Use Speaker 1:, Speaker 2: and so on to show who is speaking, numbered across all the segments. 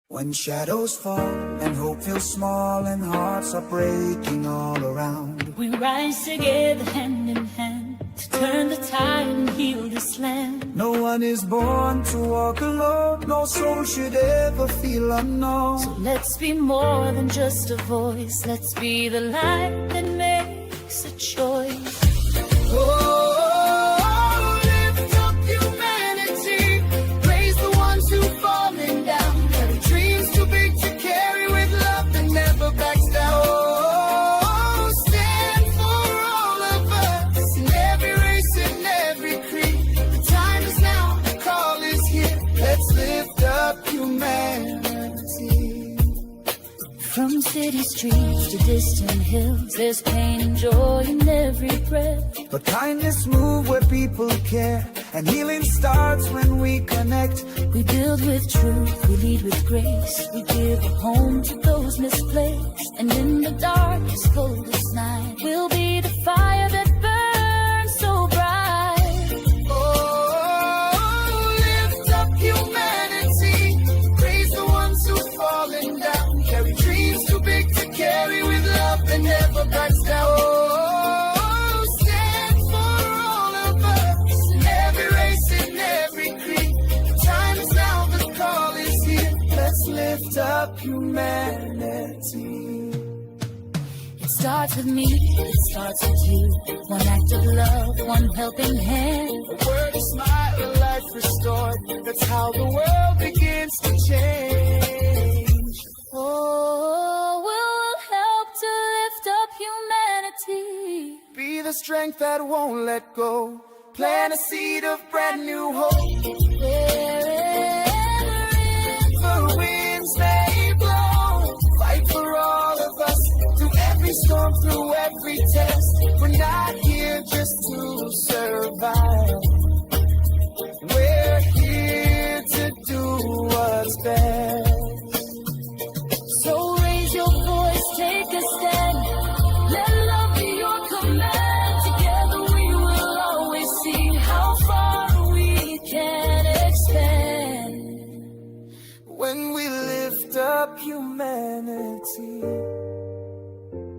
Speaker 1: When shadows fall and hope feels small and hearts are breaking all around,
Speaker 2: we rise together hand in hand to turn the tide and heal this land.
Speaker 1: No one is born to walk alone, no soul should ever feel unknown.
Speaker 2: So let's be more than just a voice, let's be the light that makes a choice.
Speaker 1: Oh, lift up humanity, praise the ones who falling down, carry dreams too big to carry with love that never backs down. Oh, stand for all of us in every race and every creed. The time is now, the call is here, let's lift up humanity.
Speaker 2: From city streets to distant hills, there's pain and joy in every breath.
Speaker 1: But kindness moves where people care, and healing starts when we connect.
Speaker 2: We build with truth, we lead with grace, we give a home to those misplaced. And in the darkest, coldest night, we'll be the fire that burns so bright.
Speaker 1: Oh, lift up humanity, praise the ones who've fallen down, carry dreams too big to carry with love that never backs down. Oh, stand for all of us in every race and every creed. The time is now, the call is here, let's lift up humanity.
Speaker 2: It starts with me, it starts with you. One act of love, one helping hand.
Speaker 1: A word, a smile, a life restored, that's how the world begins to change.
Speaker 2: Oh, we'll help to lift up humanity.
Speaker 1: Be the strength that won't let go, plant a seed of brand new hope.
Speaker 2: Wherever
Speaker 1: The winds may blow, fight for all of us, through every storm, through every test. We're not here just to survive, we're here to do what's best.
Speaker 2: so raise your voice, take a stand. Let love be your command. Together we will always see how far we can expand.
Speaker 1: When we lift up humanity,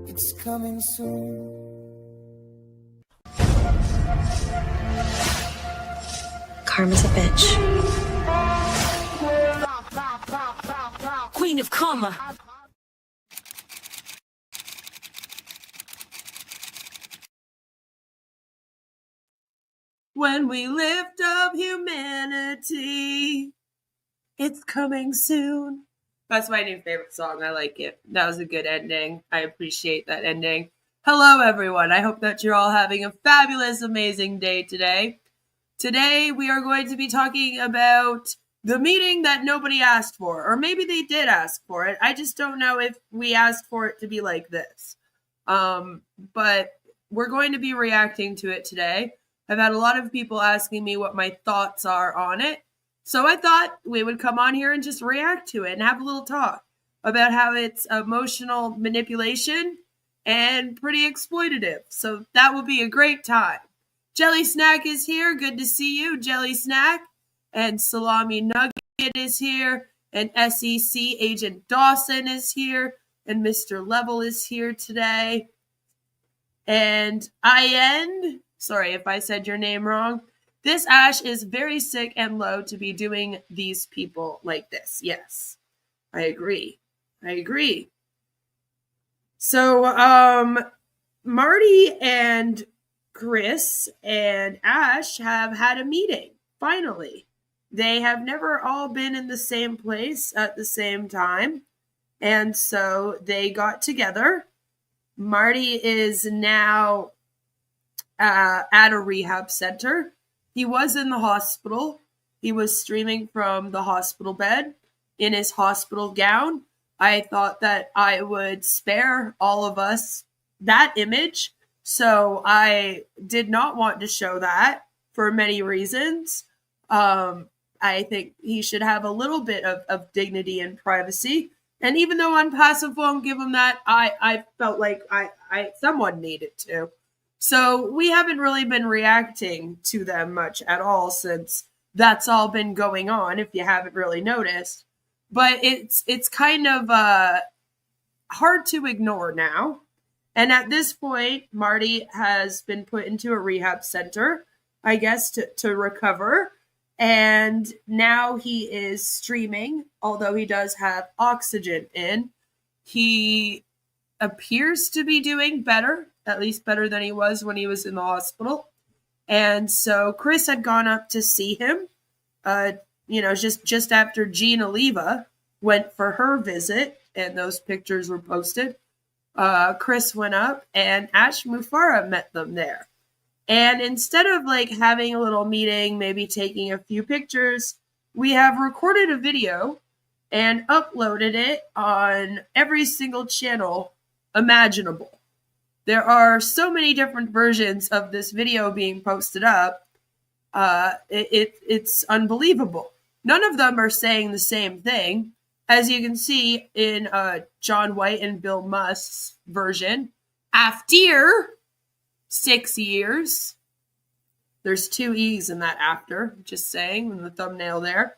Speaker 1: it's coming soon.
Speaker 3: Karma's a bitch.
Speaker 2: Queen of Karma.
Speaker 4: When we lift up humanity, it's coming soon. That's my new favorite song. I like it. That was a good ending. I appreciate that ending. Hello, everyone. I hope that you're all having a fabulous, amazing day today. Today, we are going to be talking about the meeting that nobody asked for, or maybe they did ask for it. I just don't know if we asked for it to be like this. But we're going to be reacting to it today. I've had a lot of people asking me what my thoughts are on it. So I thought we would come on here and just react to it and have a little talk about how it's emotional manipulation and pretty exploitative. So that will be a great time. Jelly Snack is here. Good to see you, Jelly Snack. And Salami Nugget is here. And SEC Agent Dawson is here. And Mr. Level is here today. And I sorry if I said your name wrong. This Ash is very sick and low to be doing these people like this. Yes, I agree. So, Marty and Chris and Ash have had a meeting, finally. They have never all been in the same place at the same time. And so they got together. Marty is now at a rehab center. He was in the hospital. He was streaming from the hospital bed in his hospital gown. I thought that I would spare all of us that image. So I did not want to show that for many reasons. I think he should have a little bit of dignity and privacy. And even though ONPASSIVE won't give him that, I felt like someone needed to. So we haven't really been reacting to them much at all since that's all been going on, if you haven't really noticed. but it's kind of hard to ignore now. And at this point, Marty has been put into a rehab center, I guess, to recover. And now he is streaming, although he does have oxygen in. He appears to be doing better, at least better than he was when he was in the hospital. And so Chris had gone up to see him, just after Gina Leva went for her visit, and those pictures were posted. Chris went up, and Ash Mufareh met them there. And instead of like having a little meeting, maybe taking a few pictures, we have recorded a video and uploaded it on every single channel imaginable. There are so many different versions of this video being posted up. It's unbelievable. None of them are saying the same thing. As you can see in John White and Bill Must's version, after 6 years. There's 2 E's in that after, just saying, in the thumbnail there.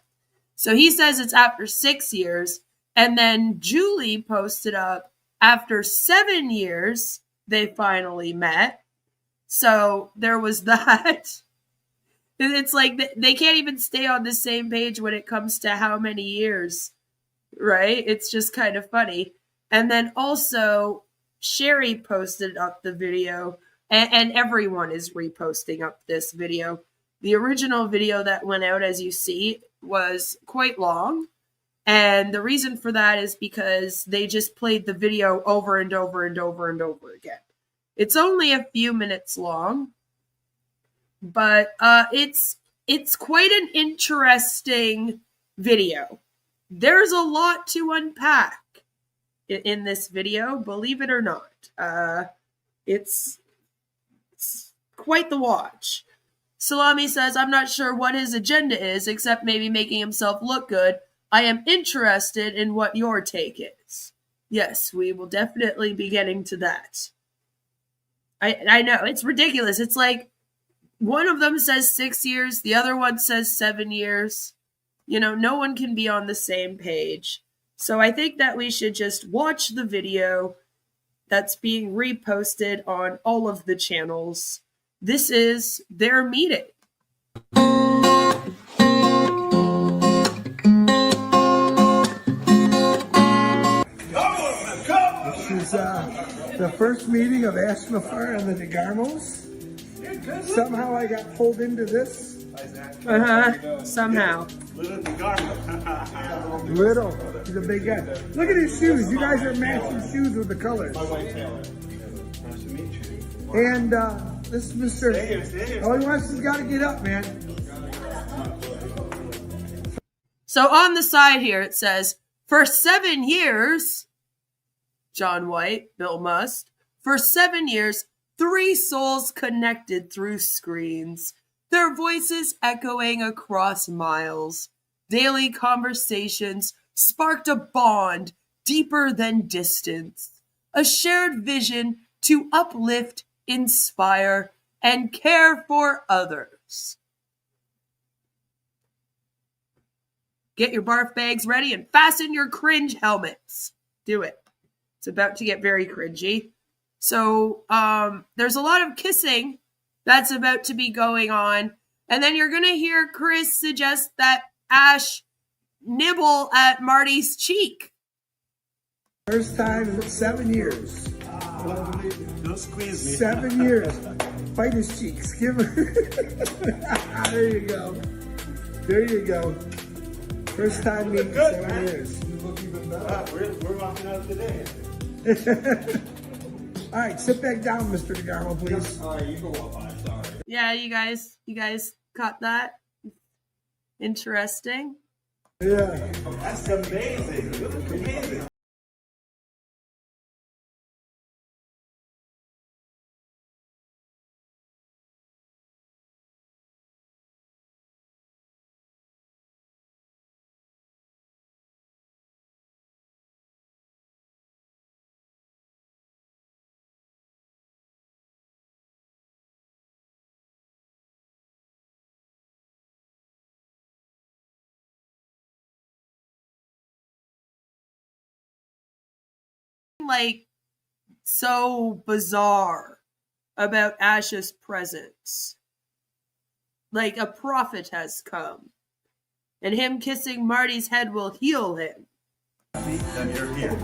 Speaker 4: So he says it's after 6 years. And then Julie posted up after 7 years, they finally met. So there was that. It's like they can't even stay on the same page when it comes to how many years, right? It's just kind of funny. And then also, Sherry posted up the video, and everyone is reposting up this video. The original video that went out, as you see, was quite long. And the reason for that is because they just played the video over and over and over and over again. It's only a few minutes long, but it's quite an interesting video. There's a lot to unpack in this video, believe it or not. It's quite the watch. Salami says, I'm not sure what his agenda is, except maybe making himself look good. I am interested in what your take is. Yes, we will definitely be getting to that. I know, it's ridiculous. It's like one of them says 6 years, the other one says 7 years. You know, no one can be on the same page. So I think that we should just watch the video that's being reposted on all of the channels. This is their meeting.
Speaker 5: This is the first meeting of Ash Mufareh and the DeGarmos. Somehow I got pulled into this.
Speaker 4: Somehow.
Speaker 5: Little. He's a big guy. Look at his shoes. You guys are matching shoes with the colors. And this is Mr. All he wants is got to get up, man.
Speaker 4: So on the side here it says, for 7 years, John White, Bill Must, for 7 years, 3 souls connected through screens, their voices echoing across miles. Daily conversations sparked a bond deeper than distance, a shared vision to uplift, inspire, and care for others. Get your barf bags ready and fasten your cringe helmets. Do it. It's about to get very cringy. So there's a lot of kissing that's about to be going on. And then you're going to hear Chris suggest that Ash nibble at Marty's cheek.
Speaker 5: First time in 7 years.
Speaker 6: Don't squeeze me.
Speaker 5: 7 years. Bite his cheeks. Give him. There you go. There you go. First time meeting 7 years.
Speaker 6: You look even better. We're rocking out today.
Speaker 5: All right, sit back down, Mr. DeGarmo, please.
Speaker 6: All right, you go up. I'm sorry.
Speaker 4: Yeah, you guys caught that? Interesting.
Speaker 5: Yeah.
Speaker 6: That's amazing. You look amazing.
Speaker 4: like so bizarre about Ash's presence. Like a prophet has come. And him kissing Marty's head will heal him.
Speaker 6: Then you're here.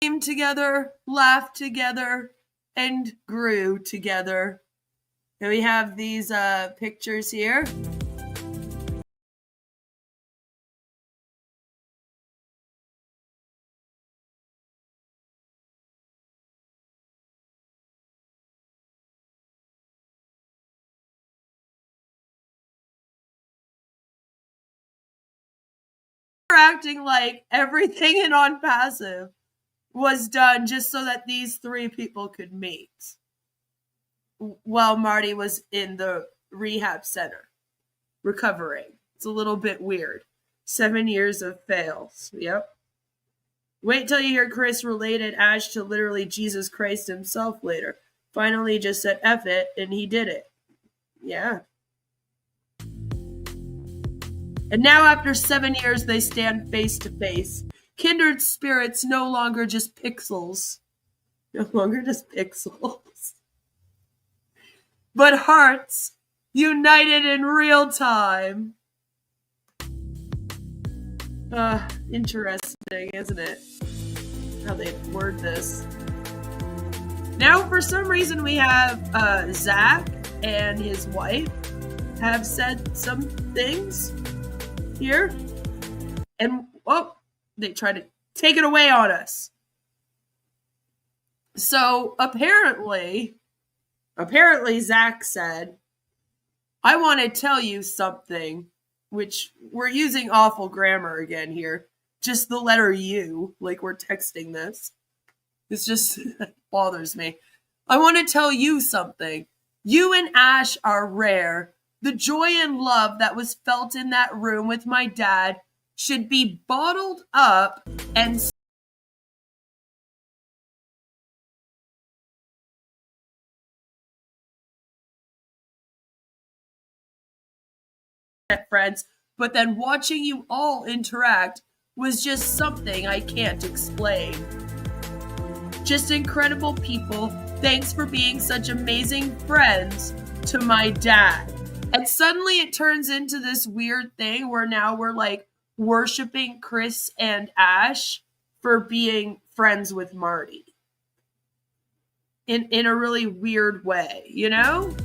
Speaker 4: Came together, laughed together, and grew together. And we have these pictures here. Acting like everything in ONPASSIVE was done just so that these three people could meet while Marty was in the rehab center recovering. It's a little bit weird. 7 years of fails. Yep. Wait till you hear Chris related Ash to literally Jesus Christ himself later. Finally just said F it, and he did it. Yeah. And now after 7 years, they stand face to face. Kindred spirits no longer just pixels. No longer just pixels. But hearts united in real time. Interesting, isn't it? How they word this. Now, for some reason, we have Zach and his wife have said some things here. And, oh, they try to take it away on us. So, apparently Zach said, I want to tell you something, which we're using awful grammar again here. Just the letter U, like we're texting this. It's just bothers me. I want to tell you something. You and Ash are rare. The joy and love that was felt in that room with my dad should be bottled up and friends, but then watching you all interact was just something I can't explain. Just incredible people. Thanks for being such amazing friends to my dad. And suddenly it turns into this weird thing where now we're like worshiping Chris and Ash for being friends with Marty. In a really weird way, you know?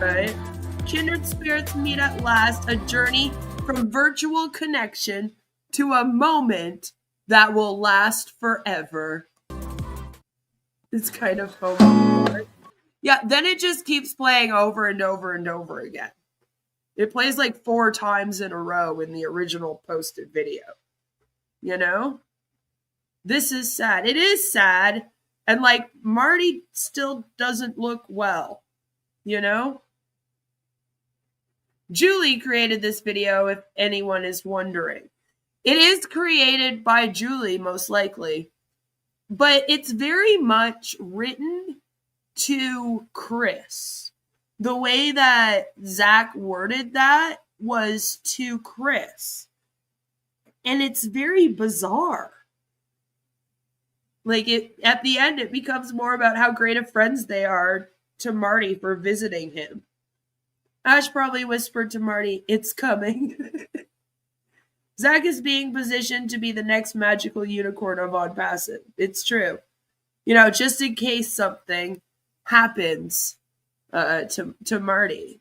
Speaker 4: Right? Kindred spirits meet at last, a journey from virtual connection to a moment that will last forever. It's kind of homework. Yeah, then it just keeps playing over and over and over again. It plays like 4 times in a row in the original posted video. You know? This is sad. It is sad. And like Marty still doesn't look well. You know? Julie created this video, if anyone is wondering. It is created by Julie, most likely. But it's very much written to Chris. The way that Zach worded that was to Chris. And it's very bizarre. Like, at the end, it becomes more about how great of friends they are to Marty for visiting him. Ash probably whispered to Marty, it's coming. Zach is being positioned to be the next magical unicorn of ONPASSIVE. It's true. You know, just in case something happens to Marty.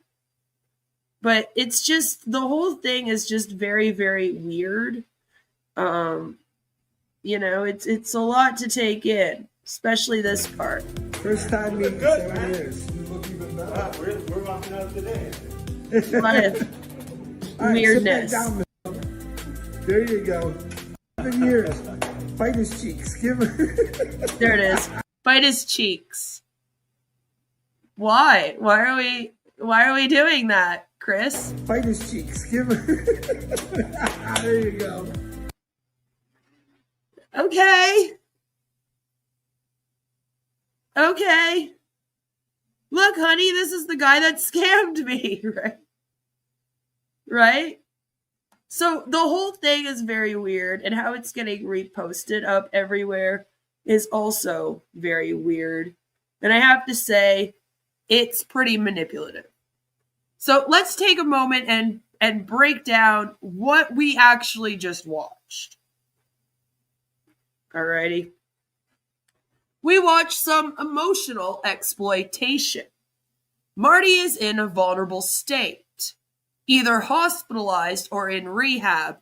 Speaker 4: But it's just, the whole thing is just very, very weird. You know, it's a lot to take in, especially this part.
Speaker 5: First time meeting in 7 years. You look even better.
Speaker 6: We're rocking out today.
Speaker 4: A lot of
Speaker 5: All right,
Speaker 4: weirdness.
Speaker 5: sit back down. There you go. 7 years. Fight his cheeks. Give him.
Speaker 4: There it is. Bite his cheeks. Why? Why are we doing that, Chris?
Speaker 5: Fight his cheeks. Give him. There you go.
Speaker 4: Okay. Okay. Look, honey, this is the guy that scammed me, right? Right? So the whole thing is very weird, and how it's getting reposted up everywhere is also very weird. And I have to say, it's pretty manipulative. So let's take a moment and break down what we actually just watched. Alrighty. We watched some emotional exploitation. Marty is in a vulnerable state, either hospitalized or in rehab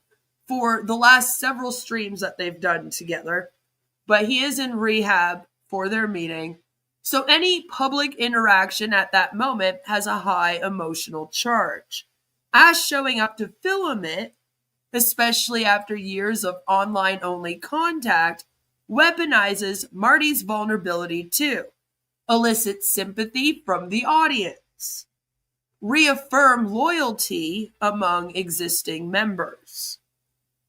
Speaker 4: for the last several streams that they've done together, but he is in rehab for their meeting. So any public interaction at that moment has a high emotional charge. Ash showing up to film it, especially after years of online-only contact, weaponizes Marty's vulnerability too, elicits sympathy from the audience, reaffirm loyalty among existing members,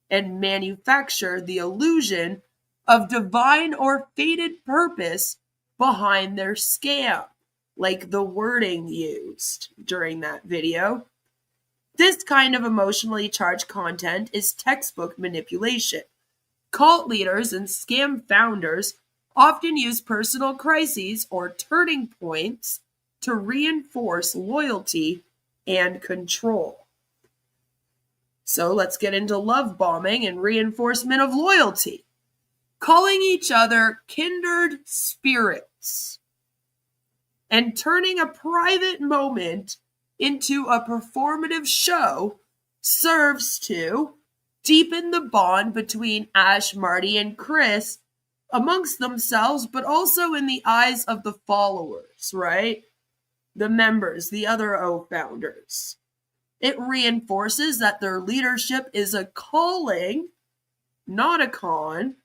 Speaker 4: and manufacture the illusion of divine or fated purpose behind their scam, like the wording used during that video. This kind of emotionally charged content is textbook manipulation. Cult leaders and scam founders often use personal crises or turning points to reinforce loyalty and control. So let's get into love bombing and reinforcement of loyalty. Calling each other kindred spirits and turning a private moment into a performative show serves to deepen the bond between Ash, Marty, and Chris amongst themselves, but also in the eyes of the followers, right? The members, the other OFounders. It reinforces that their leadership is a calling, not a con,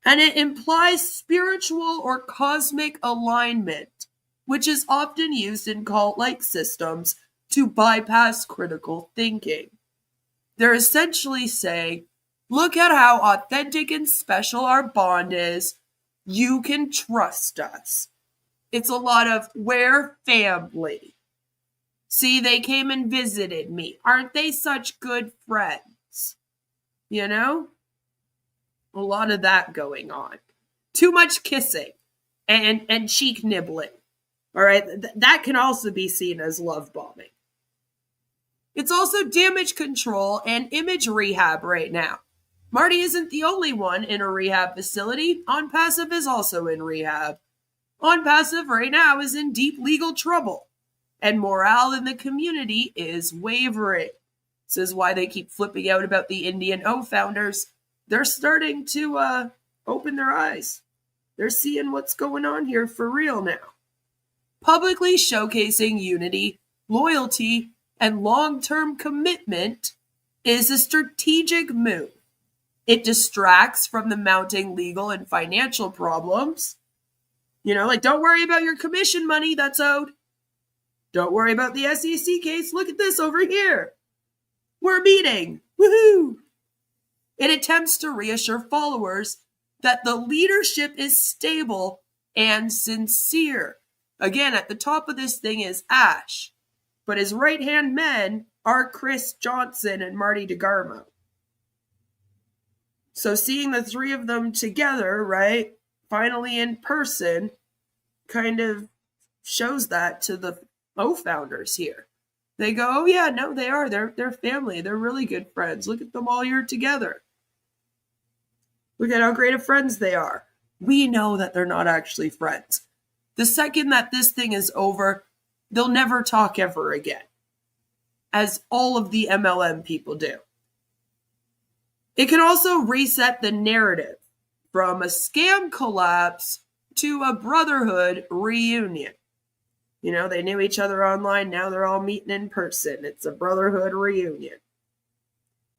Speaker 4: and it implies spiritual or cosmic alignment, which is often used in cult-like systems to bypass critical thinking. They're essentially saying, look at how authentic and special our bond is. You can trust us. It's a lot of, we're family. See, they came and visited me. Aren't they such good friends? You know? A lot of that going on. Too much kissing and cheek nibbling. All right, that can also be seen as love bombing. It's also damage control and image rehab right now. Marty isn't the only one in a rehab facility. ONPASSIVE is also in rehab. ONPASSIVE right now is in deep legal trouble, and morale in the community is wavering. This is why they keep flipping out about the Indian OFounders. They're starting to open their eyes. They're seeing what's going on here for real now. Publicly showcasing unity, loyalty, and long-term commitment is a strategic move. It distracts from the mounting legal and financial problems. You know, like, don't worry about your commission money that's owed. Don't worry about the SEC case. Look at this over here. We're meeting. Woohoo! It attempts to reassure followers that the leadership is stable and sincere. Again, at the top of this thing is Ash, but his right-hand men are Chris Johnson and Marty DeGarmo. So seeing the three of them together, right, finally in person, kind of shows that to the OFounders here. They go, oh yeah, no, they are. They're family. They're really good friends. Look at them all here together. Look at how great of friends they are. We know that they're not actually friends. The second that this thing is over, they'll never talk ever again, as all of the MLM people do. It can also reset the narrative from a scam collapse to a brotherhood reunion. You know, they knew each other online, now they're all meeting in person. It's a brotherhood reunion.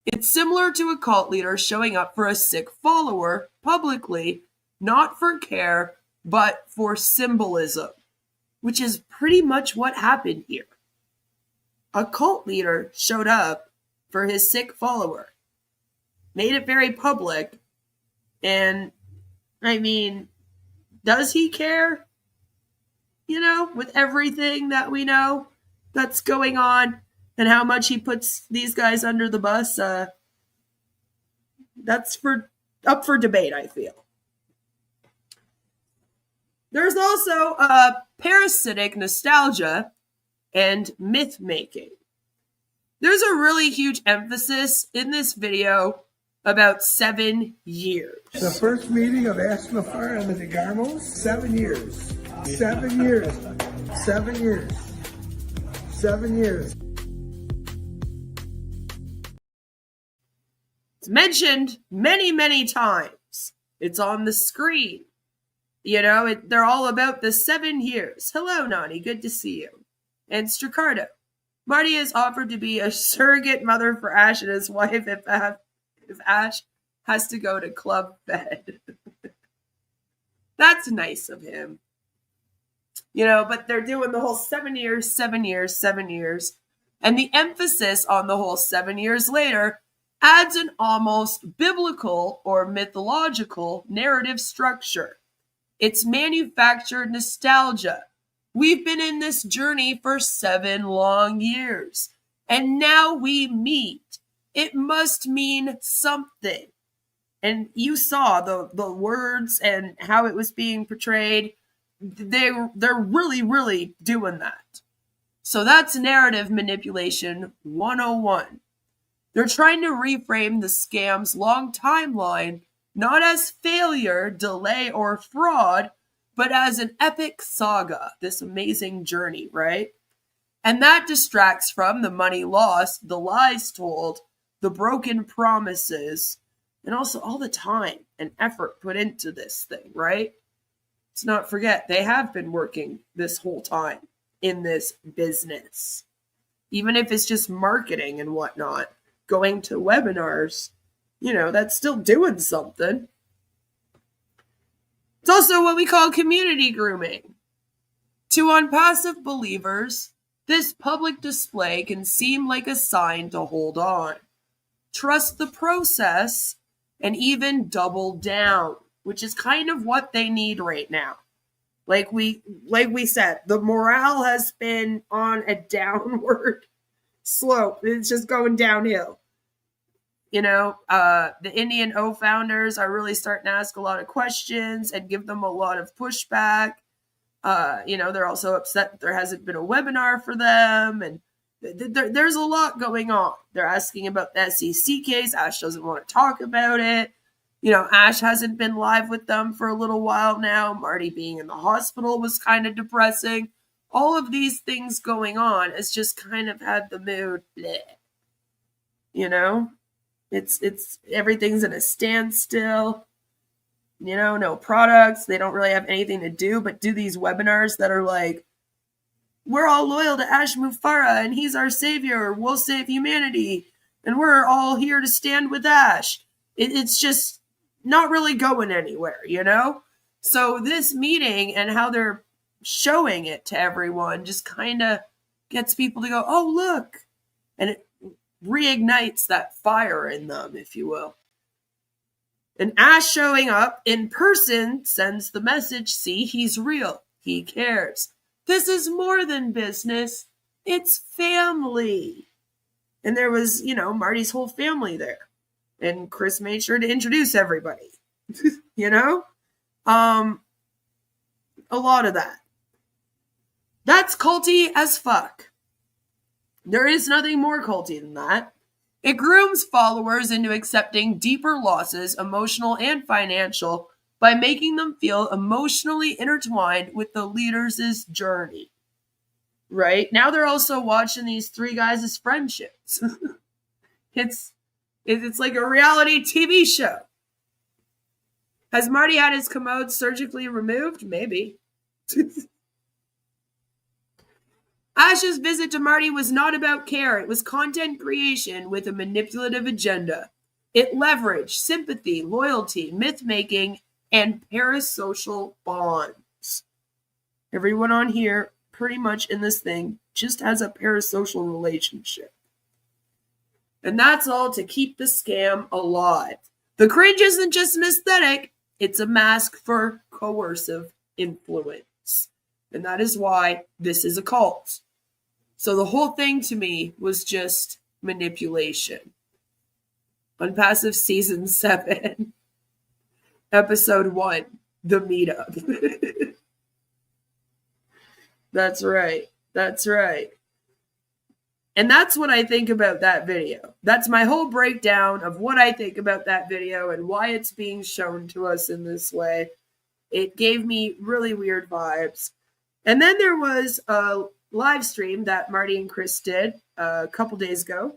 Speaker 4: It's similar to a cult leader showing up for a sick follower publicly, not for care, but for symbolism, which is pretty much what happened here. A cult leader showed up for his sick follower, made it very public, And I mean, does he care? You know, with everything that we know that's going on and how much he puts these guys under the bus, that's up for debate, I feel. There's also parasitic nostalgia and myth making. There's a really huge emphasis in this video about 7 years.
Speaker 5: The first meeting of Ash Mufareh and the DeGarmos, 7 years. 7 years. 7 years. 7 years.
Speaker 4: It's mentioned many, many times. It's on the screen. You know, they're all about the 7 years. Hello, Nani. Good to see you. And Stricardo. Marty has offered to be a surrogate mother for Ash and his wife if Ash has to go to Club Fed. That's nice of him. You know, but they're doing the whole 7 years, 7 years, 7 years. And the emphasis on the whole 7 years later adds an almost biblical or mythological narrative structure. It's manufactured nostalgia. We've been in this journey for 7 long years, and now we meet. It must mean something. And you saw the words and how it was being portrayed. They're really, really doing that. So that's narrative manipulation 101. They're trying to reframe the scam's long timeline not as failure, delay, or fraud, but as an epic saga, this amazing journey, right? And that distracts from the money lost, the lies told, the broken promises, and also all the time and effort put into this thing, right? Let's not forget, they have been working this whole time in this business. Even if it's just marketing and whatnot, going to webinars, you know, that's still doing something. It's also what we call community grooming. To unpassive believers, this public display can seem like a sign to hold on, trust the process, and even double down, which is kind of what they need right now. Like we said, the morale has been on a downward slope. It's just going downhill. You know, the Indian OFounders are really starting to ask a lot of questions and give them a lot of pushback. You know, they're also upset that there hasn't been a webinar for them. And there's a lot going on. They're asking about the SEC case. Ash doesn't want to talk about it. You know, Ash hasn't been live with them for a little while now. Marty being in the hospital was kind of depressing. All of these things going on has just kind of had the mood bleh. You know? It's everything's in a standstill, you know, no products. They don't really have anything to do but do these webinars that are like, we're all loyal to Ash Mufareh and he's our savior. We'll save humanity. And we're all here to stand with Ash. It's just not really going anywhere, you know? So this meeting and how they're showing it to everyone just kind of gets people to go, oh, look. And it reignites that fire in them, if you will. And Ash showing up in person sends the message, see, he's real. He cares. This is more than business. It's family. And there was, you know, Marty's whole family there. And Chris made sure to introduce everybody. You know? A lot of that. That's culty as fuck. There is nothing more culty than that. It grooms followers into accepting deeper losses, emotional and financial, by making them feel emotionally intertwined with the leaders' journey. Right? Now they're also watching these 3 guys' friendships. It's like a reality TV show. Has Marty had his commode surgically removed? Maybe. Ash's visit to Marty was not about care. It was content creation with a manipulative agenda. It leveraged sympathy, loyalty, myth-making, and parasocial bonds. Everyone on here, pretty much in this thing, just has a parasocial relationship. And that's all to keep the scam alive. The cringe isn't just an aesthetic, it's a mask for coercive influence. And that is why this is a cult. So the whole thing to me was just manipulation. Unpassive Season 7, Episode 1, The Meetup. That's right. That's right. And that's what I think about that video. That's my whole breakdown of what I think about that video and why it's being shown to us in this way. It gave me really weird vibes. And then there was a live stream that Marty and Chris did a couple days ago.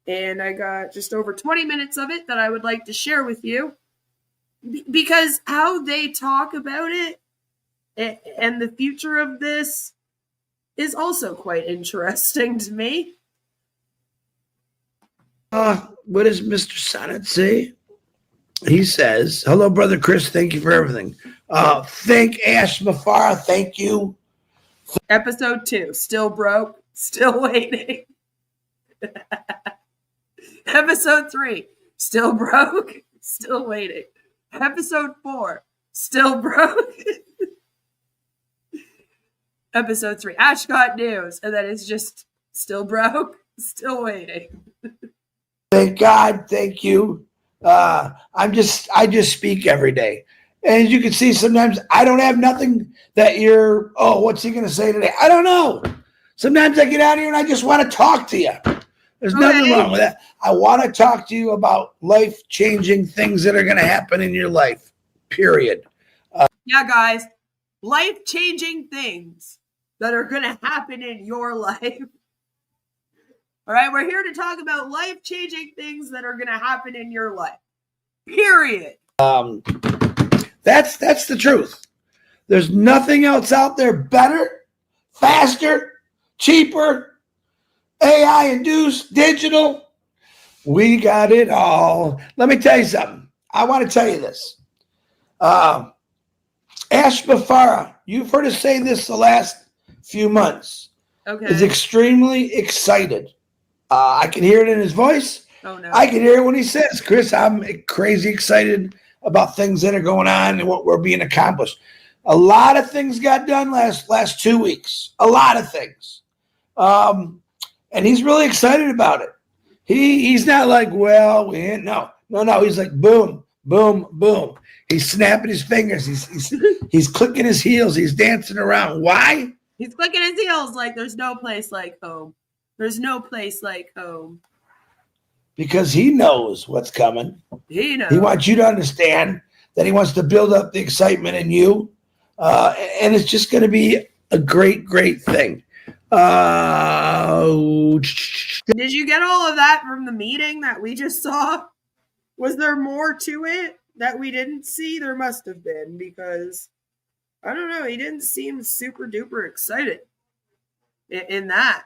Speaker 4: And I got just over 20 minutes of it that I would like to share with you. Because how they talk about it and the future of this is also quite interesting to me.
Speaker 5: What does Mr. Sonnet say? He says, hello, Brother Chris. Thank you for everything. Thank Ash Mufareh. Thank you.
Speaker 4: Episode 2, still broke, still waiting. Episode 3, still broke, still waiting. Episode 4, still broke. Episode 3, Ash got news, and then it's just still broke, still waiting.
Speaker 5: Thank God. Thank you. I just speak every day. And as you can see, sometimes I don't have nothing that you're, oh, what's he going to say today? I don't know. Sometimes I get out here and I just want to talk to you. There's nothing wrong with that. I want to talk to you about life-changing things that are going to happen in your life, period.
Speaker 4: Yeah, guys, life-changing things that are going to happen in your life. All right, we're here to talk about life-changing things that are going to happen in your life, period.
Speaker 5: That's the truth. There's nothing else out there better, faster, cheaper, AI-induced, digital. We got it all. Let me tell you something. I want to tell you this. Ash Mufareh, you've heard us say this the last few months, is extremely excited. I can hear it in his voice.
Speaker 4: Oh, no.
Speaker 5: I can hear it when he says, Chris, I'm crazy excited about things that are going on and what we're being accomplished. A lot of things got done last 2 weeks. A lot of things. And he's really excited about it. He's not like, well, we ain't. No. He's like, boom, boom, boom. He's snapping his fingers. He's clicking his heels. He's dancing around. Why?
Speaker 4: He's clicking his heels like there's no place like home. There's no place like home.
Speaker 5: Because he knows what's coming.
Speaker 4: He knows.
Speaker 5: He wants you to understand that he wants to build up the excitement in you. And it's just going to be a great, great thing.
Speaker 4: Did you get all of that from the meeting that we just saw? Was there more to it that we didn't see? There must have been, because I don't know, he didn't seem super duper excited in that.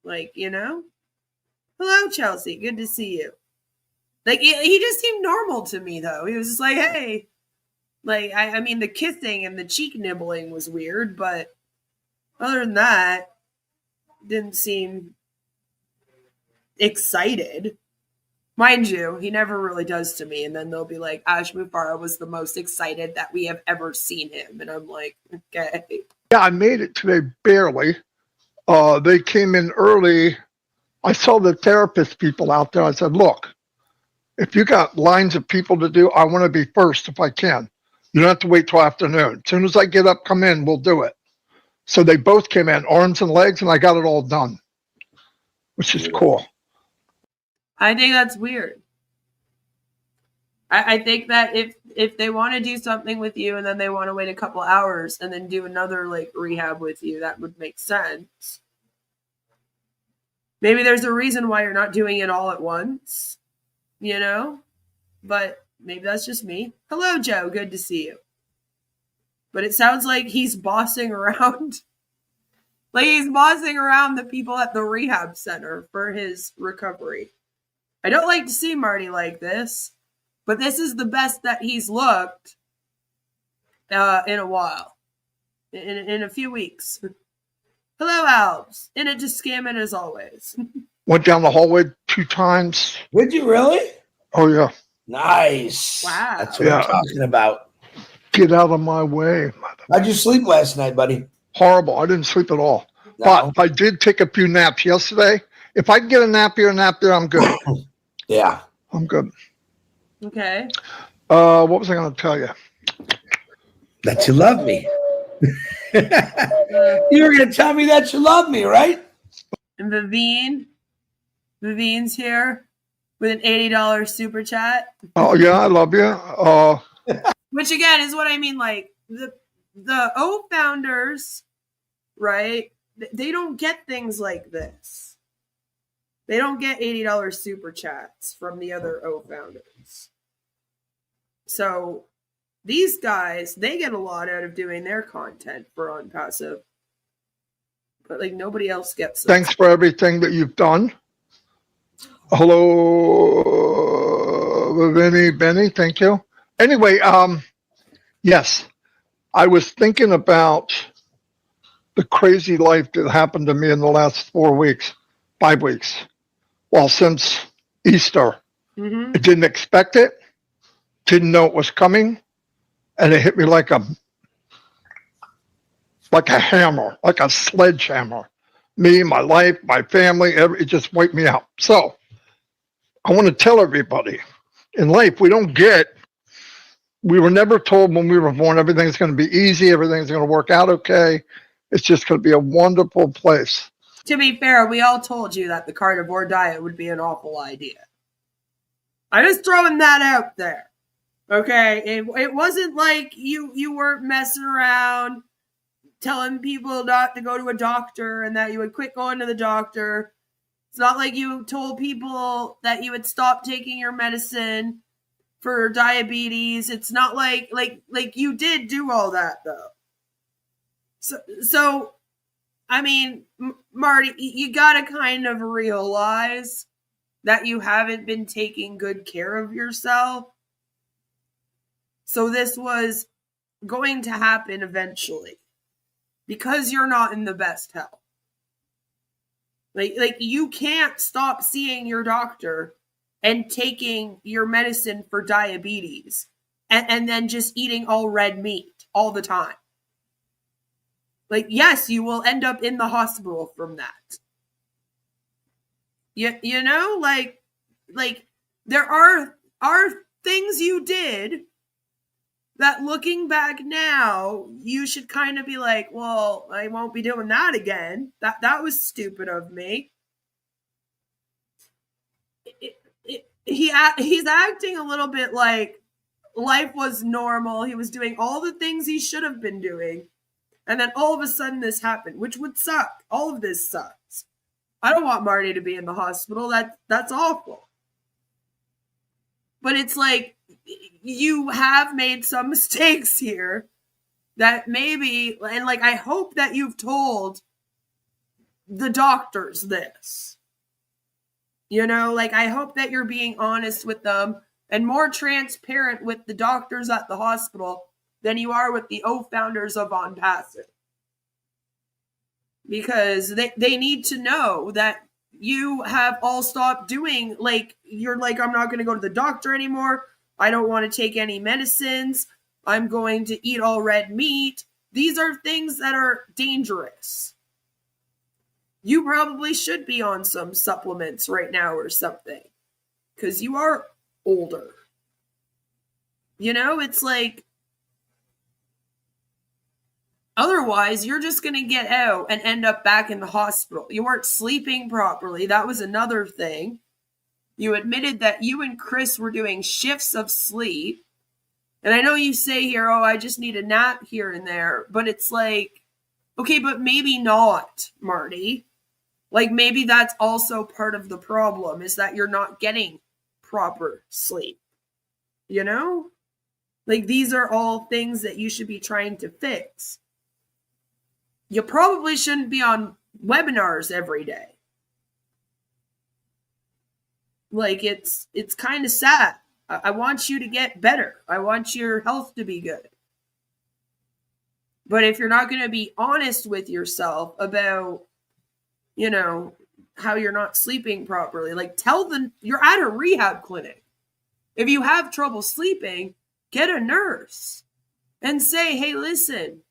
Speaker 4: Like, you know? Hello, Chelsea. Good to see you. Like, he just seemed normal to me, though. He was just like, hey. Like, I mean, the kissing and the cheek nibbling was weird, but other than that, didn't seem excited. Mind you, he never really does to me. And then they'll be like, Ash Mufareh was the most excited that we have ever seen him. And I'm like, okay.
Speaker 7: Yeah, I made it today, barely. They came in early. I saw the therapist people out there. I said, look, if you got lines of people to do, I want to be first if I can. You don't have to wait till afternoon. As soon as I get up, come in, we'll do it. So they both came in, arms and legs, and I got it all done, which is cool.
Speaker 4: I think that's weird. I think that if they want to do something with you and then they want to wait a couple hours and then do another like rehab with you, that would make sense. Maybe there's a reason why you're not doing it all at once, you know? But maybe that's just me. Hello, Joe. Good to see you. But it sounds like he's bossing around. Like he's bossing around the people at the rehab center for his recovery. I don't like to see Marty like this, but this is the best that he's looked in a while. In a few weeks. Hello, Alps. In it to scamming as always.
Speaker 7: Went down the hallway 2 times.
Speaker 5: Did you really?
Speaker 7: Oh, yeah.
Speaker 5: Nice.
Speaker 4: Wow.
Speaker 5: That's what I'm talking about.
Speaker 7: Get out of my way.
Speaker 5: How'd you sleep last night, buddy?
Speaker 7: Horrible. I didn't sleep at all.
Speaker 5: No.
Speaker 7: But I did take a few naps yesterday. If I can get a nap here, I'm good.
Speaker 5: Yeah.
Speaker 7: I'm good.
Speaker 4: Okay.
Speaker 7: What was I going to tell you?
Speaker 5: That you love me. You were going to tell me that you love me, right?
Speaker 4: And Vivine's here with an $80 super chat.
Speaker 7: Oh, yeah, I love you.
Speaker 4: Which again is what I mean, like the OFounders, right? They don't get things like this. They don't get $80 super chats from the other OFounders. So these guys, they get a lot out of doing their content for OnPassive. But like nobody else gets it.
Speaker 7: Thanks for everything that you've done. Hello, Benny. Thank you. Anyway, yes, I was thinking about the crazy life that happened to me in the last 5 weeks. Well, since Easter, I didn't expect it, didn't know it was coming, and it hit me like a hammer, like a sledgehammer. Me, my life, my family, it just wiped me out. So I want to tell everybody, in life, we were never told when we were born everything's going to be easy, everything's going to work out okay. It's just going to be a wonderful place.
Speaker 4: To be fair, we all told you that the carnivore diet would be an awful idea. I'm just throwing that out there. Okay? It wasn't like you weren't messing around telling people not to go to a doctor and that you would quit going to the doctor. It's not like you told people that you would stop taking your medicine for diabetes. It's not like you did do all that though. So I mean, Marty, you gotta kind of realize that you haven't been taking good care of yourself. So this was going to happen eventually because you're not in the best health. Like you can't stop seeing your doctor and taking your medicine for diabetes and then just eating all red meat all the time. Like, yes, you will end up in the hospital from that. You know, like there are things you did that looking back now, you should kind of be like, well, I won't be doing that again. That was stupid of me. He's acting a little bit like life was normal. He was doing all the things he should have been doing. And then all of a sudden this happened, which would suck. All of this sucks. I don't want Marty to be in the hospital. That's awful. But it's like you have made some mistakes here that maybe, and like I hope that you've told the doctors this. You know, like I hope that you're being honest with them and more transparent with the doctors at the hospital than you are with the OFounders of OnPassive. Because they need to know that you have all stopped doing, like, you're like, I'm not going to go to the doctor anymore. I don't want to take any medicines. I'm going to eat all red meat. These are things that are dangerous. You probably should be on some supplements right now or something. Because you are older. You know, it's like, otherwise, you're just going to get out and end up back in the hospital. You weren't sleeping properly. That was another thing. You admitted that you and Chris were doing shifts of sleep. And I know you say here, oh, I just need a nap here and there. But it's like, okay, but maybe not, Marty. Like, maybe that's also part of the problem, is that you're not getting proper sleep. You know? Like, these are all things that you should be trying to fix. You probably shouldn't be on webinars every day. Like, it's kind of sad. I want you to get better. I want your health to be good. But if you're not going to be honest with yourself about, you know, how you're not sleeping properly, like tell them you're at a rehab clinic. If you have trouble sleeping, get a nurse and say, hey, listen,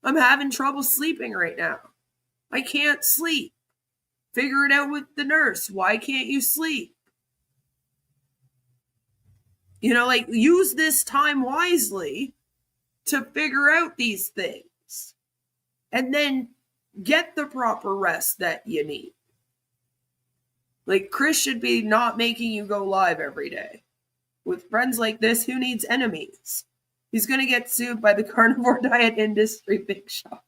Speaker 4: I'm having trouble sleeping right now. I can't sleep. Figure it out with the nurse. Why can't you sleep? You know, like, use this time wisely to figure out these things. And then get the proper rest that you need. Like, Chris should be not making you go live every day. With friends like this, who needs enemies? He's going to get sued by the carnivore diet industry big shot.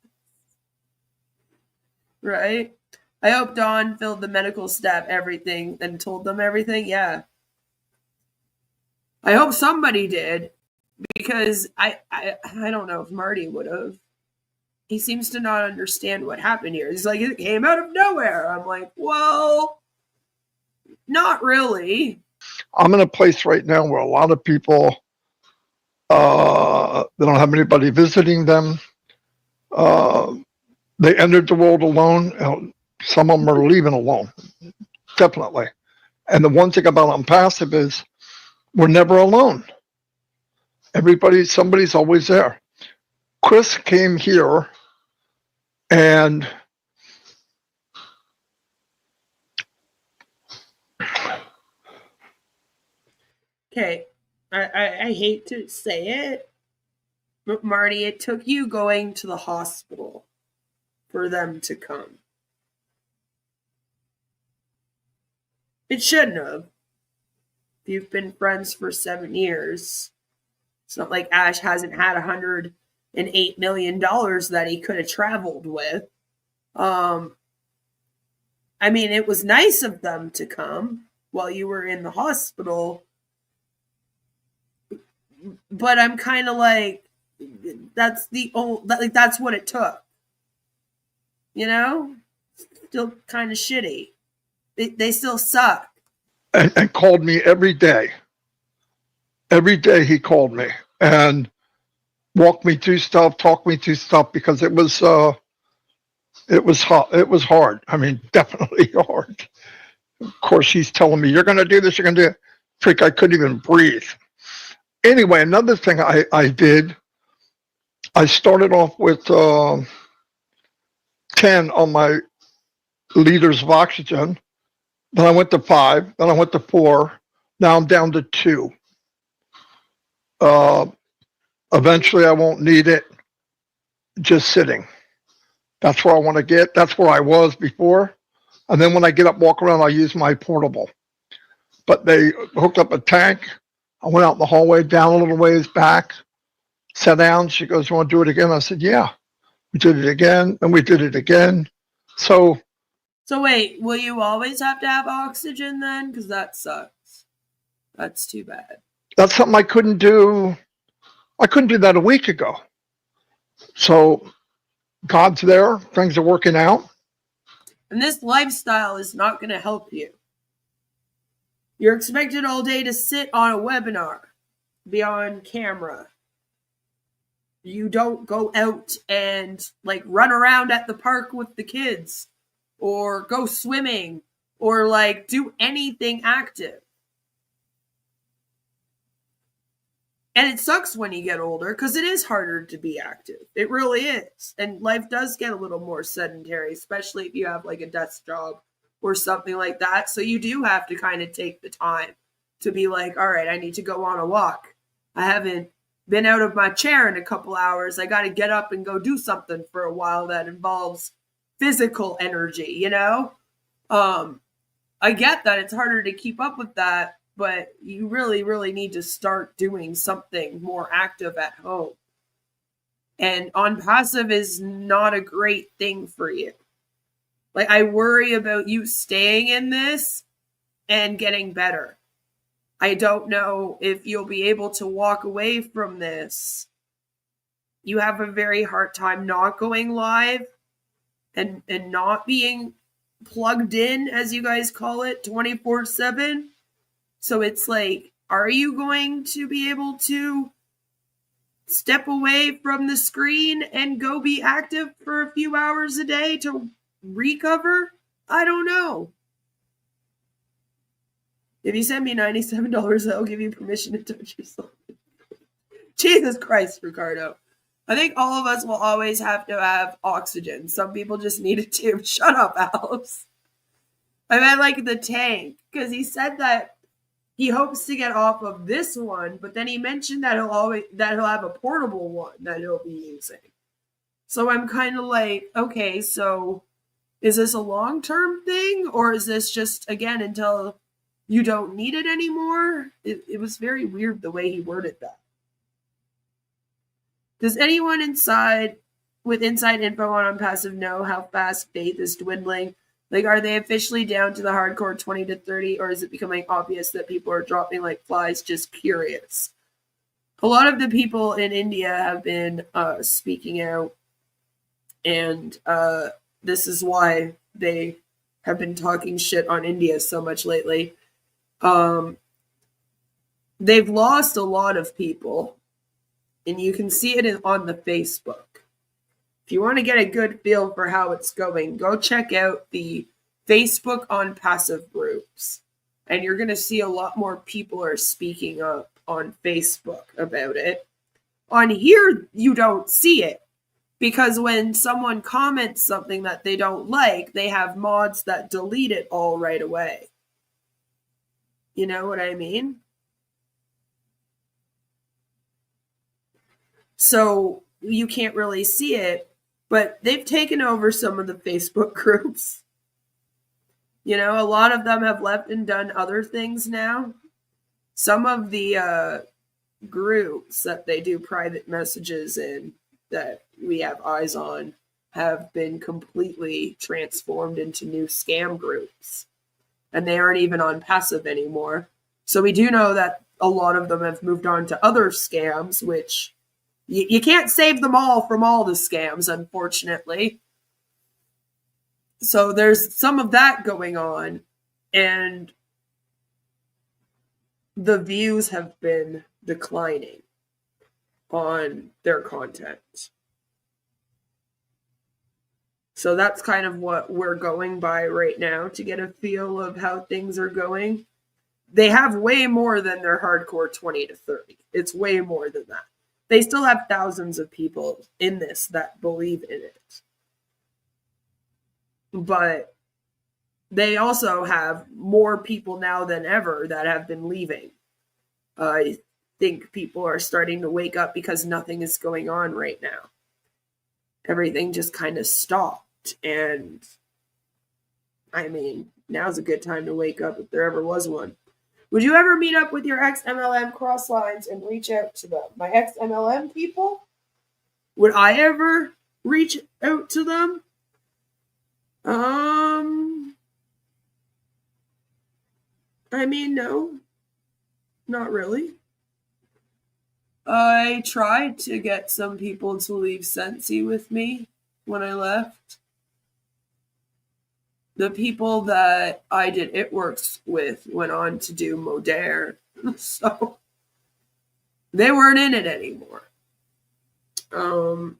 Speaker 4: Right? I hope Dawn filled the medical staff everything and told them everything. Yeah. I hope somebody did, because I don't know if Marty would have. He seems to not understand what happened here. He's like, it came out of nowhere. I'm like, well, not really.
Speaker 7: I'm in a place right now where a lot of people, they don't have anybody visiting them. They entered the world alone. Some of them are leaving alone, definitely. And the one thing about unpassive is we're never alone. Somebody's always there. Chris came here and
Speaker 4: okay, I hate to say it, but Marty, it took you going to the hospital for them to come. It shouldn't have. If you've been friends for 7 years, it's not like Ash hasn't had $108 million that he could have traveled with. I mean, it was nice of them to come while you were in the hospital, but I'm kind of like, that's what it took. You know? Still kind of shitty. They still suck.
Speaker 7: And called me every day. Every day he called me and walked me through stuff, talked me through stuff, because it was hard. It was hard. I mean, definitely hard. Of course, he's telling me, you're going to do this, you're going to do it. Freak, I couldn't even breathe. Anyway, another thing I did, I started off with 10 on my liters of oxygen. Then I went to 5. Then I went to 4. Now I'm down to 2. Eventually, I won't need it. Just sitting. That's where I want to get. That's where I was before. And then when I get up, walk around, I use my portable. But they hooked up a tank. I went out in the hallway, down a little ways back, sat down. She goes, you want to do it again? I said, yeah. We did it again, and we did it again. So
Speaker 4: wait, will you always have to have oxygen then? Because that sucks. That's too bad.
Speaker 7: That's something I couldn't do. I couldn't do that a week ago. So God's there. Things are working out.
Speaker 4: And this lifestyle is not going to help you. You're expected all day to sit on a webinar, be on camera. You don't go out and like run around at the park with the kids, or go swimming, or like do anything active. And it sucks when you get older, because it is harder to be active. It really is. And life does get a little more sedentary, especially if you have like a desk job or something like that. So you do have to kind of take the time to be like, all right, I need to go on a walk. I haven't been out of my chair in a couple hours. I got to get up and go do something for a while that involves physical energy, you know? I get that it's harder to keep up with that, but you really, really need to start doing something more active at home. And unpassive is not a great thing for you. Like, I worry about you staying in this and getting better. I don't know if you'll be able to walk away from this. You have a very hard time not going live and not being plugged in, as you guys call it, 24/7. So it's like, are you going to be able to step away from the screen and go be active for a few hours a day to recover? I don't know. If you send me $97, I'll give you permission to touch yourself. Jesus Christ, Ricardo. I think all of us will always have to have oxygen. Some people just need a tube. Shut up, Alice. I meant like the tank, because he said that he hopes to get off of this one, but then he mentioned that he'll have a portable one that he'll be using. So I'm kind of like, okay, so is this a long-term thing, or is this just, again, until you don't need it anymore? It was very weird the way he worded that. Does anyone with inside info on Unpassive know how fast faith is dwindling? Like, are they officially down to the hardcore 20 to 30, or is it becoming obvious that people are dropping like flies? Just curious. A lot of the people in India have been speaking out, and this is why they have been talking shit on India so much lately. They've lost a lot of people, and you can see it on the Facebook. If you want to get a good feel for how it's going, go check out the Facebook ONPASSIVE groups, and you're going to see a lot more people are speaking up on Facebook about it. On here, you don't see it, because when someone comments something that they don't like, they have mods that delete it all right away. You know what I mean? So you can't really see it, but they've taken over some of the Facebook groups. You know, a lot of them have left and done other things now. Some of the groups that they do private messages in that we have eyes on have been completely transformed into new scam groups. And they aren't even on passive anymore. So we do know that a lot of them have moved on to other scams, which you can't save them all from all the scams, unfortunately. So there's some of that going on, and the views have been declining on their content. So that's kind of what we're going by right now to get a feel of how things are going. They have way more than their hardcore 20 to 30. It's way more than that. They still have thousands of people in this that believe in it. But they also have more people now than ever that have been leaving. I think people are starting to wake up because nothing is going on right now. Everything just kind of stopped. And I mean, now's a good time to wake up if there ever was one. Would you ever meet up with your ex-MLM cross lines and reach out to them? My ex-MLM people? Would I ever reach out to them? I mean, no. Not really. I tried to get some people to leave Sensi with me when I left. The people that I did It Works with went on to do Modere, so they weren't in it anymore. And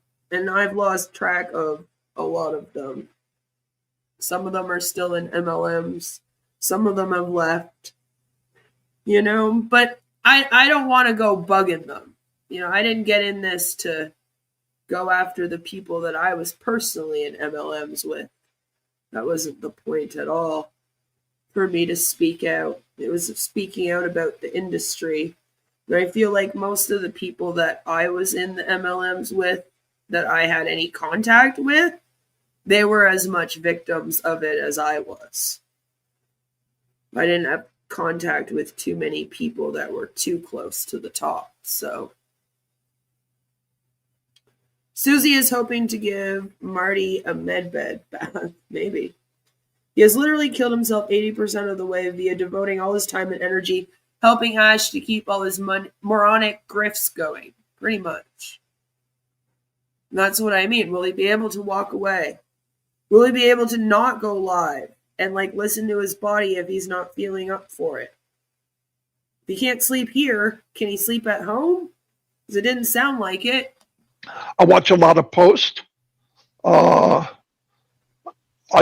Speaker 4: I've lost track of a lot of them. Some of them are still in MLMs. Some of them have left. You know, but I don't want to go bugging them. You know, I didn't get in this to go after the people that I was personally in MLMs with. That wasn't the point at all for me to speak out. It was speaking out about the industry. And I feel like most of the people that I was in the MLMs with, that I had any contact with, they were as much victims of it as I was. I didn't have contact with too many people that were too close to the top, so. Susie is hoping to give Marty a medbed bath. Maybe. He has literally killed himself 80% of the way via devoting all his time and energy helping Ash to keep all his moronic grifts going. Pretty much. And that's what I mean. Will he be able to walk away? Will he be able to not go live and listen to his body if he's not feeling up for it? If he can't sleep here, can he sleep at home? Because it didn't sound like it.
Speaker 7: I watch a lot of posts. I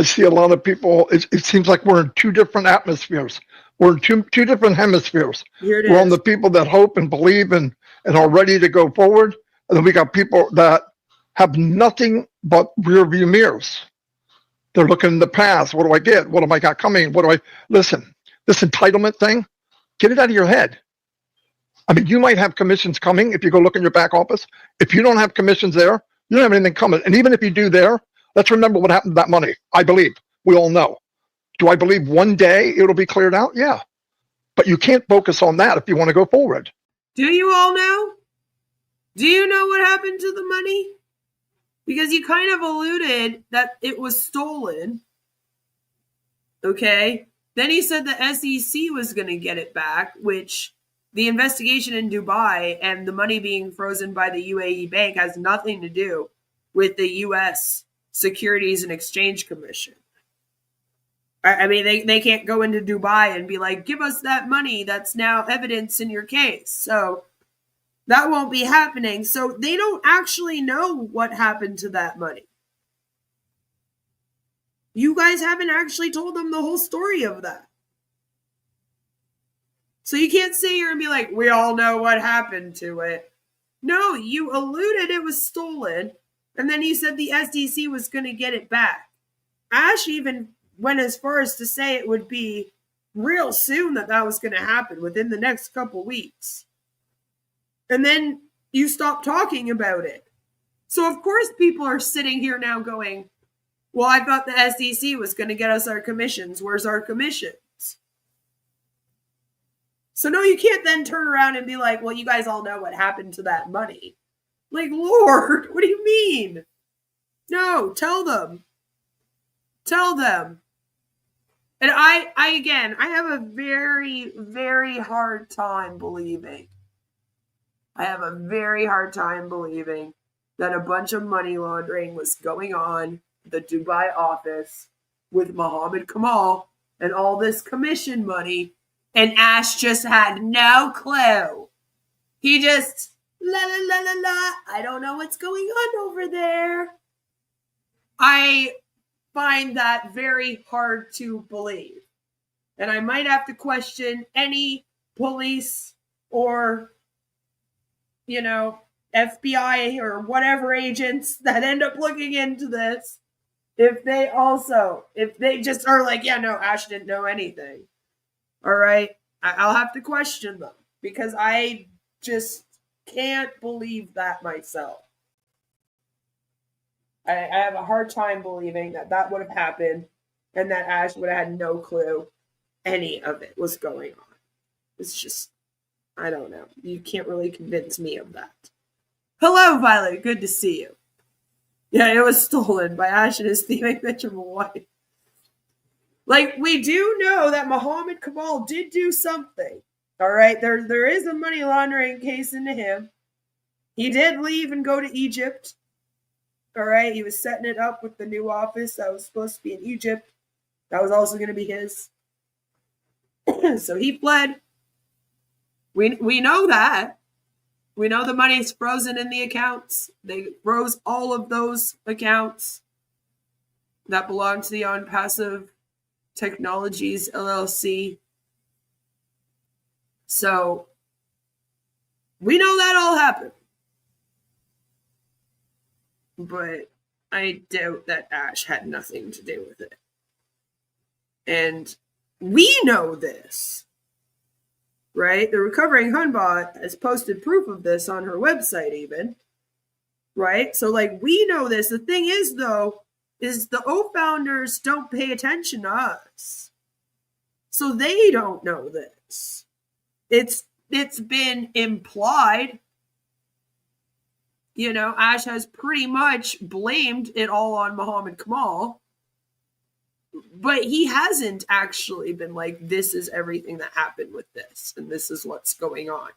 Speaker 7: see a lot of people. It seems like we're in two different atmospheres. We're in two different hemispheres.
Speaker 4: Here it
Speaker 7: We're on
Speaker 4: is.
Speaker 7: the people that hope and believe and are ready to go forward. And then we got people that have nothing but rear view mirrors. They're looking in the past. What do I get? What am I got coming? Listen, this entitlement thing, get it out of your head. I mean, you might have commissions coming if you go look in your back office. If you don't have commissions there, you don't have anything coming. And even if you do there, let's remember what happened to that money. I believe. We all know. Do I believe one day it'll be cleared out? Yeah. But you can't focus on that if you want to go forward.
Speaker 4: Do you all know? Do you know what happened to the money? Because you kind of alluded that it was stolen. Okay. Then he said the SEC was going to get it back, which the investigation in Dubai and the money being frozen by the UAE bank has nothing to do with the U.S. Securities and Exchange Commission. I mean, they can't go into Dubai and be like, give us that money that's now evidence in your case. So that won't be happening. So they don't actually know what happened to that money. You guys haven't actually told them the whole story of that. So you can't sit here and be like, we all know what happened to it. No, you alluded it was stolen. And then you said the SEC was going to get it back. Ash even went as far as to say it would be real soon that was going to happen within the next couple weeks. And then you stopped talking about it. So of course people are sitting here now going, well, I thought the SEC was going to get us our commissions. Where's our commissions? So no, you can't then turn around and be like, well, you guys all know what happened to that money. Like, Lord, what do you mean? No, tell them. Tell them. And I have a very, very hard time believing. I have a very hard time believing that a bunch of money laundering was going on at the Dubai office with Mohammed Kamal and all this commission money, and Ash just had no clue. He just, la la la la la, I don't know what's going on over there. I find that very hard to believe. And I might have to question any police or, FBI or whatever agents that end up looking into this, if they just are like, yeah, no, Ash didn't know anything. All right. I'll have to question them because I just can't believe that myself. I have a hard time believing that would have happened and that Ash would have had no clue any of it was going on. It's just, I don't know. You can't really convince me of that. Hello, Violet. Good to see you. Yeah, it was stolen by Ash and his thieving bitch of a wife. Like, we do know that Mohammed Kamal did do something. All right? There is a money laundering case into him. He did leave and go to Egypt. All right? He was setting it up with the new office that was supposed to be in Egypt. That was also going to be his. So he fled. We know that. We know the money's frozen in the accounts. They froze all of those accounts that belong to the ONPASSIVE Technologies LLC. So we know that all happened. But I doubt that Ash had nothing to do with it. And we know this. Right? The Recovering Hunbot has posted proof of this on her website even. Right? So, we know this. The thing is, though, is the OFounders don't pay attention to us. So they don't know this. It's been implied. Ash has pretty much blamed it all on Mohammed Kamal. But he hasn't actually been like, this is everything that happened with this, and this is what's going on.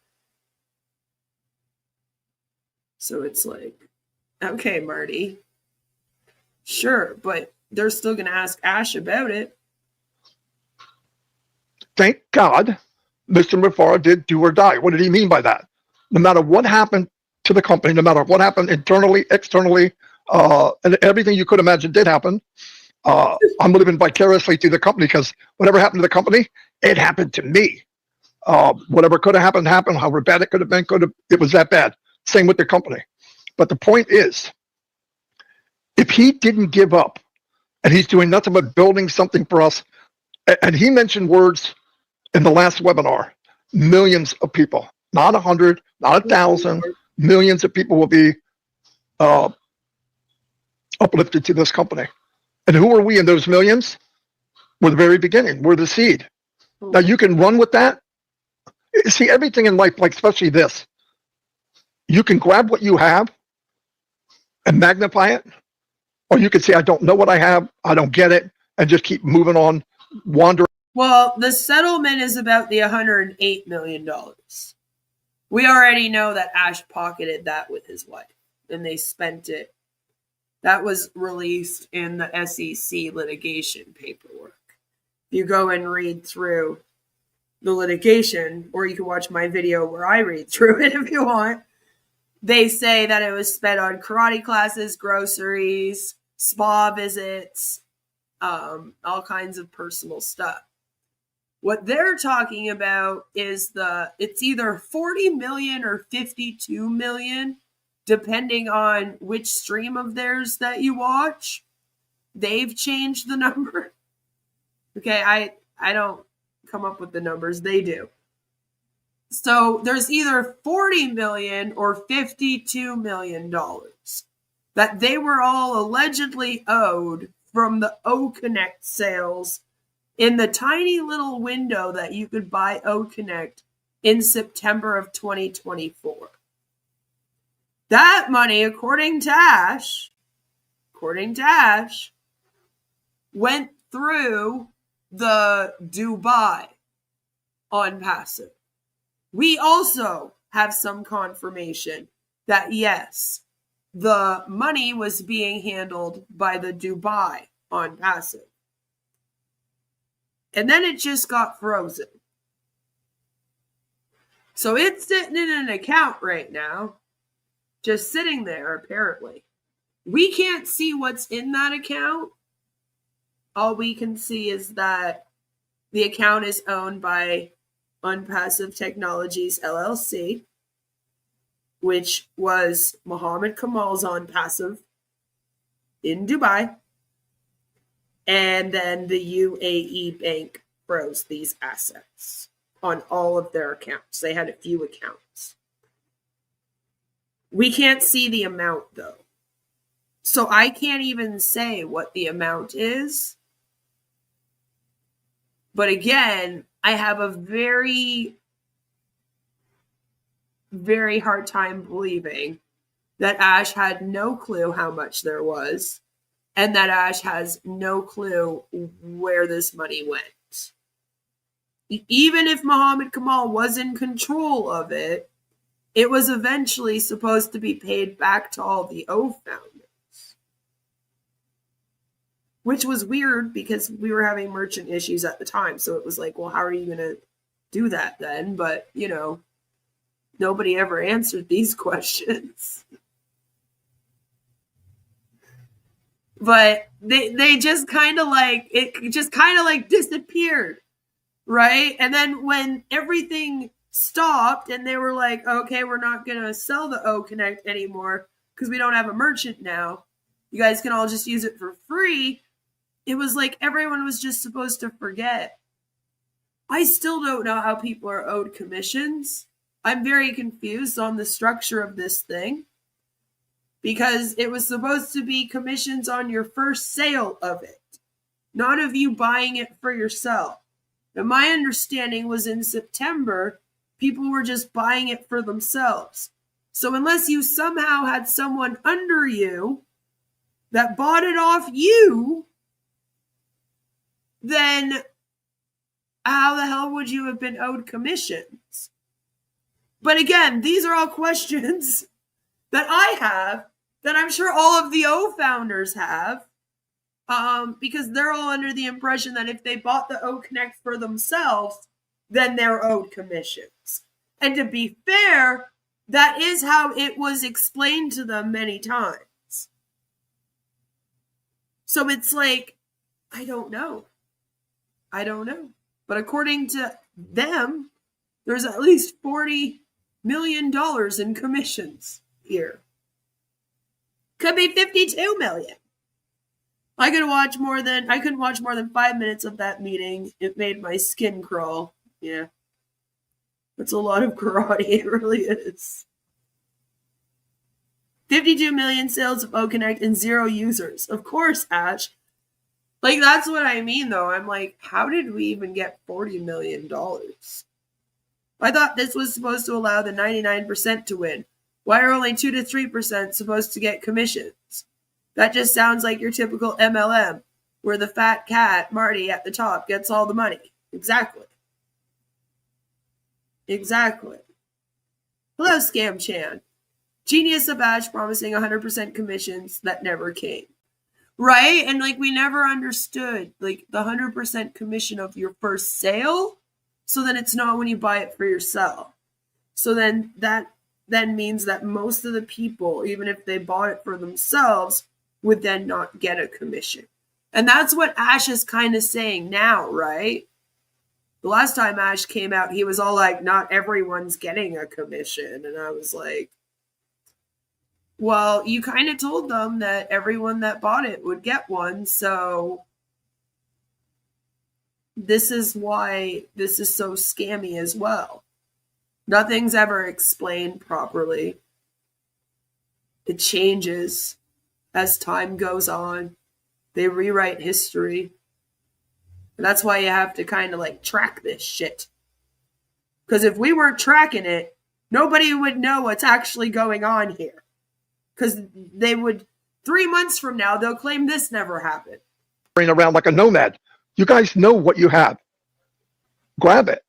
Speaker 4: So it's like, okay, Marty. Sure, but they're still going to ask Ash about it.
Speaker 7: Thank God Mr. Mufareh did do or die. What did he mean by that? No matter what happened to the company, no matter what happened internally, externally, and everything you could imagine did happen, I'm living vicariously through the company because whatever happened to the company, It happened to me. Whatever could have happened, happened. However bad it could have been, it was that bad. Same with the company. But the point is, if he didn't give up and he's doing nothing but building something for us, and he mentioned words in the last webinar, millions of people, not 100, not 1,000, millions of people will be uplifted to this company. And who are we in those millions? We're the very beginning. We're the seed. Now you can run with that. See, everything in life, like especially this, you can grab what you have and magnify it, or you can say, I don't know what I have, I don't get it, and just keep moving on, wandering.
Speaker 4: Well, the settlement is about the $108 million. We already know that Ash pocketed that with his wife, and they spent it. That was released in the SEC litigation paperwork. You go and read through the litigation, or you can watch my video where I read through it if you want. They say that it was spent on karate classes, groceries, spa visits, all kinds of personal stuff. What they're talking about is it's either 40 million or 52 million, depending on which stream of theirs that you watch. They've changed the number. Okay, I don't come up with the numbers, they do. So there's either 40 million or 52 million dollars that they were all allegedly owed from the O-Connect sales in the tiny little window that you could buy O-Connect in September of 2024. That money, according to Ash, went through the Dubai ONPASSIVE. We also have some confirmation that yes, the money was being handled by the Dubai ONPASSIVE. And then it just got frozen. So it's sitting in an account right now, just sitting there apparently. We can't see what's in that account. All we can see is that the account is owned by ONPASSIVE Technologies LLC, which was Muhammad Kamal's ONPASSIVE in Dubai. And then the UAE bank froze these assets on all of their accounts. They had a few accounts. We can't see the amount though. So I can't even say what the amount is. But again, I have a very, very hard time believing that Ash had no clue how much there was, and that Ash has no clue where this money went. Even if Muhammad Kamal was in control of it, it was eventually supposed to be paid back to all the OFounders. Which was weird because we were having merchant issues at the time. So it was like, well, how are you going to do that then? But, you know, nobody ever answered these questions. But they just kind of like, it just kind of like disappeared, right? And then when everything stopped and they were like, okay, we're not going to sell the O-Connect anymore because we don't have a merchant now. You guys can all just use it for free. It was like everyone was just supposed to forget. I still don't know how people are owed commissions. I'm very confused on the structure of this thing because it was supposed to be commissions on your first sale of it, not of you buying it for yourself. And my understanding was in September, people were just buying it for themselves. So unless you somehow had someone under you that bought it off you, then how the hell would you have been owed commissions? But again, these are all questions that I have, that I'm sure all of the OFounders have, because they're all under the impression that if they bought the O-Connect for themselves, then they're owed commissions. And to be fair, that is how it was explained to them many times. So it's like, I don't know. But But according to them, there's at least $40 million in commissions here. Could be 52 million. I couldn't watch more than 5 minutes of that meeting. It made my skin crawl. Yeah. That's a lot of karate. It really is. 52 million sales of OConnect and 0 users. Of course, Ash. Like, that's what I mean, though. I'm like, how did we even get $40 million? I thought this was supposed to allow the 99% to win. Why are only 2 to 3% supposed to get commissions? That just sounds like your typical MLM, where the fat cat, Marty, at the top gets all the money. Exactly. Exactly. Hello, Scam Chan. Genius of Ash promising 100% commissions that never came. Right? And like, we never understood like the 100% commission of your first sale. So then it's not when you buy it for yourself. So then that then means that most of the people, even if they bought it for themselves, would then not get a commission. And that's what Ash is kind of saying now, right? The last time Ash came out, he was all like, not everyone's getting a commission. And I was like, well, you kind of told them that everyone that bought it would get one. So this is why this is so scammy as well. Nothing's ever explained properly. It changes as time goes on. They rewrite history. And that's why you have to kind of like track this shit. Because if we weren't tracking it, nobody would know what's actually going on here. Because they would, 3 months from now, they'll claim this never happened.
Speaker 7: Around like a nomad. You guys know what you have. Grab it.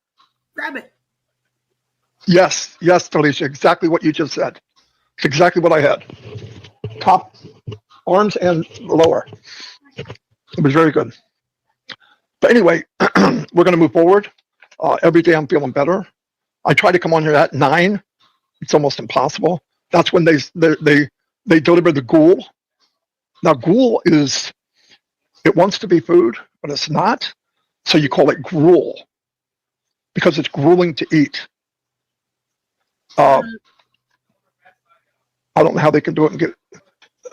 Speaker 4: Grab it.
Speaker 7: Yes, Felicia, exactly what you just said. It's exactly what I had. Top, arms, and lower. It was very good. But anyway, we're going to move forward. Every day I'm feeling better. I try to come on here at 9. It's almost impossible. That's when they deliver the ghoul. Now, ghoul is, it wants to be food, but it's not. So you call it gruel because it's grueling to eat. I don't know how they can do it and get.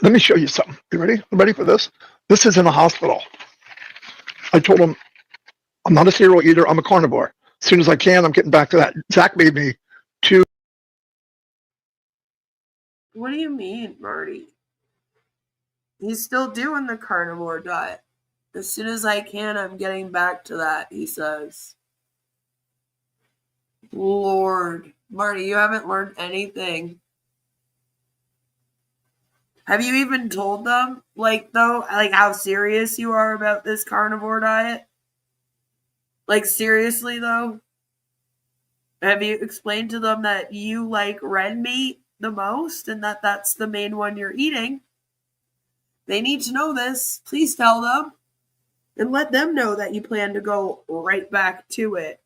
Speaker 7: Let me show you something. You ready? Ready for this? This is in a hospital. I told them, I'm not a cereal eater. I'm a carnivore. As soon as I can, I'm getting back to that. Zach made me 2.
Speaker 4: What do you mean, Marty? He's still doing the carnivore diet. As soon as I can, I'm getting back to that, he says. Lord. Marty, you haven't learned anything. Have you even told them, how serious you are about this carnivore diet? Like, seriously, though? Have you explained to them that you like red meat the most and that that's the main one you're eating? They need to know this. Please tell them. And let them know that you plan to go right back to it.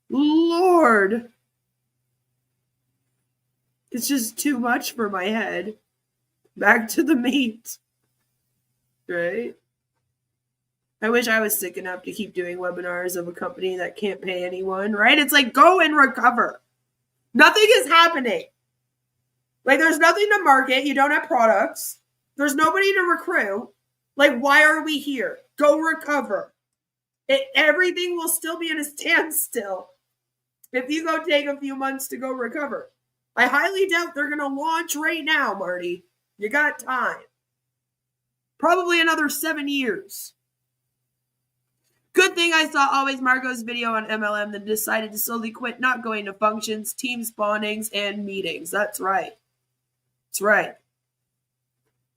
Speaker 4: Lord. It's just too much for my head. Back to the meat. Right? I wish I was sick enough to keep doing webinars of a company that can't pay anyone, right? It's like, go and recover. Nothing is happening. Like, there's nothing to market. You don't have products. There's nobody to recruit. Like, why are we here? Go recover. Everything will still be in a standstill if you go take a few months to go recover. I highly doubt they're going to launch right now, Marty. You got time. Probably another 7 years. Good thing I saw Always Margot's video on MLM that decided to slowly quit not going to functions, team spawnings, and meetings. That's right. That's right.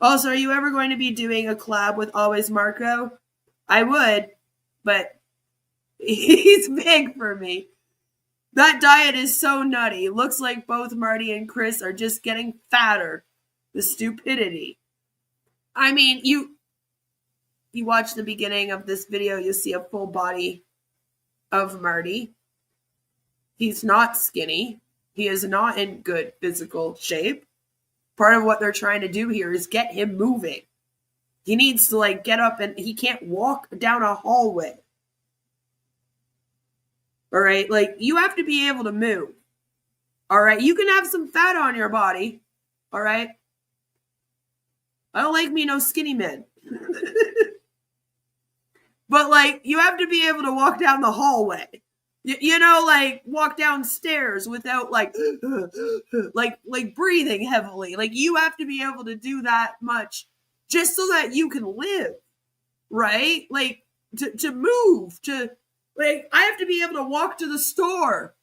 Speaker 4: Also, are you ever going to be doing a collab with Always Marco? I would, but he's big for me. That diet is so nutty. Looks like both Marty and Chris are just getting fatter. The stupidity. I mean, you watch the beginning of this video, you'll see a full body of Marty. He's not skinny. He is not in good physical shape. Part of what they're trying to do here is get him moving. He needs to get up, and he can't walk down a hallway. All right. Like, you have to be able to move. All right. You can have some fat on your body. All right. I don't like me no skinny men. But like, you have to be able to walk down the hallway. You know, like walk downstairs without like breathing heavily. Like, you have to be able to do that much just so that you can live, right? Like to move, I have to be able to walk to the store.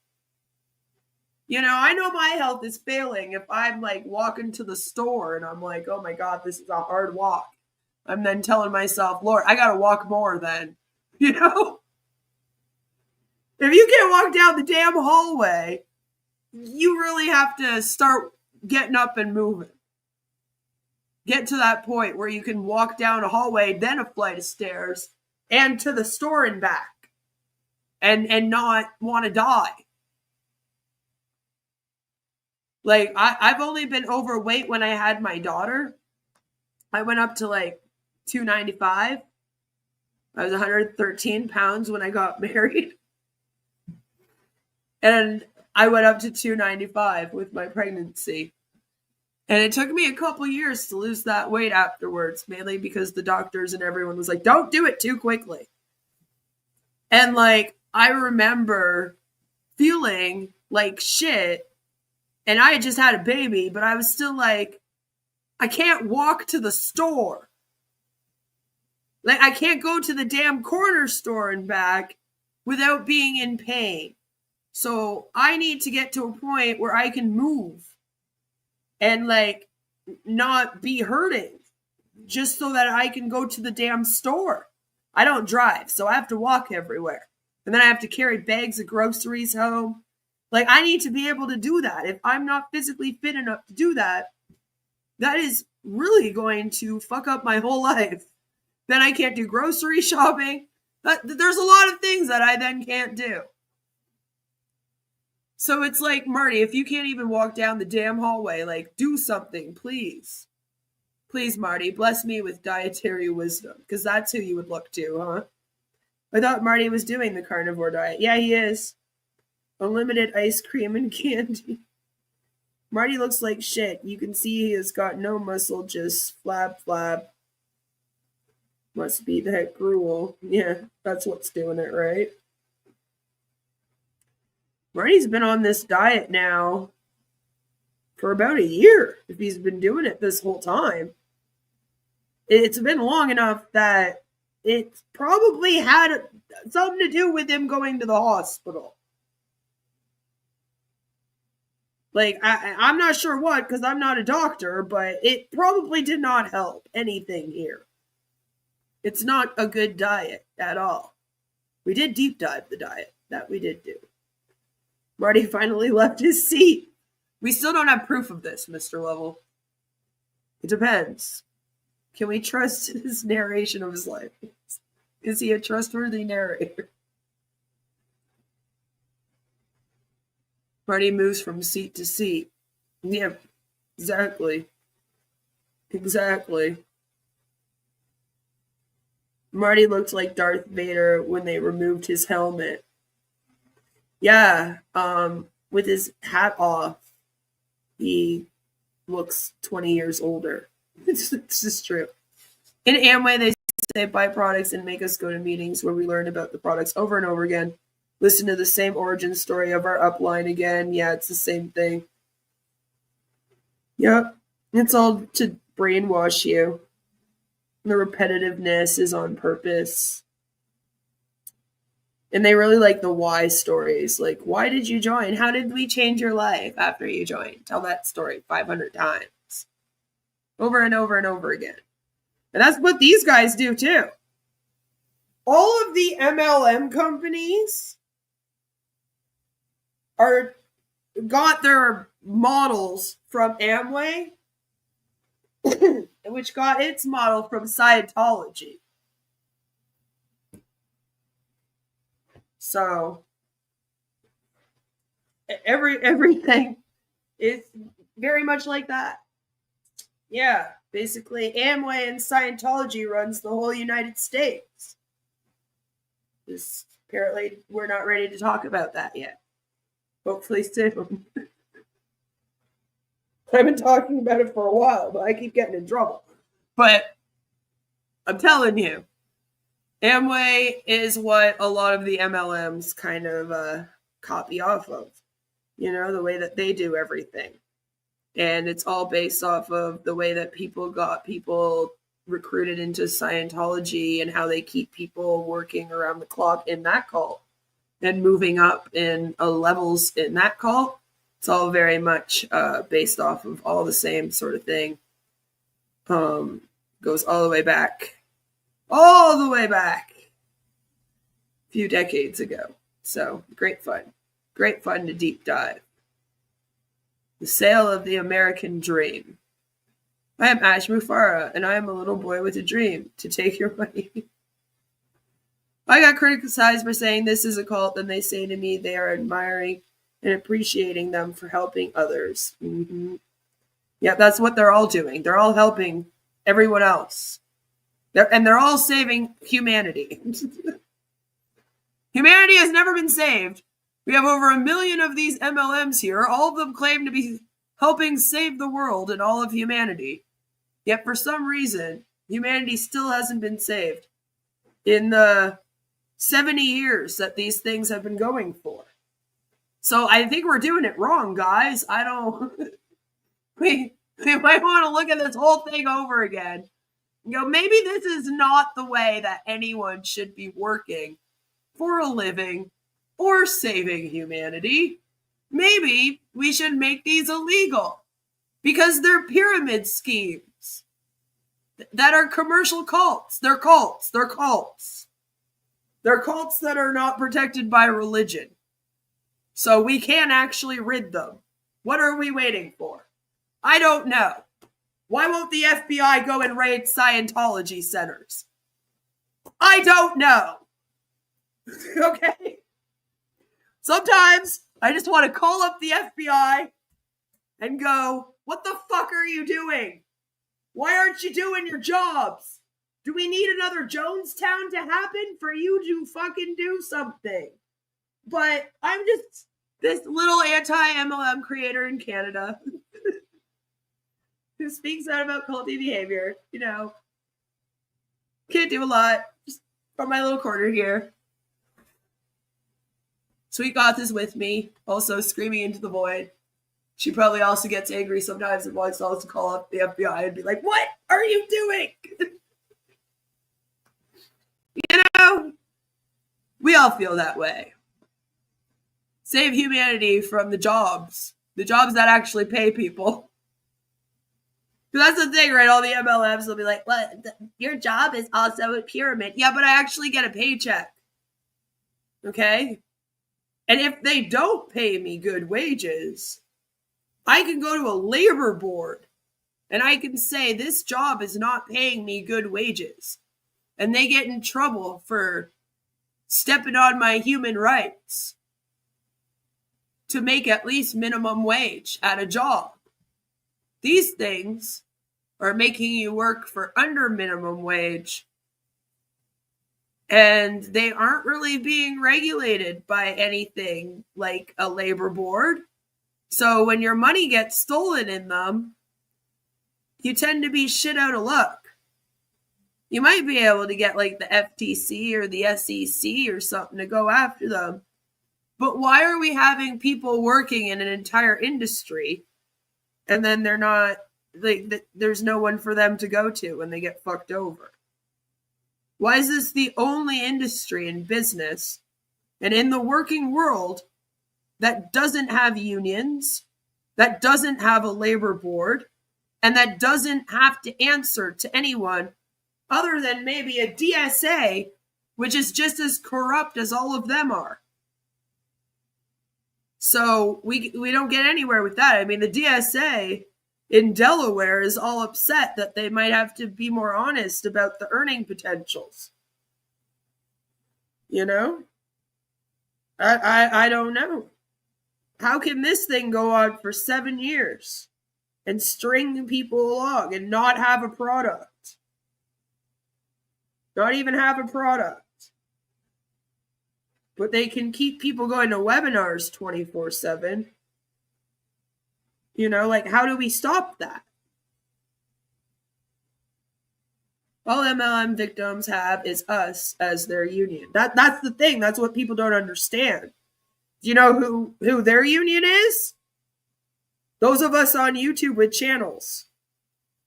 Speaker 4: You know, I know my health is failing if I'm like walking to the store and I'm like, oh my God, this is a hard walk. I'm then telling myself, Lord, I got to walk more then, you know? If you can't walk down the damn hallway, you really have to start getting up and moving. Get to that point where you can walk down a hallway, then a flight of stairs, and to the store and back, and not want to die. Like, I've only been overweight when I had my daughter. I went up to like 295. I was 113 pounds when I got married. And I went up to 295 with my pregnancy. And it took me a couple years to lose that weight afterwards, mainly because the doctors and everyone was like, don't do it too quickly. And like, I remember feeling like shit. And I had just had a baby, but I was still like, I can't walk to the store. Like, I can't go to the damn corner store and back without being in pain. So I need to get to a point where I can move and like not be hurting just so that I can go to the damn store. I don't drive, so I have to walk everywhere. And then I have to carry bags of groceries home. Like, I need to be able to do that. If I'm not physically fit enough to do that, that is really going to fuck up my whole life. Then I can't do grocery shopping. There's a lot of things that I then can't do. So it's like, Marty, if you can't even walk down the damn hallway, like, do something, please. Please, Marty, bless me with dietary wisdom, because that's who you would look to, huh? I thought Marty was doing the carnivore diet. Yeah, he is. Unlimited ice cream and candy. Marty looks like shit. You can see he has got no muscle, just flab, flab. Must be that gruel. Yeah, that's what's doing it, right? Marty's been on this diet now for about a year, if he's been doing it this whole time. It's been long enough that it's probably had something to do with him going to the hospital. Like, I'm not sure what, because I'm not a doctor, but it probably did not help anything here. It's not a good diet at all. We did deep dive the diet. That we did do. Marty finally left his seat. We still don't have proof of this, Mr. Lovell. It depends. Can we trust his narration of his life? Is he a trustworthy narrator? Marty moves from seat to seat. Yeah, exactly. Exactly. Marty looked like Darth Vader when they removed his helmet. Yeah, with his hat off, he looks 20 years older. This is true. In Amway, they say buy products and make us go to meetings where we learn about the products over and over again. Listen to the same origin story of our upline again. Yeah, it's the same thing. Yep. It's all to brainwash you. The repetitiveness is on purpose. And they really like the why stories. Like, why did you join? How did we change your life after you joined? Tell that story 500 times. Over and over and over again. And that's what these guys do too. All of the MLM companies got their models from Amway, which got its model from Scientology. So everything is very much like that. Yeah, basically Amway and Scientology runs the whole United States. Just Apparently, we're not ready to talk about that yet. Hopefully soon. I've been talking about it for a while, but I keep getting in trouble. But I'm telling you, Amway is what a lot of the MLMs kind of copy off of. You know, the way that they do everything. And it's all based off of the way that people got people recruited into Scientology and how they keep people working around the clock in that cult and moving up in levels in that cult. It's all very much based off of all the same sort of thing. Goes all the way back a few decades ago. So great fun to deep dive. The Sale of the American Dream. I am Ash Mufareh, and I am a little boy with a dream to take your money. I got criticized for saying this is a cult, and they say to me they are admiring and appreciating them for helping others. Mm-hmm. Yeah, that's what they're all doing. They're all helping everyone else. They're all saving humanity. Humanity has never been saved. We have over 1 million of these MLMs here. All of them claim to be helping save the world and all of humanity. Yet for some reason, humanity still hasn't been saved in the 70 years that these things have been going for. So I think we're doing it wrong, guys. We might want to look at this whole thing over again. You know, maybe this is not the way that anyone should be working for a living or saving humanity. Maybe we should make these illegal because they're pyramid schemes that are commercial cults. They're cults. They're cults. They're cults that are not protected by religion. So we can't actually rid them. What are we waiting for? I don't know. Why won't the FBI go and raid Scientology centers? I don't know. Okay? Sometimes I just want to call up the FBI and go, what the fuck are you doing? Why aren't you doing your jobs? Do we need another Jonestown to happen for you to fucking do something? But I'm just this little anti-MLM creator in Canada who speaks out about culty behavior. You know, can't do a lot. Just from my little corner here. Sweet Goth is with me, also screaming into the void. She probably also gets angry sometimes and wants us to call up the FBI and be like, what are you doing? You know, we all feel that way. Save humanity from the jobs that actually pay people. Because that's the thing, right? All the MLMs will be like, well, your job is also a pyramid. Yeah, but I actually get a paycheck. Okay? And if they don't pay me good wages, I can go to a labor board and I can say this job is not paying me good wages. And they get in trouble for stepping on my human rights to make at least minimum wage at a job. These things are making you work for under minimum wage. And they aren't really being regulated by anything like a labor board. So when your money gets stolen in them, you tend to be shit out of luck. You might be able to get like the FTC or the SEC or something to go after them. But why are we having people working in an entire industry and then they're not, like, there's no one for them to go to when they get fucked over? Why is this the only industry in business and in the working world that doesn't have unions, that doesn't have a labor board, and that doesn't have to answer to anyone other than maybe a DSA, which is just as corrupt as all of them are? So we don't get anywhere with that. I mean, the DSA in Delaware is all upset that they might have to be more honest about the earning potentials. You know? I don't know. How can this thing go on for 7 years and string people along and not have a product? Not even have a product. But they can keep people going to webinars 24/7. You know, like, how do we stop that? All MLM victims have is us as their union. That's the thing. That's what people don't understand. Do you know who their union is? Those of us on YouTube with channels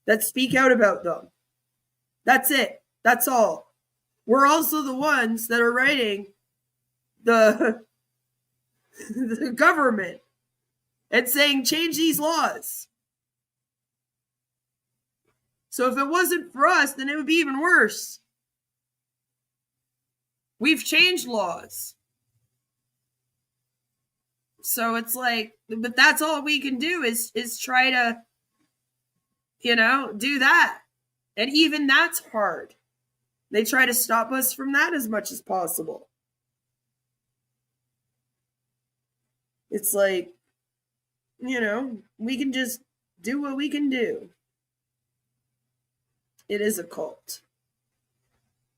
Speaker 4: that speak out about them. That's it. That's all. We're also the ones that are writing the government and saying, change these laws. So if it wasn't for us, then it would be even worse. We've changed laws. So it's like, but that's all we can do is try to, you know, do that. And even that's hard. They try to stop us from that as much as possible. It's like, you know, we can just do what we can do. It is a cult.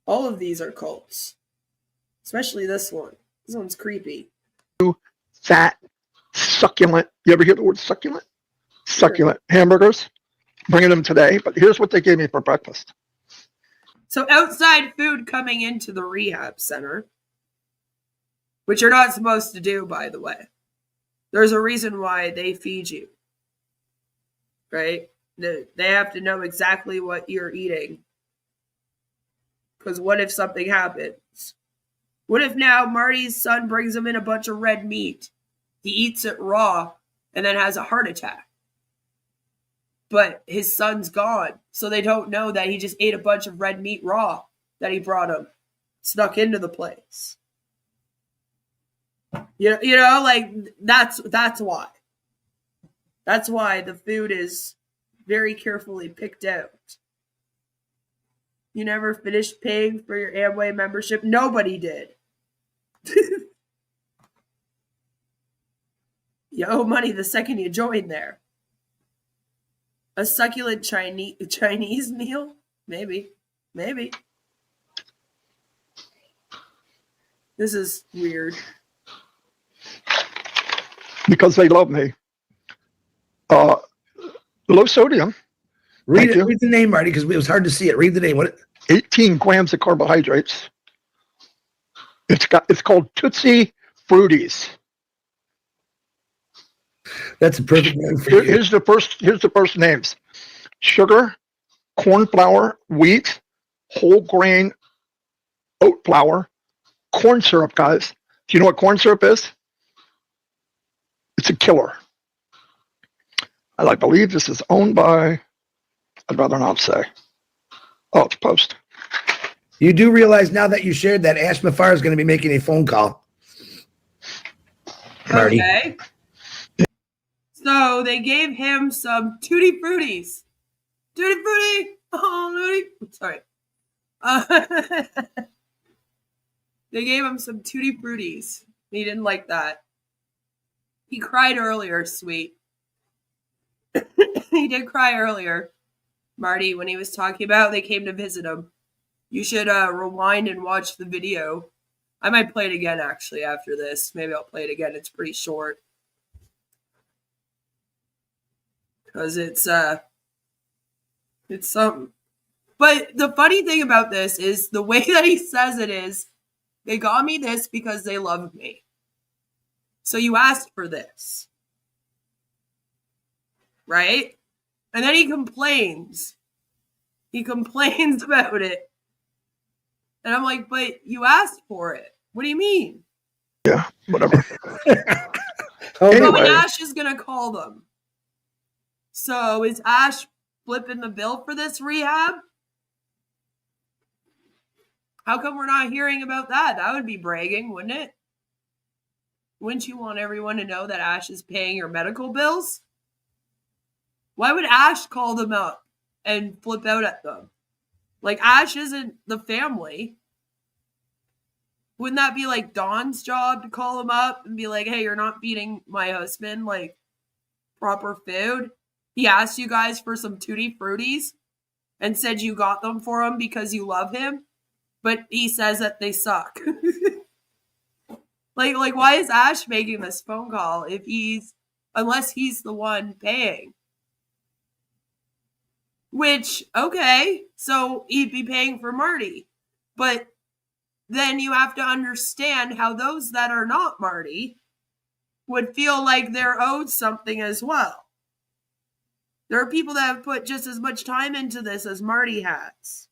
Speaker 4: All of these are cults. Especially this one. This one's creepy.
Speaker 7: Fat, succulent. You ever hear the word succulent? Succulent hamburgers. Bringing them today, but here's what they gave me for breakfast.
Speaker 4: So outside food coming into the rehab center, which you're not supposed to do, by the way. There's a reason why they feed you, right? They have to know exactly what you're eating. Because what if something happens? What if now Marty's son brings him in a bunch of red meat? He eats it raw and then has a heart attack. But his son's gone, so they don't know that he just ate a bunch of red meat raw that he brought him, snuck into the place. You know, like that's why. That's why the food is very carefully picked out. You never finished paying for your Amway membership? Nobody did. You owe money the second you join there. A succulent Chinese meal? Maybe. This is weird.
Speaker 7: Because they love me. Low sodium.
Speaker 5: Read the name, Marty, because it was hard to see it. Read the name. What?
Speaker 7: 18 grams of carbohydrates. It's called Tootsie Fruities.
Speaker 5: That's a perfect name for you.
Speaker 7: Here's the first names: sugar, corn flour, wheat, whole grain, oat flour, corn syrup. Guys, do you know what corn syrup is? It's a killer. And I believe this is owned by. I'd rather not say. Oh, it's Post.
Speaker 5: You do realize now that you shared that Ash Mufareh is going to be making a phone call. Marty.
Speaker 4: Okay. So they gave him some Tutti Fruttis. Tutti Frutti! Oh, Tutti. Sorry. They gave him some Tutti Fruttis. He didn't like that. He cried earlier, sweet. He did cry earlier, Marty, when he was talking about they came to visit him. You should rewind and watch the video. I might play it again, actually, after this. Maybe I'll play it again. It's pretty short. Because it's something. But the funny thing about this is the way that he says it is, they got me this because they love me. So you asked for this. Right? And then he complains. He complains about it. And I'm like, but you asked for it. What do you mean?
Speaker 7: Yeah, whatever.
Speaker 4: Anyway. But Ash is going to call them. So is Ash flipping the bill for this rehab? How come we're not hearing about that? That would be bragging, wouldn't it? Wouldn't you want everyone to know that Ash is paying your medical bills? Why would Ash call them up and flip out at them? Like, Ash isn't the family. Wouldn't that be like Dawn's job to call him up and be like, hey, you're not feeding my husband, like, proper food? He asked you guys for some Tutti Fruttis and said you got them for him because you love him, but he says that they suck. Like, why is Ash making this phone call unless he's the one paying? Which, okay, so he'd be paying for Marty. But then you have to understand how those that are not Marty would feel like they're owed something as well. There are people that have put just as much time into this as Marty has.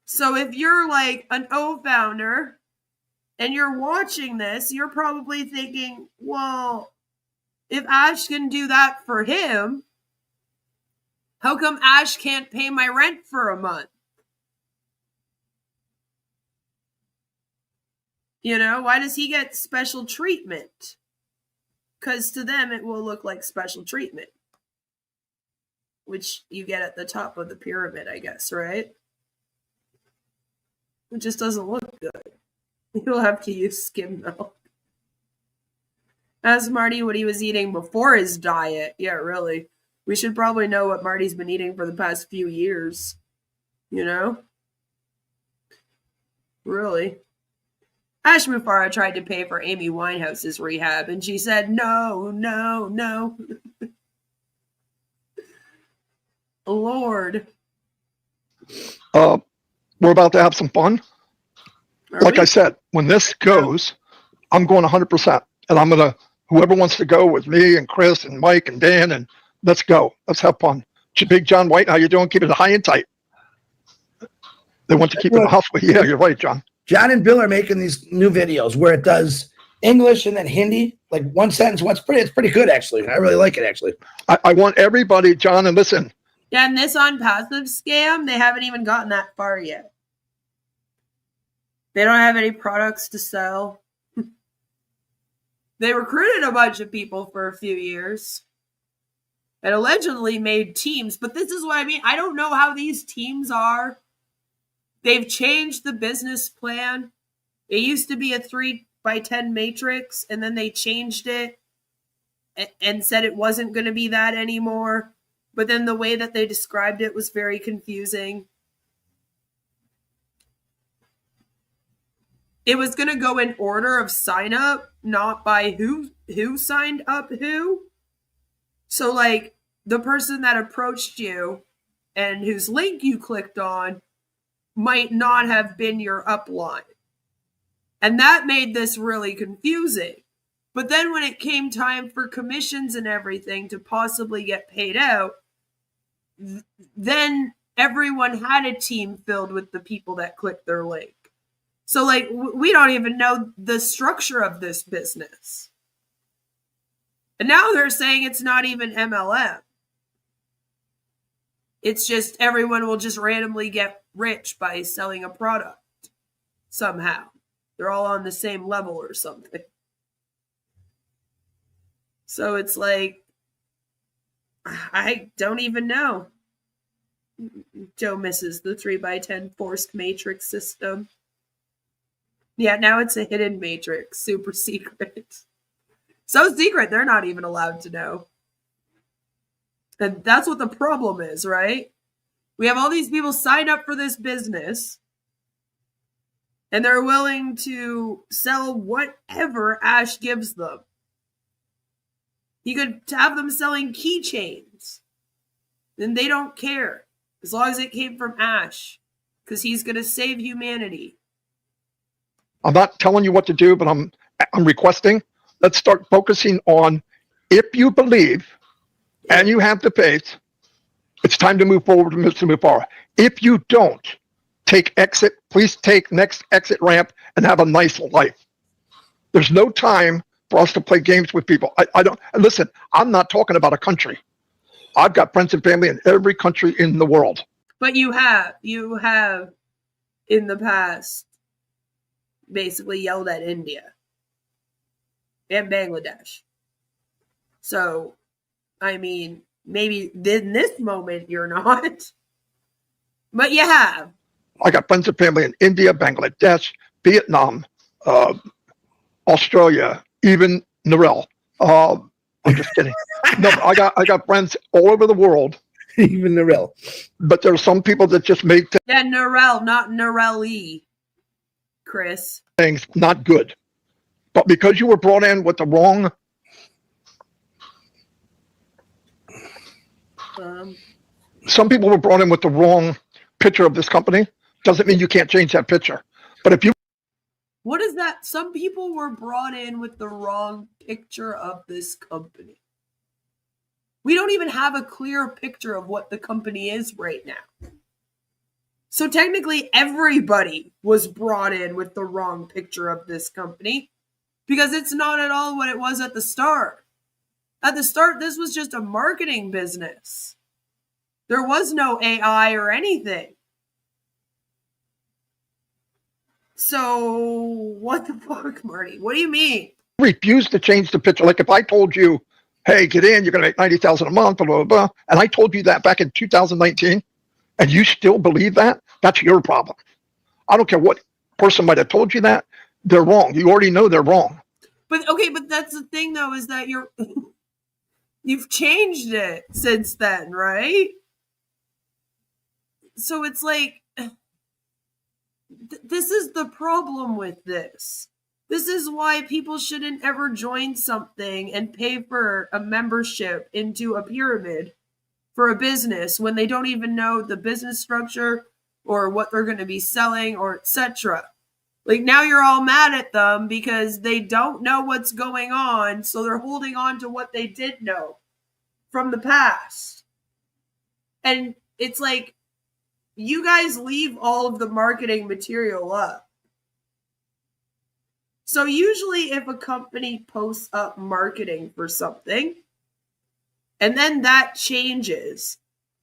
Speaker 4: So if you're like an OFounder and you're watching this, you're probably thinking, well, if Ash can do that for him, how come Ash can't pay my rent for a month? You know, why does he get special treatment? Because to them, it will look like special treatment, which you get at the top of the pyramid, I guess, right? It just doesn't look good. You'll have to use skim milk. Ask Marty what he was eating before his diet. Yeah, really. We should probably know what Marty's been eating for the past few years. You know? Really. Ash Mufareh tried to pay for Amy Winehouse's rehab, and she said, no, no, no. Lord.
Speaker 7: We're about to have some fun. Like I said, when this goes, I'm going 100%. And I'm going to, whoever wants to go with me and Chris and Mike and Dan, and let's go. Let's have fun. Big John White, how you doing? Keep it high and tight. They want to keep it hustling. Yeah, you're right, John.
Speaker 5: John and Bill are making these new videos where it does English and then Hindi, like one sentence. It's pretty good, actually. I really like it, actually.
Speaker 7: I want everybody, John, and listen.
Speaker 4: Yeah, and this ONPASSIVE scam, they haven't even gotten that far yet. They don't have any products to sell. They recruited a bunch of people for a few years and allegedly made teams. But this is what I mean. I don't know how these teams are. They've changed the business plan. It used to be a 3x10 matrix, and then they changed it and said it wasn't going to be that anymore. But then the way that they described it was very confusing. It was going to go in order of sign up, not by who signed up who. So, like, the person that approached you and whose link you clicked on might not have been your upline. And that made this really confusing. But then when it came time for commissions and everything to possibly get paid out, then everyone had a team filled with the people that clicked their link. So, like, we don't even know the structure of this business. And now they're saying it's not even MLM. It's just everyone will just randomly get rich by selling a product somehow. They're all on the same level or something. So it's like, I don't even know. Joe misses the 3x10 forced matrix system. Yeah, now it's a hidden matrix, super secret. So secret, they're not even allowed to know. And that's what the problem is, right? We have all these people signed up for this business, and they're willing to sell whatever Ash gives them. He could have them selling keychains, and they don't care, as long as it came from Ash, because he's going to save humanity.
Speaker 7: I'm not telling you what to do, but I'm requesting. Let's start focusing on, if you believe and you have the faith, it's time to move forward, Mr. Mufareh. If you don't, please take next exit ramp and have a nice life. There's no time for us to play games with people. I don't, listen, I'm not talking about a country. I've got friends and family in every country in the world.
Speaker 4: But you have in the past basically yelled at India and Bangladesh. So, I mean, maybe in this moment you're not, but you have.
Speaker 7: I got friends and family in India, Bangladesh, Vietnam, Australia, even Narelle. I'm just kidding. No, I got friends all over the world.
Speaker 5: Even Narelle.
Speaker 7: But there are some people that just make.
Speaker 4: Yeah, Narelle, not Narelle. Chris.
Speaker 7: things not good. But because you were brought in with the wrong, some people were brought in with the wrong picture of this company, doesn't mean you can't change that picture. But if you
Speaker 4: What is that? Some people were brought in with the wrong picture of this company. We don't even have a clear picture of what the company is right now. So technically, everybody was brought in with the wrong picture of this company because it's not at all what it was at the start. At the start, this was just a marketing business. There was no AI or anything. So, what the fuck, Marty? What do you mean?
Speaker 7: refuse to change the picture, like if I told you, hey, get in, you're going to make 90,000 a month, blah, blah, blah, and I told you that back in 2019, and you still believe that, that's your problem. I don't care what person might have told you that, they're wrong. You already know they're wrong.
Speaker 4: But okay, but that's the thing though, is that you've changed it since then, right? So it's like, this is the problem with this. This is why people shouldn't ever join something and pay for a membership into a pyramid for a business when they don't even know the business structure or what they're going to be selling or etc. Like now you're all mad at them because they don't know what's going on, so they're holding on to what they did know from the past. And it's like, you guys leave all of the marketing material up. So usually if a company posts up marketing for something, and then that changes,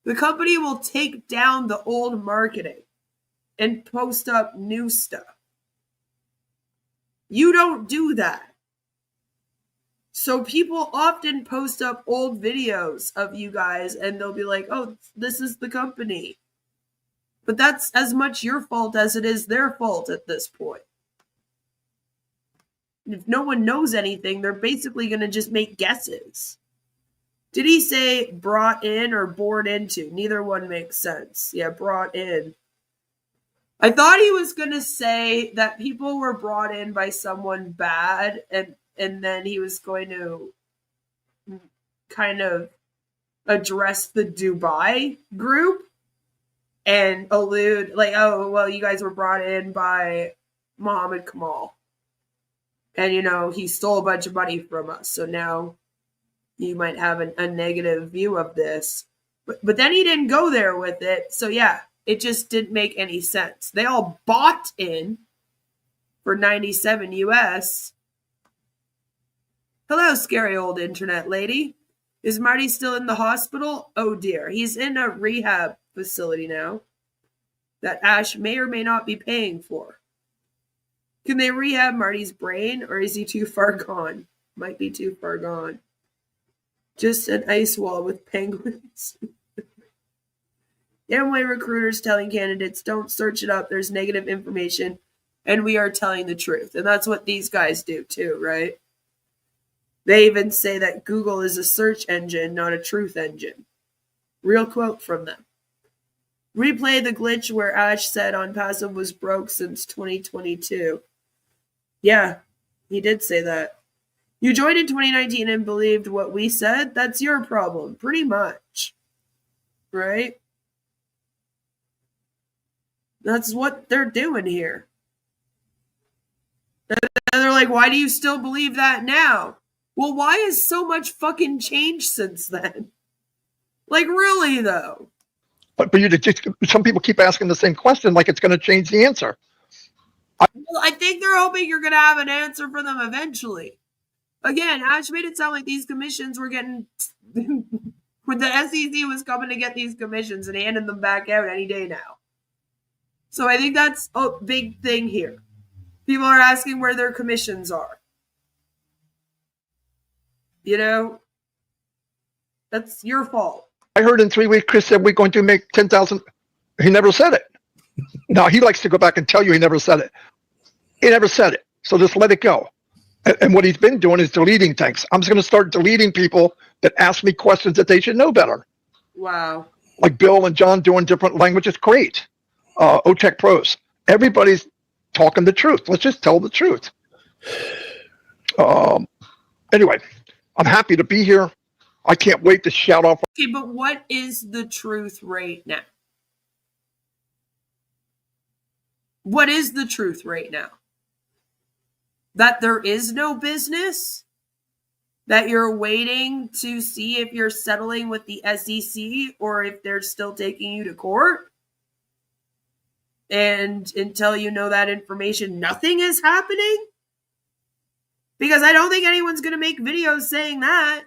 Speaker 4: the company will take down the old marketing and post up new stuff. You don't do that. So people often post up old videos of you guys and they'll be like, oh, this is the company. But that's as much your fault as it is their fault at this point. If no one knows anything, they're basically going to just make guesses. Did he say brought in or born into? Neither one makes sense. Yeah, brought in. I thought he was going to say that people were brought in by someone bad, and then he was going to kind of address the Dubai group and allude, like, oh, well, you guys were brought in by Mohammed Kamal. And, you know, he stole a bunch of money from us. So now you might have a negative view of this. But then he didn't go there with it. So, yeah. It just didn't make any sense. They all bought in for 97 US. Hello, scary old internet lady. Is Marty still in the hospital? Oh dear. He's in a rehab facility now that Ash may or may not be paying for. Can they rehab Marty's brain, or is he too far gone? Might be too far gone. Just an ice wall with penguins. Amway recruiters telling candidates, don't search it up, there's negative information, and we are telling the truth. And that's what these guys do too, right? They even say that Google is a search engine, not a truth engine. Real quote from them. Replay the glitch where Ash said ONPASSIVE was broke since 2022. Yeah, he did say that. You joined in 2019 and believed what we said? That's your problem, pretty much. Right? That's what they're doing here. And they're like, why do you still believe that now? Well, why has so much fucking changed since then? Like, really, though?
Speaker 7: But you just, some people keep asking the same question like it's going to change the answer.
Speaker 4: Well, I think they're hoping you're going to have an answer for them eventually. Again, Ash made it sound like these commissions were getting... when the SEC was coming to get these commissions and handing them back out any day now. So I think that's a big thing here. People are asking where their commissions are. You know, that's your fault.
Speaker 7: I heard in 3 weeks, Chris said we're going to make 10,000. He never said it. Now, he likes to go back and tell you he never said it. He never said it. So just let it go. And what he's been doing is deleting things. I'm just going to start deleting people that ask me questions that they should know better.
Speaker 4: Wow.
Speaker 7: Like Bill and John doing different languages. Great. OTech pros. Everybody's talking the truth. Let's just tell the truth. Anyway, I'm happy to be here. I can't wait to shout off.
Speaker 4: Okay, but what is the truth right now? What is the truth right now? That there is no business? That you're waiting to see if you're settling with the SEC or if they're still taking you to court? And until you know that information, nothing is happening? Because I don't think anyone's going to make videos saying that.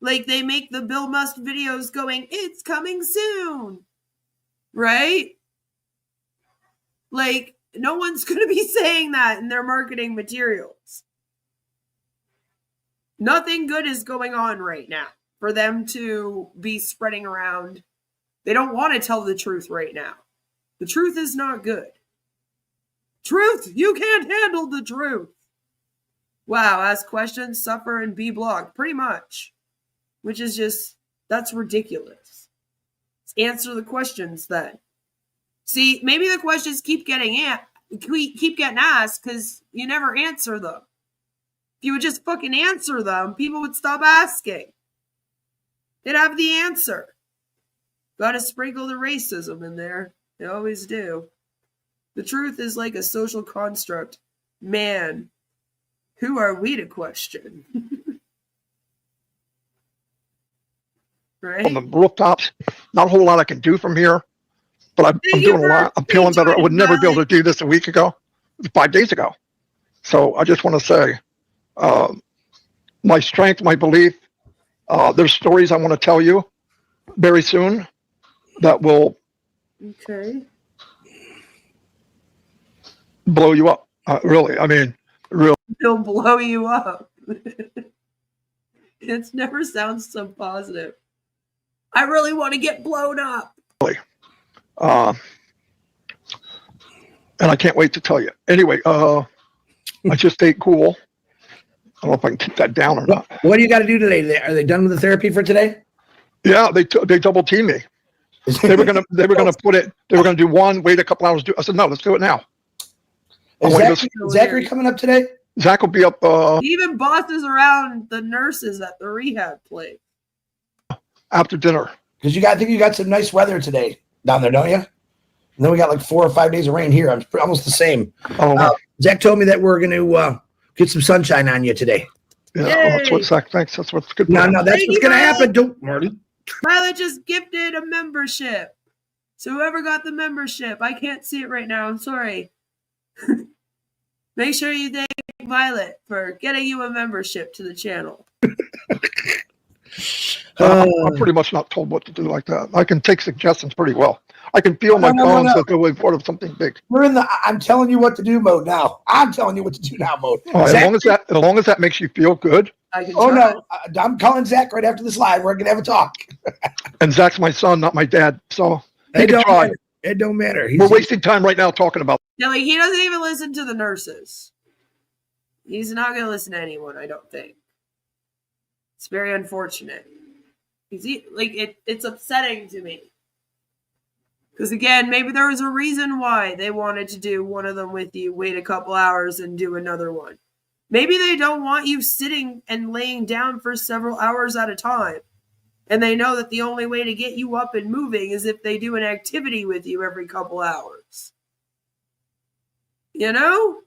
Speaker 4: Like they make the Bill Must videos going, it's coming soon. Right? Like, no one's going to be saying that in their marketing materials. Nothing good is going on right now for them to be spreading around. They don't want to tell the truth right now. The truth is not good. Truth! You can't handle the truth! Wow, ask questions, suffer, and be blocked. Pretty much. Which is just, that's ridiculous. Let's answer the questions then. See, maybe the questions keep getting asked because you never answer them. If you would just fucking answer them, people would stop asking. They'd have the answer. Gotta sprinkle the racism in there. They always do. The truth is like a social construct. Man, who are we to question? Right?
Speaker 7: On the rooftops, not a whole lot I can do from here, but I'm doing a lot. I'm feeling better. I would never be able to do this a week ago, 5 days ago. So I just want to say, my strength, my belief, there's stories I want to tell you very soon that will blow you up. Really, I mean, really.
Speaker 4: It'll blow you up. It never sounds so positive. I really want to get blown up.
Speaker 7: And I can't wait to tell you. Anyway, I just stay cool. I don't know if I can keep that down or not.
Speaker 5: What do you got to do today? Are they done with the therapy for today?
Speaker 7: Yeah, they double teamed me. They were gonna put it. They were gonna do one, wait a couple hours. I said no, let's do it now.
Speaker 5: Is Zachary coming up today?
Speaker 7: Zach will be up.
Speaker 4: He even bosses around the nurses at the rehab place
Speaker 7: After dinner.
Speaker 5: Because I think you got some nice weather today down there, don't you? And then we got like 4 or 5 days of rain here. I'm almost the same. Zach told me that we're going to get some sunshine on you today.
Speaker 7: Yeah, well, that's what Zach thinks. That's what's good.
Speaker 5: No, that's what's going to happen. Don't, Marty.
Speaker 4: Violet just gifted a membership. So whoever got the membership, I can't see it right now. I'm sorry. Make sure you thank Violet for getting you a membership to the channel.
Speaker 7: I'm pretty much not told what to do like that. I can take suggestions pretty well. I can feel my bones that go part of something big.
Speaker 5: We're in the I'm telling you what to do mode now. I'm telling you what to do now mode.
Speaker 7: As long as that makes you feel good.
Speaker 5: No, I'm calling Zach right after this live. We're gonna have a talk.
Speaker 7: And Zach's my son, not my dad. So
Speaker 5: it don't matter.
Speaker 7: We're wasting time right now talking about.
Speaker 4: Yeah, like he doesn't even listen to the nurses. He's not gonna listen to anyone. I don't think. It's very unfortunate. It's upsetting to me. Because again, maybe there was a reason why they wanted to do one of them with you, wait a couple hours and do another one. Maybe they don't want you sitting and laying down for several hours at a time. And they know that the only way to get you up and moving is if they do an activity with you every couple hours. You know?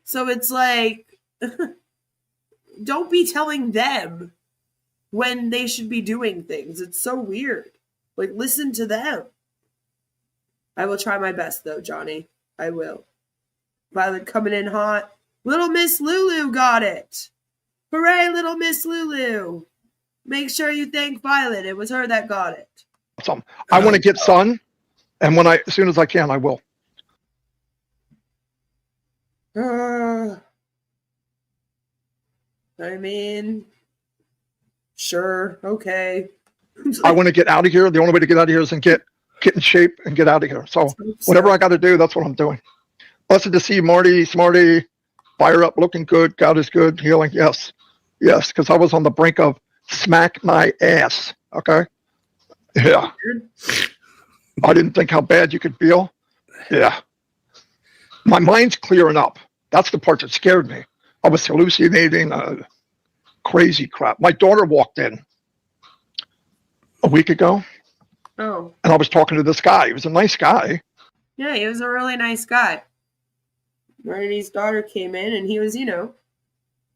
Speaker 4: So it's like, don't be telling them when they should be doing things. It's so weird. Like, listen to them. I will try my best, though, Johnny. I will. Violet coming in hot. Little Miss Lulu got it. Hooray, Little Miss Lulu. Make sure you thank Violet. It was her that got it.
Speaker 7: Awesome. I want to get sun, and as soon as I can, I will.
Speaker 4: I mean, sure, okay.
Speaker 7: I want to get out of here. The only way to get out of here is to get in shape and get out of here. So whatever I got to do, that's what I'm doing. Blessed to see Marty, Smarty, fire up, looking good. God is good, healing. Yes, because I was on the brink of smack my ass. Okay. Yeah. I didn't think how bad you could feel. Yeah. my mind's clearing up. That's the part that scared me. I was hallucinating, crazy crap. My daughter walked in a week ago,
Speaker 4: Oh,
Speaker 7: and I was talking to this guy. He was a nice guy.
Speaker 4: yeah, he was a really nice guy. Marty's daughter came in, and he was,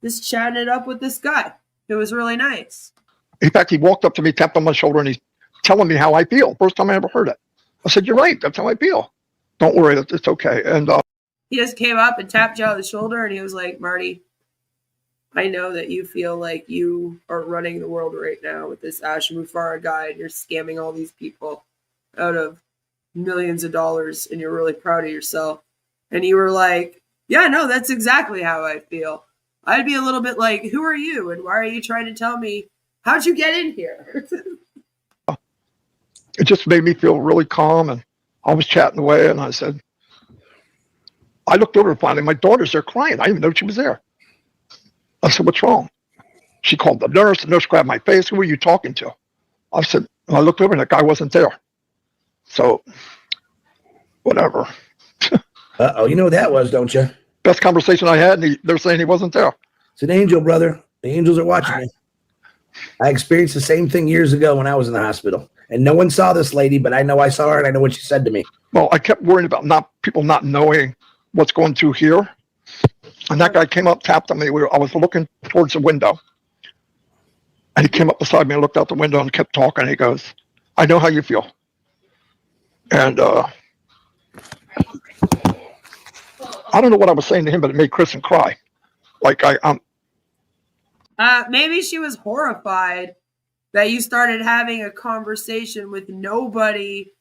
Speaker 4: just chatting it up with this guy. It was really nice.
Speaker 7: In fact, he walked up to me, tapped on my shoulder, and he's telling me how I feel. First time I ever heard it. I said, "You're right. That's how I feel. Don't worry. It's okay." And
Speaker 4: He just came up and tapped you on the shoulder, and he was like, "Marty, I know that you feel like you are running the world right now with this Mufareh guy, and you're scamming all these people out of millions of dollars, and you're really proud of yourself." And you were like, "Yeah, no, that's exactly how I feel." I'd be a little bit like, "Who are you? And why are you trying to tell me, how'd you get in here?"
Speaker 7: it just made me feel really calm. And I was chatting away, and I said, I looked over and finally, my daughter's there crying. I didn't even know she was there. I said, "What's wrong?" She called the nurse. The nurse grabbed my face. "Who are you talking to?" I said, and I looked over, and that guy wasn't there. So, whatever.
Speaker 5: Uh-oh, you know what that was, don't you?
Speaker 7: Best conversation I had, and they're saying he wasn't there.
Speaker 5: It's an angel, brother. The angels are watching you. I experienced the same thing years ago when I was in the hospital. And no one saw this lady, but I know I saw her, and I know what she said to me.
Speaker 7: Well, I kept worrying about people not knowing what's going through here. And that guy came up, tapped on me. I was looking towards the window. And he came up beside me and looked out the window and kept talking. He goes, "I know how you feel." And I don't know what I was saying to him, but it made Kristen cry. Like
Speaker 4: Maybe she was horrified that you started having a conversation with nobody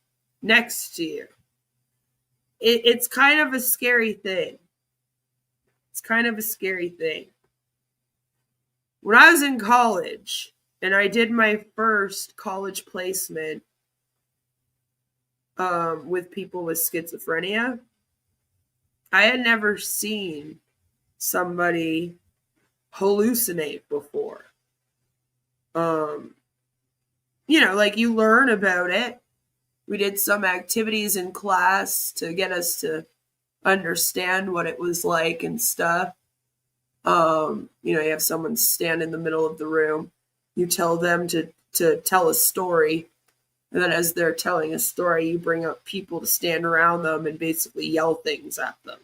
Speaker 4: next to you. It's kind of a scary thing. It's kind of a scary thing. When I was in college and I did my first college placement with people with schizophrenia, I had never seen somebody hallucinate before. Like you learn about it. We did some activities in class to get us to understand what it was like and stuff. You have someone stand in the middle of the room. You tell them to tell a story. And then as they're telling a story, you bring up people to stand around them and basically yell things at them.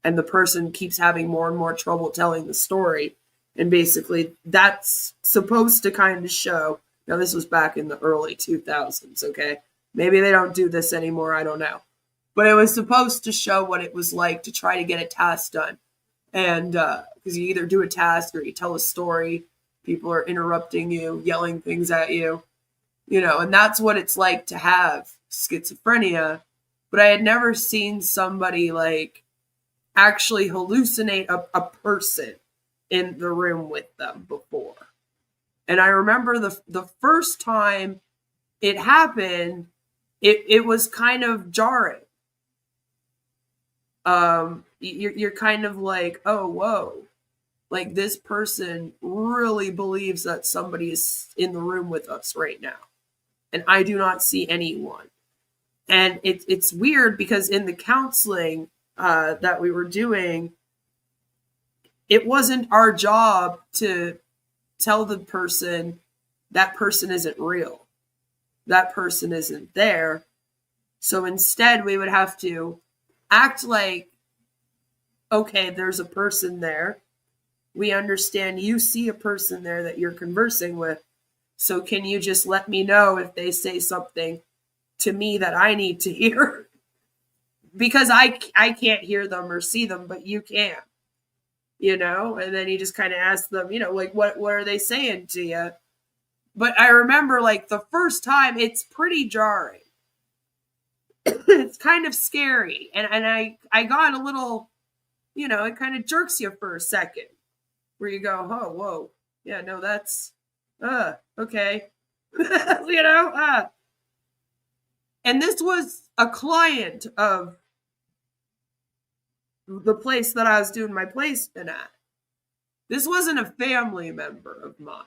Speaker 4: And the person keeps having more and more trouble telling the story. And basically that's supposed to kind of show. Now, this was back in the early 2000s, okay? Maybe they don't do this anymore, I don't know. But it was supposed to show what it was like to try to get a task done. And because you either do a task or you tell a story, people are interrupting you, yelling things at you, and that's what it's like to have schizophrenia. But I had never seen somebody like actually hallucinate a person in the room with them before. And I remember the first time it happened, it was kind of jarring. You're kind of like, oh, whoa. Like this person really believes that somebody is in the room with us right now. And I do not see anyone. And it's weird because in the counseling that we were doing, it wasn't our job to tell the person that person isn't real. That person isn't there. So instead, we would have to act like, okay, there's a person there. We understand you see a person there that you're conversing with. So can you just let me know if they say something to me that I need to hear? Because I can't hear them or see them, but you can. And then you just kind of ask them, like, what are they saying to you? But I remember, like, the first time, it's pretty jarring. It's kind of scary. And I got a little, it kind of jerks you for a second. Where you go, oh, whoa. Yeah, no, that's, okay. And this was a client of the place that I was doing my placement at. This wasn't a family member of mine.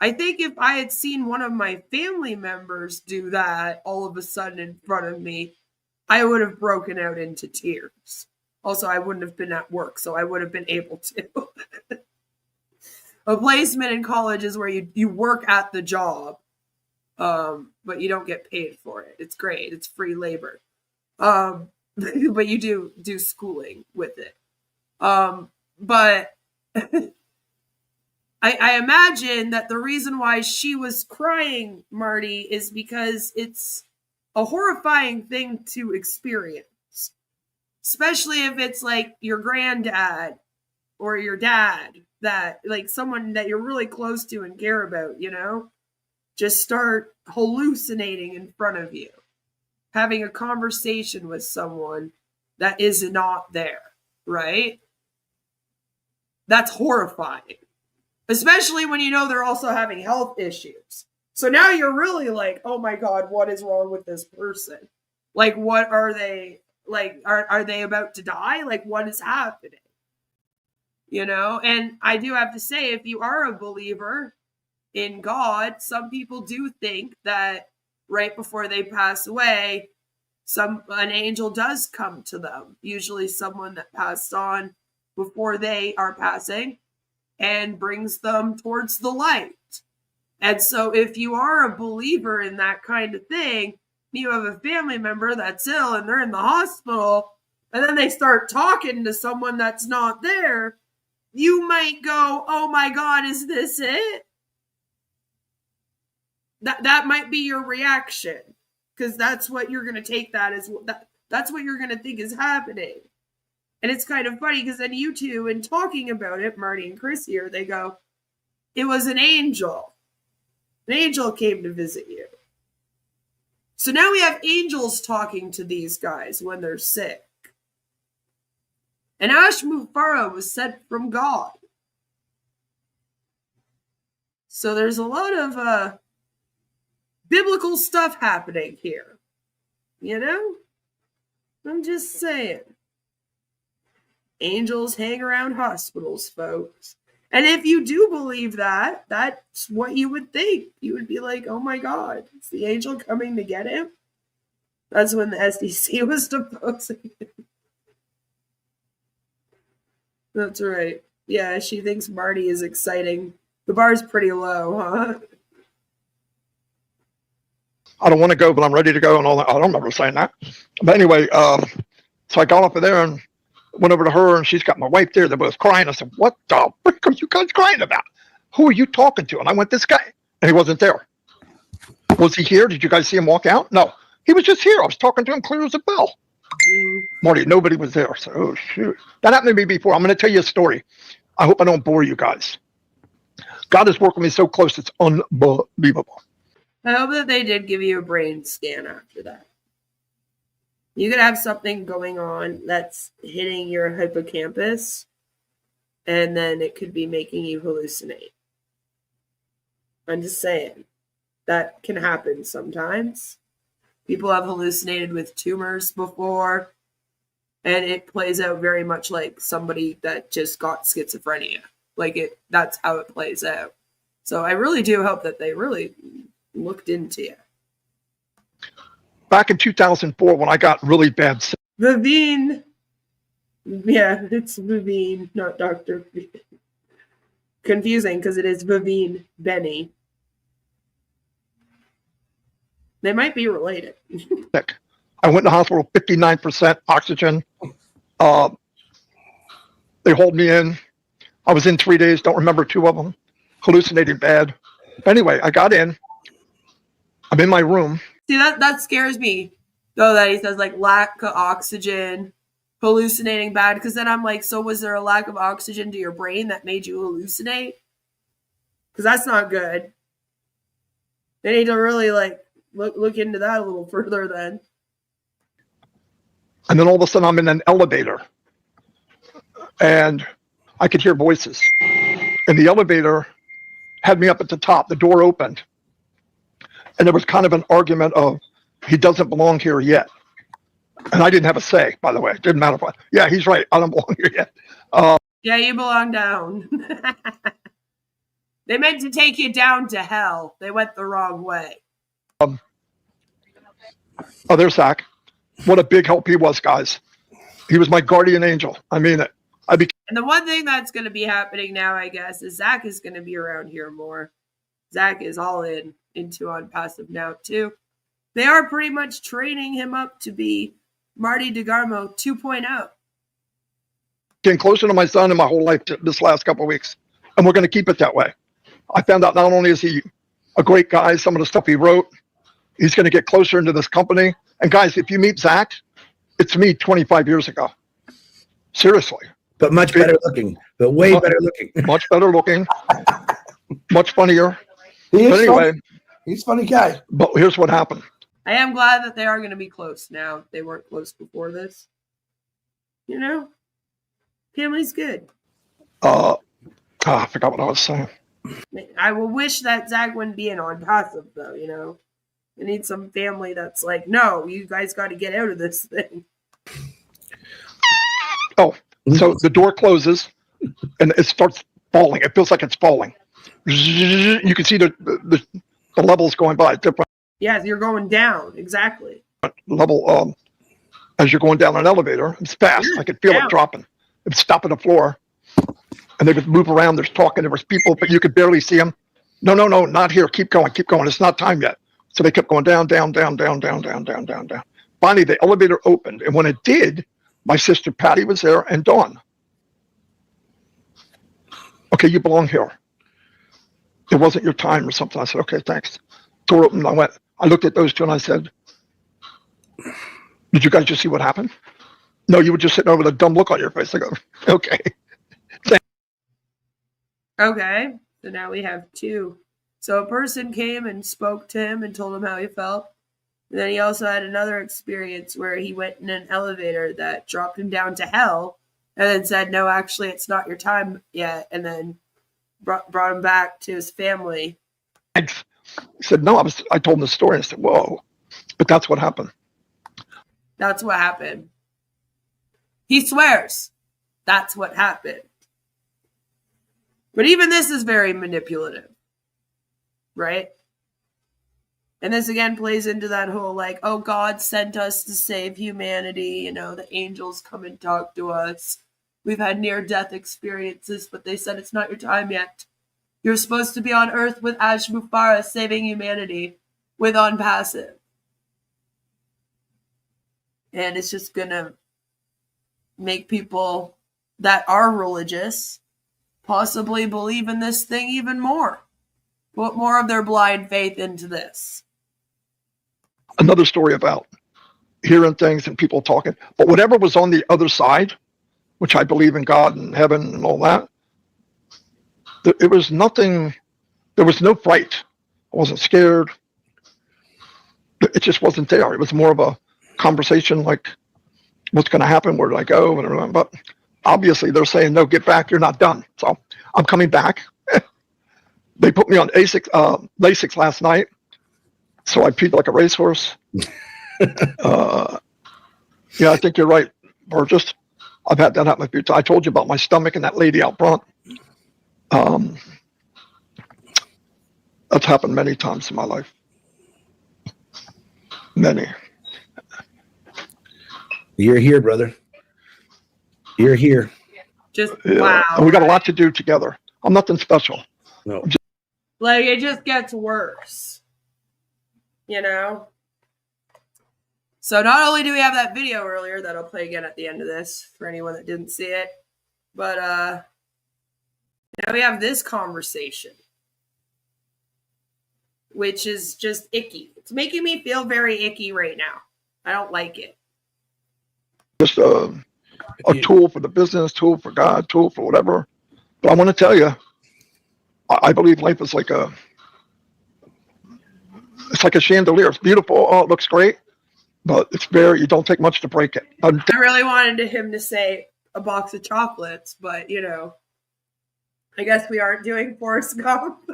Speaker 4: I think if I had seen one of my family members do that all of a sudden in front of me, I would have broken out into tears. Also, I wouldn't have been at work, so I would have been able to. A placement in college is where you work at the job, but you don't get paid for it. It's great. It's free labor. But you do schooling with it. But I imagine that the reason why she was crying, Marty, is because it's a horrifying thing to experience. Especially if it's like your granddad or your dad, that like someone that you're really close to and care about, you know, just start hallucinating in front of you, having a conversation with someone that is not there, right? That's horrifying, especially when you know they're also having health issues. So now you're really like, oh my God, what is wrong with this person? Like, what are they, like, are they about to die? Like, what is happening? You know, and I do have to say, if you are a believer in God, some people do think that right before they pass away, an angel does come to them, usually someone that passed on before they are passing, and brings them towards the light. And so if you are a believer in that kind of thing, you have a family member that's ill and they're in the hospital, and then they start talking to someone that's not there, you might go, oh my God, is this it? That might be your reaction, because that's what you're going to take that as, that's what you're going to think is happening. And it's kind of funny because then you two, in talking about it, Marty and Chris here, they go, it was an angel. An angel came to visit you. So now we have angels talking to these guys when they're sick. And Mufareh was sent from God. So there's a lot of biblical stuff happening here. You know? I'm just saying. Angels hang around hospitals, folks. And if you do believe that, that's what you would think. You would be like, oh my God, is the angel coming to get him? That's when the SDC was deposing him. That's right. Yeah, she thinks Marty is exciting. The bar's pretty low, huh?
Speaker 7: I don't want to go, but I'm ready to go and all that. I don't remember saying that. But anyway, so I got up there and went over to her, and she's got my wife there. They're both crying. I said, what the frick are you guys crying about? Who are you talking to? And I went, this guy. And he wasn't there. Was he here? Did you guys see him walk out? No. He was just here. I was talking to him clear as a bell. Marty, nobody was there. So, oh, shoot. That happened to me before. I'm going to tell you a story. I hope I don't bore you guys. God is working with me so close, it's unbelievable.
Speaker 4: I hope that they did give you a brain scan after that. You could have something going on that's hitting your hippocampus, and then it could be making you hallucinate. I'm just saying. That can happen sometimes. People have hallucinated with tumors before, and it plays out very much like somebody that just got schizophrenia. That's how it plays out. So I really do hope that they really looked into it.
Speaker 7: Back in 2004, when I got really bad sick.
Speaker 4: Vivine. Yeah, it's Vivine, not Dr. Confusing because it is Vivine Benny. They might be related.
Speaker 7: I went to the hospital, 59% oxygen. They hauled me in. I was in 3 days, don't remember 2 of them. Hallucinated bad. Anyway, I got in. I'm in my room.
Speaker 4: See, that scares me, though, that he says, like, lack of oxygen, hallucinating bad, because then I'm like, so was there a lack of oxygen to your brain that made you hallucinate? Because that's not good. They need to really, like, look into that a little further then.
Speaker 7: And then all of a sudden I'm in an elevator. And I could hear voices. And the elevator had me up at the top. The door opened. And there was kind of an argument of, he doesn't belong here yet. And I didn't have a say, by the way. It didn't matter what. Yeah, he's right. I don't belong here yet.
Speaker 4: Yeah, you belong down. They meant to take you down to hell. They went the wrong way.
Speaker 7: Oh, there's Zach. what a big help he was, guys. He was my guardian angel. I mean it.
Speaker 4: And the one thing that's going to be happening now, I guess, is Zach is going to be around here more. Zach is all into ONPASSIVE now, too. They are pretty much training him up to be Marty DeGarmo 2.0.
Speaker 7: Getting closer to my son in my whole life this last couple of weeks. And we're going to keep it that way. I found out not only is he a great guy, some of the stuff he wrote, he's going to get closer into this company. And guys, if you meet Zach, it's me 25 years ago. Seriously.
Speaker 5: But much better looking. But way better looking.
Speaker 7: Much better looking. Much funnier.
Speaker 5: He is
Speaker 7: But anyway,
Speaker 5: funny. He's a funny guy.
Speaker 7: but here's what happened.
Speaker 4: I am glad that they are going to be close now. They weren't close before this. You know? Family's good.
Speaker 7: I forgot what I was saying.
Speaker 4: I will wish that Zach wouldn't be in ONPASSIVE, though, you know? We need some family that's like, no, you guys got to get out of this thing.
Speaker 7: Oh, so the door closes and it starts falling. It feels like it's falling. You can see the levels going by, different
Speaker 4: Yeah, you're going down. Exactly.
Speaker 7: level. As you're going down an elevator, it's fast. I could feel
Speaker 4: Down.
Speaker 7: it dropping. It's stopping the floor. And they would move around. There's talking. There was people, but you could barely see them. No, not here. Keep going. Keep going. It's not time yet. So they kept going down. Finally, the elevator opened. And when it did, my sister Patty was there and Dawn. Okay, you belong here. It wasn't your time or something. I said, okay, thanks. Door opened. I looked at those two and I said, did you guys just see what happened? No, you were just sitting over with a dumb look on your face. I go, okay.
Speaker 4: Okay. So now we have two. So a person came and spoke to him and told him how he felt. And then he also had another experience where he went in an elevator that dropped him down to hell and then said, no, actually, it's not your time yet. And then brought him back to his family.
Speaker 7: I said, no, I told him the story. I said, whoa. But that's what happened.
Speaker 4: That's what happened. He swears that's what happened. But even this is very manipulative, right? And this again plays into that whole like, oh, God sent us to save humanity. You know, the angels come and talk to us. We've had near-death experiences, but they said it's not your time yet. You're supposed to be on Earth with Mufareh saving humanity with ONPASSIVE. And it's just going to make people that are religious possibly believe in this thing even more. Put more of their blind faith into this.
Speaker 7: Another story about hearing things and people talking. But whatever was on the other side, which I believe in God and heaven and all that, it was nothing. There was no fright. I wasn't scared. It just wasn't there. It was more of a conversation like, what's going to happen? Where do I go? But obviously they're saying, no, get back. You're not done. So I'm coming back. They put me on Lasix last night. So I peed like a racehorse. Yeah, I think you're right, Burgess. I've had that happen a few times. I told you about my stomach and that lady out front. That's happened many times in my life. Many.
Speaker 5: You're here, brother. You're here.
Speaker 4: Just,
Speaker 7: Yeah.
Speaker 4: wow.
Speaker 7: And we got a lot to do together. I'm nothing special.
Speaker 5: No.
Speaker 4: Like, it just gets worse. You know? So not only do we have that video earlier that I'll play again at the end of this for anyone that didn't see it, but now we have this conversation, which is just icky. It's making me feel very icky right now. I don't like it.
Speaker 7: Just a tool for the business, tool for God, tool for whatever. But I want to tell you, I believe life is like it's like a chandelier. It's beautiful. Oh, it looks great. But it's you don't take much to break it.
Speaker 4: I really wanted him to say a box of chocolates, but, you know, I guess we aren't doing Forrest Gump.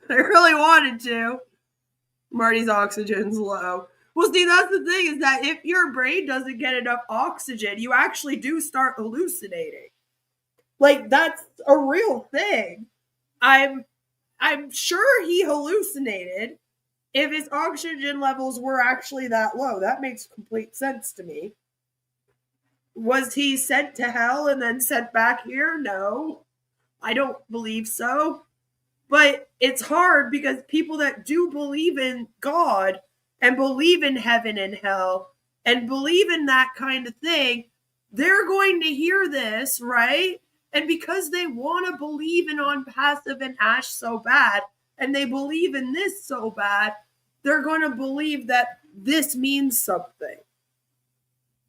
Speaker 4: I really wanted to. Marty's oxygen's low. Well, see, that's the thing, is that if your brain doesn't get enough oxygen, you actually do start hallucinating. Like, that's a real thing. I'm sure he hallucinated if his oxygen levels were actually that low, that makes complete sense to me. Was he sent to hell and then sent back here? No, I don't believe so. But it's hard because people that do believe in God and believe in heaven and hell and believe in that kind of thing, they're going to hear this, right? And because they want to believe in ONPASSIVE and Ash so bad, and they believe in this so bad, they're going to believe that this means something.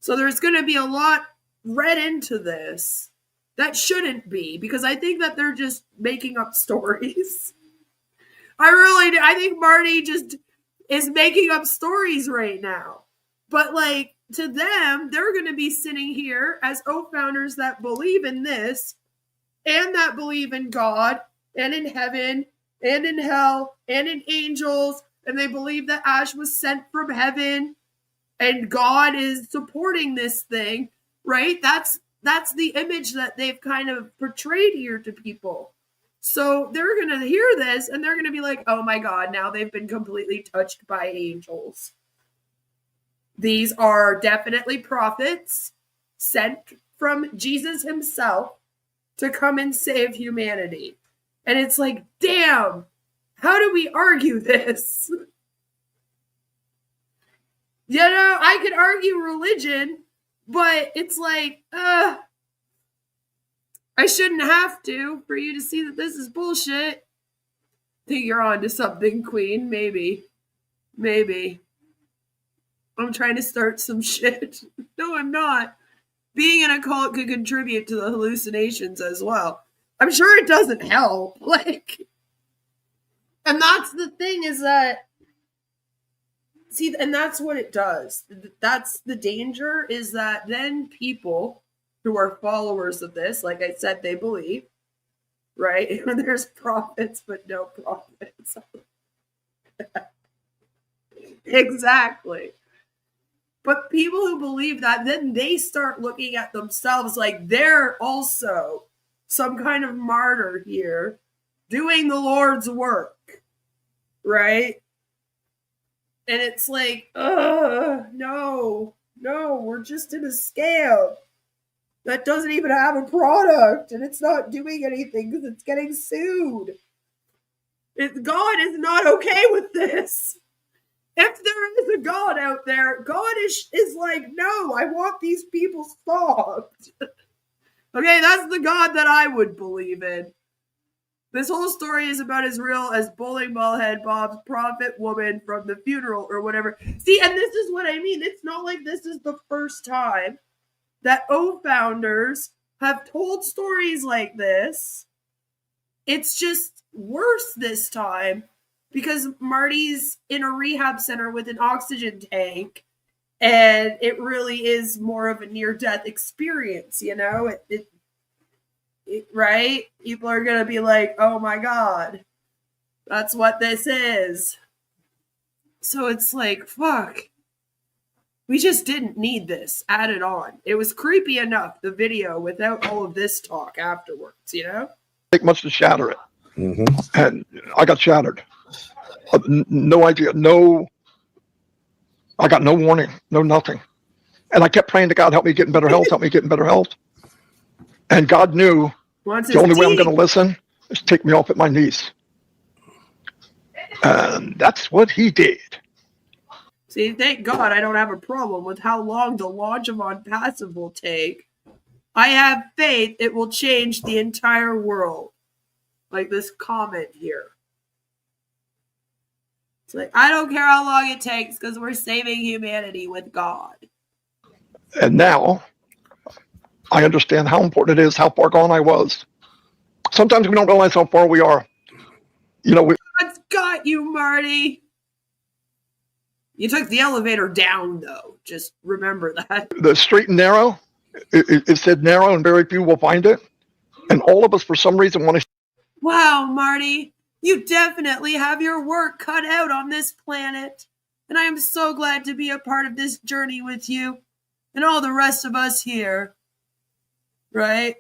Speaker 4: So there's going to be a lot read into this that shouldn't be, because I think that they're just making up stories. I think Marty just is making up stories right now. But like, to them, they're going to be sitting here as OFounders that believe in this and that believe in God and in heaven and in hell and in angels, and they believe that Ash was sent from heaven and God is supporting this thing, right? That's the image that they've kind of portrayed here to people. So they're going to hear this and they're going to be like, oh my God, now they've been completely touched by angels. These are definitely prophets sent from Jesus himself to come and save humanity. And it's like, damn, how do we argue this? You know, I could argue religion, but it's like, I shouldn't have to for you to see that this is bullshit. Think you're on to something, Queen. Maybe. I'm trying to start some shit. No, I'm not. Being in a cult could contribute to the hallucinations as well. I'm sure it doesn't help. Like, and that's the thing is that, see, and that's what it does. That's the danger, is that then people who are followers of this, like I said, they believe, right? There's prophets, but no prophets. Exactly. But people who believe that, then they start looking at themselves like they're also some kind of martyr here doing the Lord's work, right? And it's like, no, we're just in a scam that doesn't even have a product and it's not doing anything because it's getting sued. God is not okay with this. If there is a God out there, God is like, no, I want these people stopped. Okay, that's the God that I would believe in. This whole story is about as real as Bowling Ball Head Bob's prophet woman from the funeral or whatever. See, and this is what I mean. It's not like this is the first time that OFounders have told stories like this. It's just worse this time because Marty's in a rehab center with an oxygen tank, and it really is more of a near-death experience, you know? Right? People are going to be like, oh my God, that's what this is. So it's like, fuck. We just didn't need this added on. It was creepy enough, the video, without all of this talk afterwards, you know?
Speaker 7: Take much to shatter it. And I got shattered. No idea. I got no warning, no nothing. And I kept praying to God, help me get in better health, help me get in better health. And God knew the only way I'm going to listen is take me off at my knees. And that's what he did.
Speaker 4: See, thank God I don't have a problem with how long the launch of ONPASSIVE will take. I have faith it will change the entire world. Like this comment here. It's like, I don't care how long it takes because we're saving humanity with God.
Speaker 7: And now I understand how important it is, how far gone I was. Sometimes we don't realize how far we are. You know,
Speaker 4: God's got you, Marty. You took the elevator down, though. Just remember that.
Speaker 7: The straight and narrow, it said narrow and very few will find it. And all of us, for some reason, want to.
Speaker 4: Wow, Marty. You definitely have your work cut out on this planet. And I am so glad to be a part of this journey with you and all the rest of us here. Right?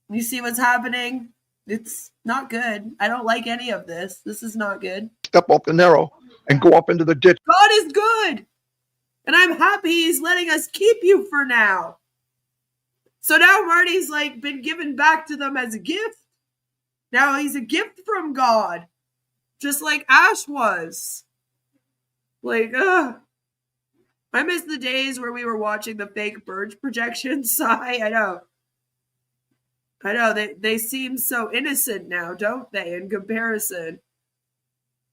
Speaker 4: You see what's happening? It's not good. I don't like any of this. This is not good.
Speaker 7: Step off the narrow and go up into the ditch.
Speaker 4: God is good. And I'm happy he's letting us keep you for now. So now Marty's like been given back to them as a gift. Now he's a gift from God. Just like Ash was. Like, ugh. I miss the days where we were watching the fake bird projections. I know. They seem so innocent now, don't they, in comparison?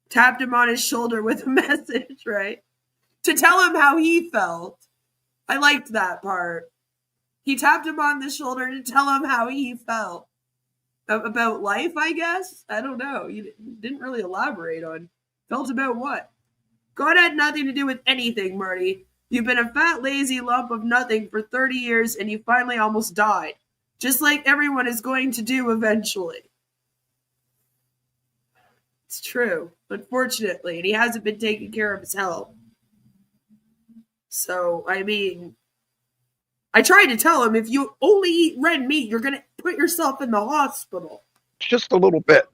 Speaker 4: Tapped him on his shoulder with a message, right? To tell him how he felt. I liked that part. He tapped him on the shoulder to tell him how he felt. About life, I guess? I don't know. You didn't really elaborate on. Felt about what? God had nothing to do with anything, Marty. You've been a fat, lazy lump of nothing for 30 years and you finally almost died. Just like everyone is going to do eventually. It's true, unfortunately. And he hasn't been taking care of his health. So, I mean, I tried to tell him, if you only eat red meat, you're going to put yourself in the hospital.
Speaker 7: Just a little bit.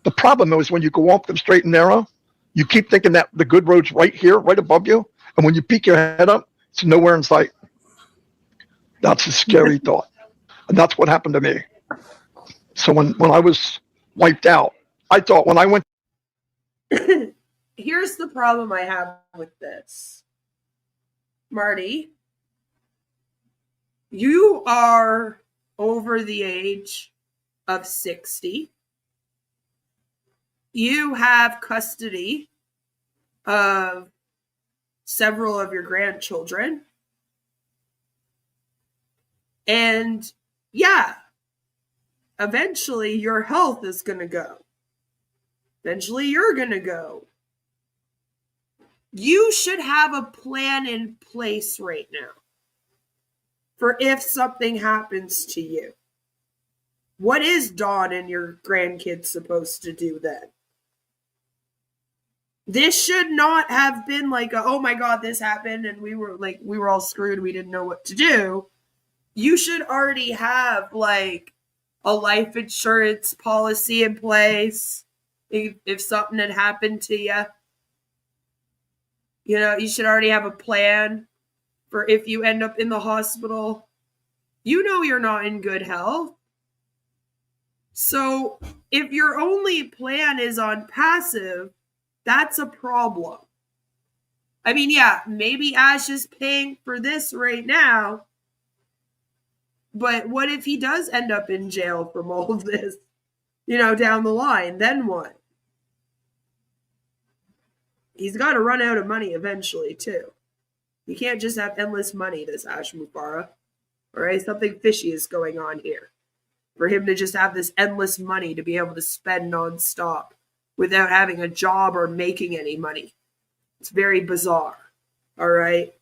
Speaker 7: The problem is when you go off them straight and narrow, you keep thinking that the good road's right here, right above you. And when you peek your head up, it's nowhere in sight. That's a scary thought. And that's what happened to me. So when I was wiped out, I thought when I went.
Speaker 4: Here's the problem I have with this. Marty, you are over the age of 60. You have custody of several of your grandchildren. And yeah, eventually your health is going to go. Eventually you're going to go. You should have a plan in place right now for if something happens to you. What is Dawn and your grandkids supposed to do then? This should not have been like, oh my God, this happened and we were all screwed. We didn't know what to do. You should already have like a life insurance policy in place if something had happened to you. You know, you should already have a plan for if you end up in the hospital. You know you're not in good health. So if your only plan is on passive, that's a problem. I mean, yeah, maybe Ash is paying for this right now. But what if he does end up in jail from all of this, down the line? Then what? He's got to run out of money eventually, too. You can't just have endless money, this Ash Mufareh. All right, something fishy is going on here. For him to just have this endless money to be able to spend nonstop without having a job or making any money. It's very bizarre. All right?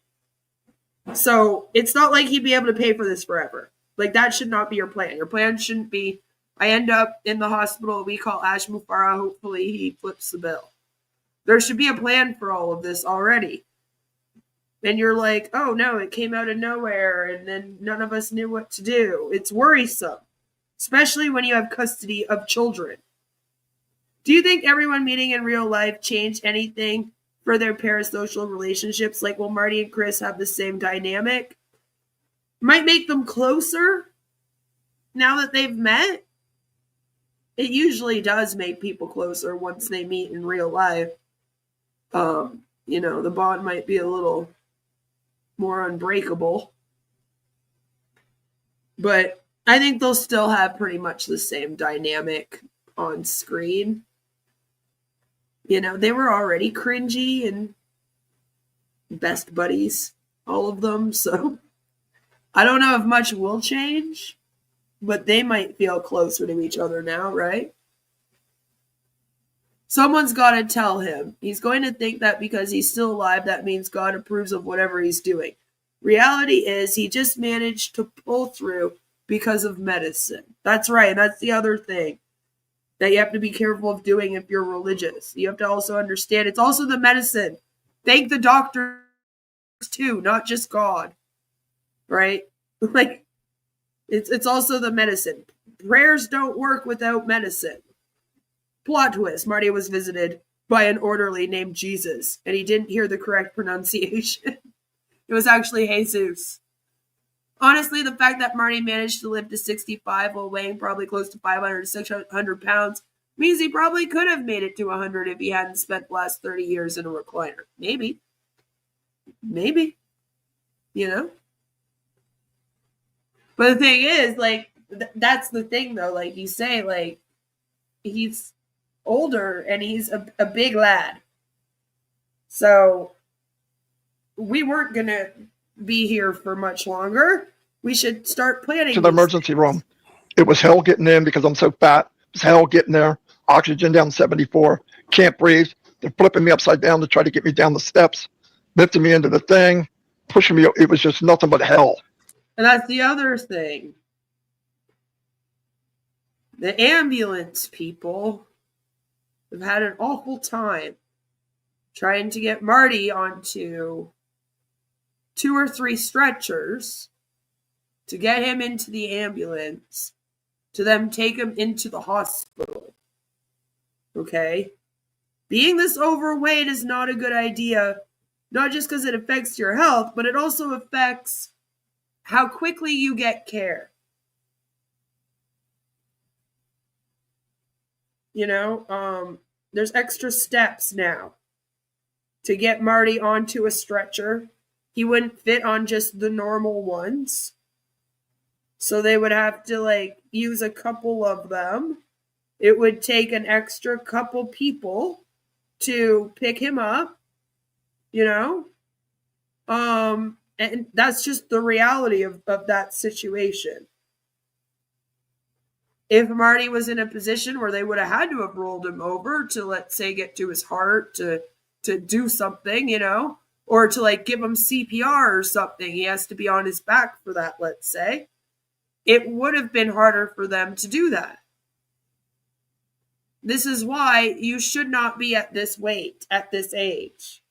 Speaker 4: So it's not like he'd be able to pay for this forever. Like, that should not be your plan. Your plan shouldn't be, I end up in the hospital, we call Ash Mufareh, hopefully he flips the bill. There should be a plan for all of this already. And you're like, oh no, it came out of nowhere and then none of us knew what to do. It's worrisome, especially when you have custody of children. Do you think everyone meeting in real life changed anything for their parasocial relationships? Like, will Marty and Chris have the same dynamic? Might make them closer now that they've met. It usually does make people closer once they meet in real life. The bond might be a little more unbreakable. But I think they'll still have pretty much the same dynamic on screen. They were already cringy and best buddies, all of them. So I don't know if much will change, but they might feel closer to each other now, right? Someone's got to tell him. He's going to think that because he's still alive, that means God approves of whatever he's doing. Reality is he just managed to pull through because of medicine. That's right. That's the other thing that you have to be careful of doing if you're religious. You have to also understand it's also the medicine. Thank the doctors too, not just God. Right? Like, it's also the medicine. Prayers don't work without medicine. Plot twist. Marty was visited by an orderly named Jesus, and he didn't hear the correct pronunciation. It was actually Jesus. Honestly, the fact that Marty managed to live to 65 while weighing probably close to 500 to 600 pounds means he probably could have made it to 100 if he hadn't spent the last 30 years in a recliner. Maybe. Maybe. You know? But the thing is, like, that's the thing, though. Like you say, like, he's older and he's a big lad. So we weren't going to be here for much longer. We should start planning.
Speaker 7: To the emergency room. It was hell getting in because I'm so fat. It was hell getting there. Oxygen down 74. Can't breathe. They're flipping me upside down to try to get me down the steps, lifting me into the thing, pushing me. It was just nothing but hell.
Speaker 4: And that's the other thing. The ambulance people have had an awful time trying to get Marty onto 2 or 3 stretchers to get him into the ambulance, to then take him into the hospital. Okay? Being this overweight is not a good idea, not just because it affects your health, but it also affects how quickly you get care. You know, there's extra steps now to get Marty onto a stretcher. He wouldn't fit on just the normal ones. So they would have to, like, use a couple of them. It would take an extra couple people to pick him up, you know? And that's just the reality of that situation. If Marty was in a position where they would have had to have rolled him over to, let's say, get to his heart, to do something, you know, or to, like, give him CPR or something, he has to be on his back for that, let's say, it would have been harder for them to do that. This is why you should not be at this weight, at this age.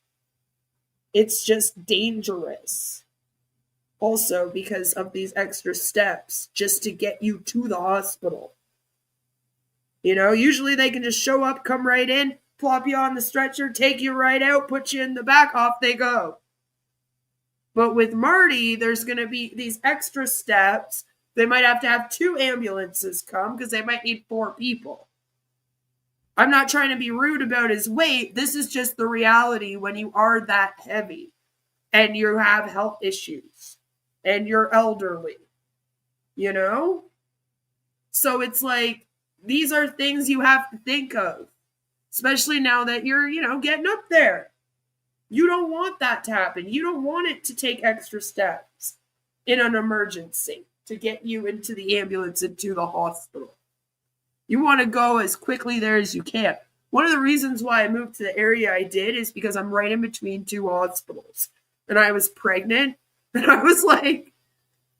Speaker 4: It's just dangerous. Also, because of these extra steps just to get you to the hospital. You know, usually they can just show up, come right in, plop you on the stretcher, take you right out, put you in the back, off they go. But with Marty, there's going to be these extra steps. They might have to have 2 ambulances come because they might need 4 people. I'm not trying to be rude about his weight. This is just the reality when you are that heavy and you have health issues and you're elderly, you know? So it's like, these are things you have to think of, especially now that you're, you know, getting up there. You don't want that to happen. You don't want it to take extra steps in an emergency to get you into the ambulance and to the hospital. You want to go as quickly there as you can. One of the reasons why I moved to the area I did is because I'm right in between 2 hospitals. And I was pregnant. And I was like,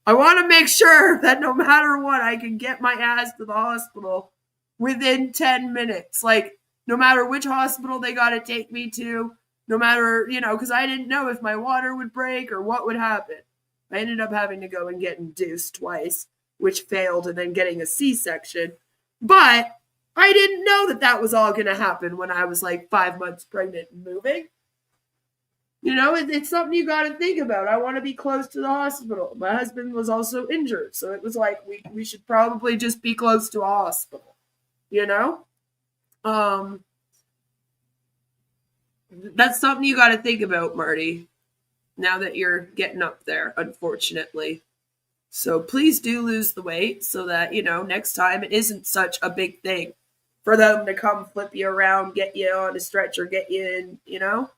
Speaker 4: I want to make sure that no matter what, I can get my ass to the hospital within 10 minutes. Like, no matter which hospital they got to take me to, no matter, you know, because I didn't know if my water would break or what would happen. I ended up having to go and get induced twice, which failed, and then getting a C-section. But I didn't know that that was all going to happen when I was like 5 months pregnant and moving. You know, it's something you got to think about. I want to be close to the hospital. My husband was also injured, so it was like we should probably just be close to a hospital. You know? That's something you got to think about, Marty, now that you're getting up there, unfortunately. So please do lose the weight so that, you know, next time it isn't such a big thing for them to come flip you around, get you on a stretcher, get you in, you know?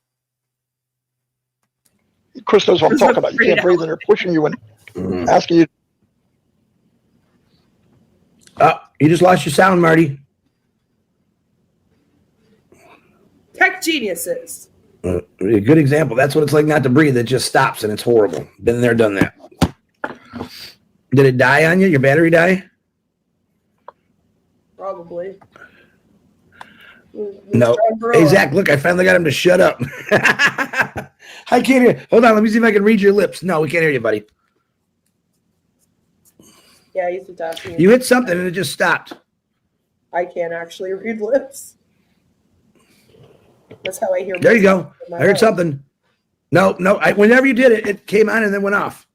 Speaker 7: Chris knows what I'm talking about. You can't breathe and they're pushing you and asking you.
Speaker 5: You just lost your sound, Marty.
Speaker 4: Tech geniuses.
Speaker 5: A good example. That's what it's like not to breathe. It just stops and it's horrible. Been there, done that. Did it die on you? Your battery die?
Speaker 4: Probably.
Speaker 5: No. Hey, Zach, look, I finally got him to shut up. I can't hear. Hold on. Let me see if I can read your lips. No, we can't hear you, buddy.
Speaker 4: Yeah, he's talking.
Speaker 5: You hit something and it just stopped.
Speaker 4: I can't actually read lips. That's how I hear.
Speaker 5: There you go.
Speaker 4: in my
Speaker 5: I heard
Speaker 4: head.
Speaker 5: something. No. Whenever you did it, it came on and then went off.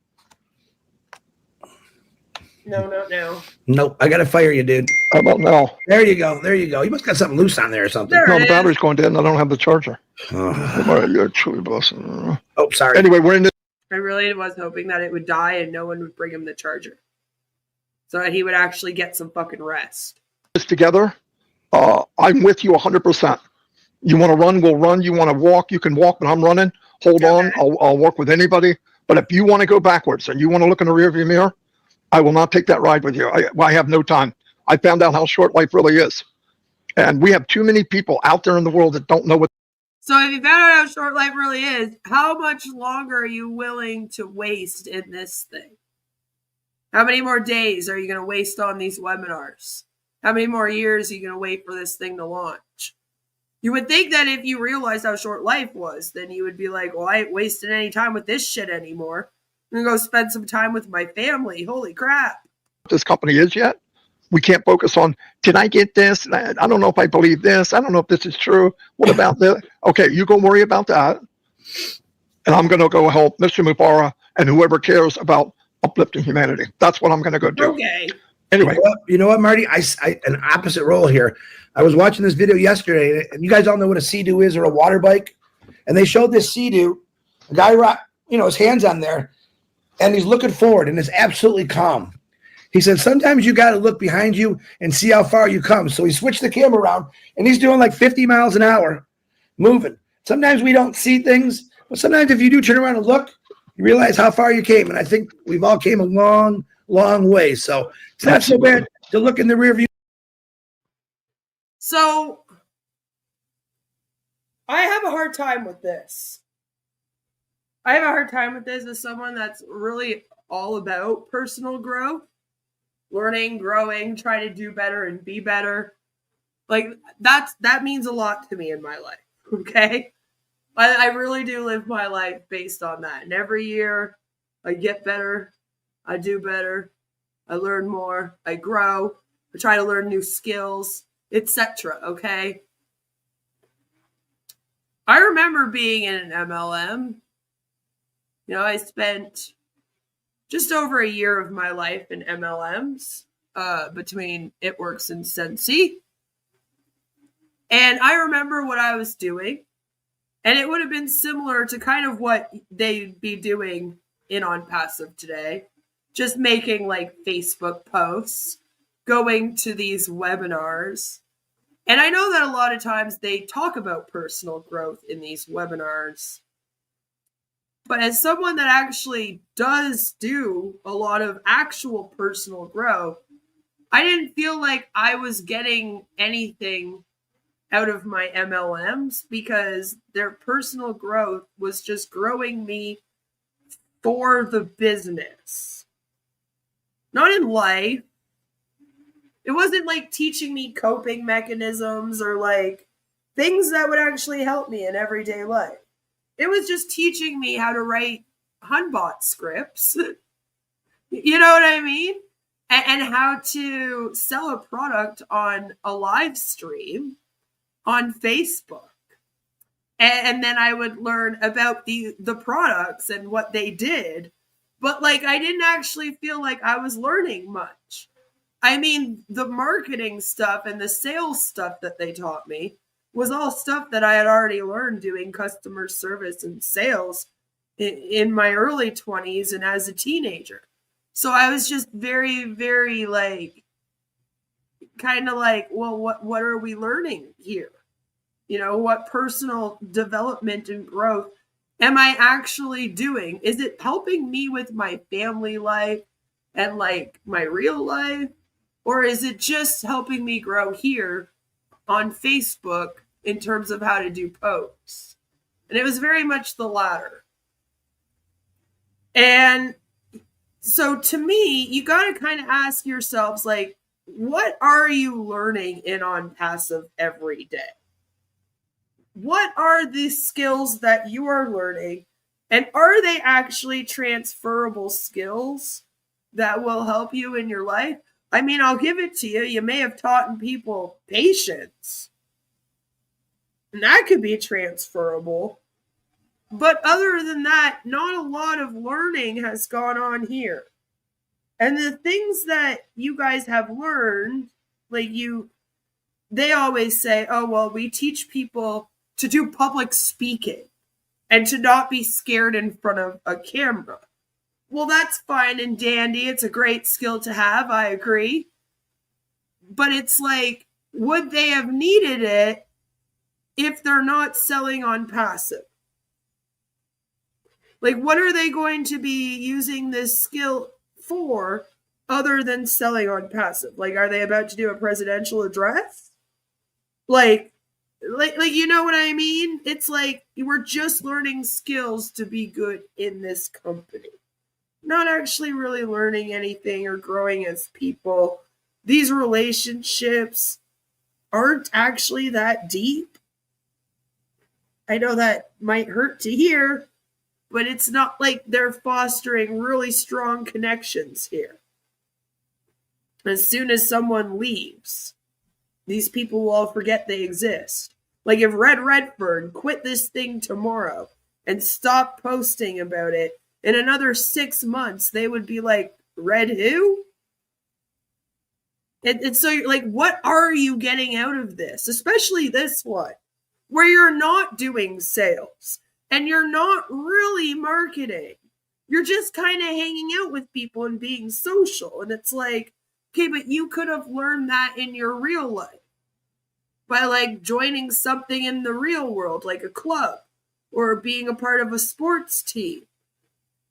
Speaker 4: No.
Speaker 5: Nope. I got to fire you, dude.
Speaker 7: How about now?
Speaker 5: There you go. You must got something loose on there or something.
Speaker 4: There
Speaker 7: No,
Speaker 4: it
Speaker 7: the
Speaker 4: is.
Speaker 7: battery's going dead and I don't have the charger.
Speaker 5: Oh,
Speaker 7: You're truly blessed.
Speaker 5: sorry.
Speaker 7: Anyway, we're in
Speaker 4: I really was hoping that it would die and no one would bring him the charger, so that he would actually get some fucking rest.
Speaker 7: this together. I'm with you 100%. You want to run, we'll run. You want to walk, you can walk, but I'm running. Hold on. I'll work with anybody. But if you want to go backwards and you want to look in the rearview mirror, I will not take that ride with you. I have no time. I found out how short life really is. And we have too many people out there in the world that don't know what.
Speaker 4: So if you found out how short life really is, how much longer are you willing to waste in this thing? How many more days are you going to waste on these webinars? How many more years are you going to wait for this thing to launch? You would think that if you realized how short life was, then you would be like, well, I ain't wasting any time with this shit anymore. I'm going to go spend some time with my family. Holy crap.
Speaker 7: This company is yet. We can't focus on, did I get this? I don't know if I believe this. I don't know if this is true. What about this? Okay, you go worry about that. And I'm going to go help Mr. Mufareh and whoever cares about uplifting humanity. That's what I'm going to go do.
Speaker 4: Okay.
Speaker 7: Anyway,
Speaker 5: You know what, Marty? I an opposite role here. I was watching this video yesterday, and you guys all know what a Sea-Doo is, or a water bike. And they showed this Sea-Doo, a guy, his hands on there, and he's looking forward, and is absolutely calm. He said, sometimes you got to look behind you and see how far you come. So he switched the camera around, and he's doing like 50 miles an hour, moving. Sometimes we don't see things, but sometimes if you do turn around and look, you realize how far you came. And I think we've all came a long, long way. So it's not so bad to look in the rear view.
Speaker 4: So I have a hard time with this. I have a hard time with this as someone that's really all about personal growth, learning, growing, trying to do better and be better. Like that means a lot to me in my life. Okay. I really do live my life based on that. And every year I get better. I do better. I learn more. I grow. I try to learn new skills, etc. Okay. I remember being in an MLM. I spent just over a year of my life in MLMs between It Works and Sensi. And I remember what I was doing. And it would have been similar to kind of what they'd be doing in ONPASSIVE today. Just making like Facebook posts, going to these webinars. And I know that a lot of times they talk about personal growth in these webinars. But as someone that actually does do a lot of actual personal growth, I didn't feel like I was getting anything out of my MLMs because their personal growth was just growing me for the business. Not in life. It wasn't like teaching me coping mechanisms or like things that would actually help me in everyday life. It was just teaching me how to write Hunbot scripts. You know what I mean? And how to sell a product on a live stream on Facebook. And then I would learn about the products and what they did. But like, I didn't actually feel like I was learning much. I mean, the marketing stuff and the sales stuff that they taught me was all stuff that I had already learned doing customer service and sales in my early 20s and as a teenager. So I was just very, very like, kind of like, well, what are we learning here? What personal development and growth am I actually doing? Is it helping me with my family life and like my real life? Or is it just helping me grow here on Facebook in terms of how to do posts? And it was very much the latter. And so to me, you got to kind of ask yourselves, like, what are you learning in ONPASSIVE every day? What are the skills that you are learning? And are they actually transferable skills that will help you in your life? I mean, I'll give it to you. You may have taught people patience. And that could be transferable. But other than that, not a lot of learning has gone on here. And the things that you guys have learned, they always say, oh, well, we teach people to do public speaking and to not be scared in front of a camera. Well, that's fine and dandy. It's a great skill to have. I agree. But it's like, would they have needed it if they're not selling on passive? Like, what are they going to be using this skill for other than selling on passive? Like, are they about to do a presidential address? Like, you know what I mean? It's like, we're just learning skills to be good in this company. Not actually really learning anything or growing as people. These relationships aren't actually that deep. I know that might hurt to hear, but it's not like they're fostering really strong connections here. As soon as someone leaves, these people will all forget they exist. Like if Red Redford quit this thing tomorrow and stopped posting about it, in another 6 months, they would be like, Red who? And so, like, what are you getting out of this? Especially this one, where you're not doing sales and you're not really marketing. You're just kind of hanging out with people and being social. And it's like, okay, but you could have learned that in your real life by like joining something in the real world, like a club, or being a part of a sports team,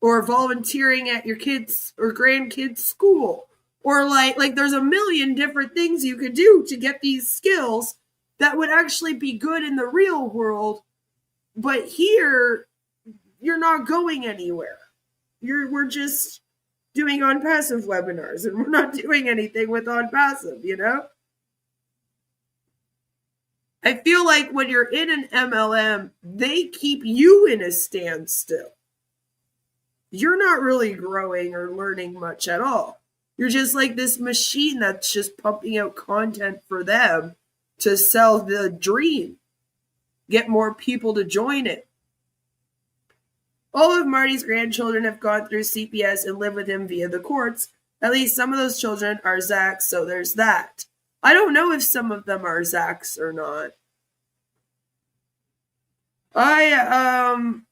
Speaker 4: or volunteering at your kids' or grandkids' school. Or like there's a million different things you could do to get these skills that would actually be good in the real world. But here, you're not going anywhere. We're just doing ONPASSIVE webinars, and we're not doing anything with ONPASSIVE, you know? I feel like when you're in an MLM, they keep you in a standstill. You're not really growing or learning much at all. You're just like this machine that's just pumping out content for them to sell the dream. Get more people to join it. All of Marty's grandchildren have gone through CPS and live with him via the courts. At least some of those children are Zach's, so there's that. I don't know if some of them are Zach's or not. I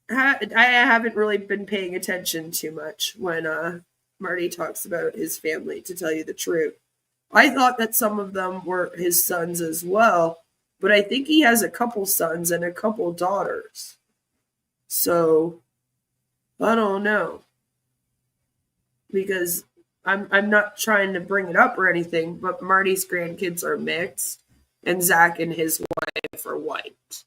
Speaker 4: haven't really been paying attention too much when Marty talks about his family, to tell you the truth. I thought that some of them were his sons as well, but I think he has a couple sons and a couple daughters. So, I don't know. Because I'm not trying to bring it up or anything, but Marty's grandkids are mixed, and Zach and his wife are white.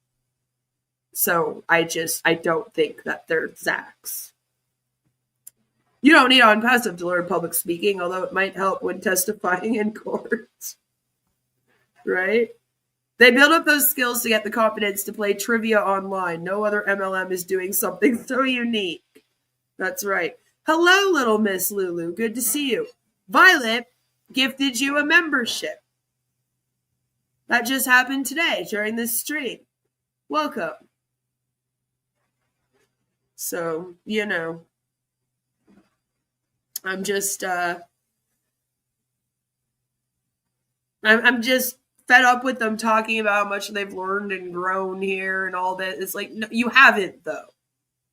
Speaker 4: So, I don't think that they're Zach's. You don't need ONPASSIVE to learn public speaking, although it might help when testifying in court. Right? They build up those skills to get the confidence to play trivia online. No other MLM is doing something so unique. That's right. Hello, little Miss Lulu. Good to see you. Violet gifted you a membership. That just happened today during this stream. Welcome. So, you know, I'm just I'm just fed up with them talking about how much they've learned and grown here and all that. It's like, no, you haven't, though.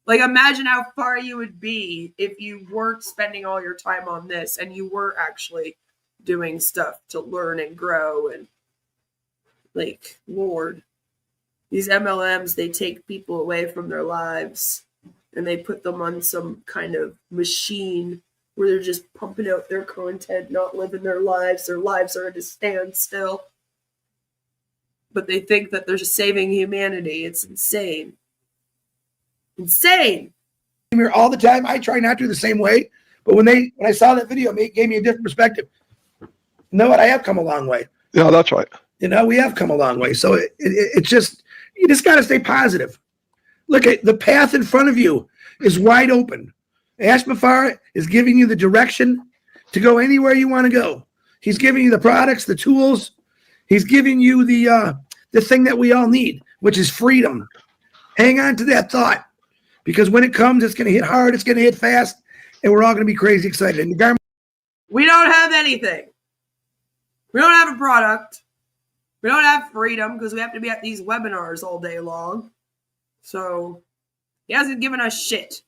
Speaker 4: Like, imagine how far you would be if you weren't spending all your time on this and you were actually doing stuff to learn and grow. And, like, Lord, these MLMs, they take people away from their lives and they put them on some kind of machine where they're just pumping out their content, not living their lives. Their lives are at a standstill. But they think that they're saving humanity. It's insane. Insane.
Speaker 5: I'm here all the time. I try not to the same way. But when I saw that video, it gave me a different perspective. You know what? I have come a long way.
Speaker 7: Yeah, that's right.
Speaker 5: You know, we have come a long way. So it's just, you just got to stay positive. Look at the path in front of you is wide open. Ash Mufareh is giving you the direction to go anywhere you want to go. He's giving you the products, the tools. He's giving you the the thing that we all need, which is freedom. Hang on to that thought, because when it comes, it's going to hit hard, it's going to hit fast, and we're all going to be crazy excited. And DeGarmo,
Speaker 4: We don't have anything. We don't have a product. We don't have freedom because we have to be at these webinars all day long. So he hasn't given us shit.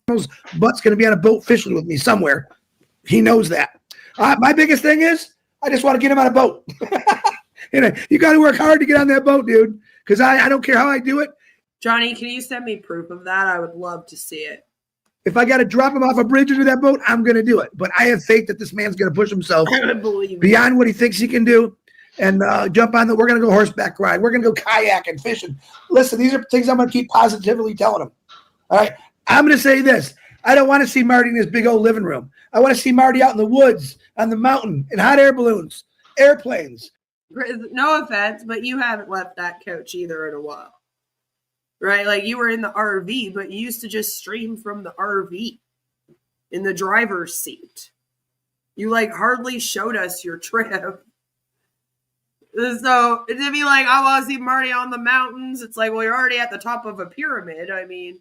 Speaker 5: Butt's going to be on a boat fishing with me somewhere. He knows that. My biggest thing is I just want to get him on a boat. You got to work hard to get on that boat, dude, because I don't care how I do it.
Speaker 4: Johnny, can you send me proof of that? I would love to see it.
Speaker 5: If I got to drop him off a bridge into that boat, I'm going to do it. But I have faith that this man's going to push himself beyond what he thinks he can do and jump on we're going to go horseback ride. We're going to go kayaking, fishing. Listen, these are things I'm going to keep positively telling him. All right. I'm going to say this. I don't want to see Marty in his big old living room. I want to see Marty out in the woods, on the mountain, in hot air balloons, airplanes.
Speaker 4: No offense, but you haven't left that couch either in a while. Right? Like you were in the RV, but you used to just stream from the RV in the driver's seat. You like hardly showed us your trip. So to be like, I want to see Marty on the mountains. It's like, well, you're already at the top of a pyramid. I mean,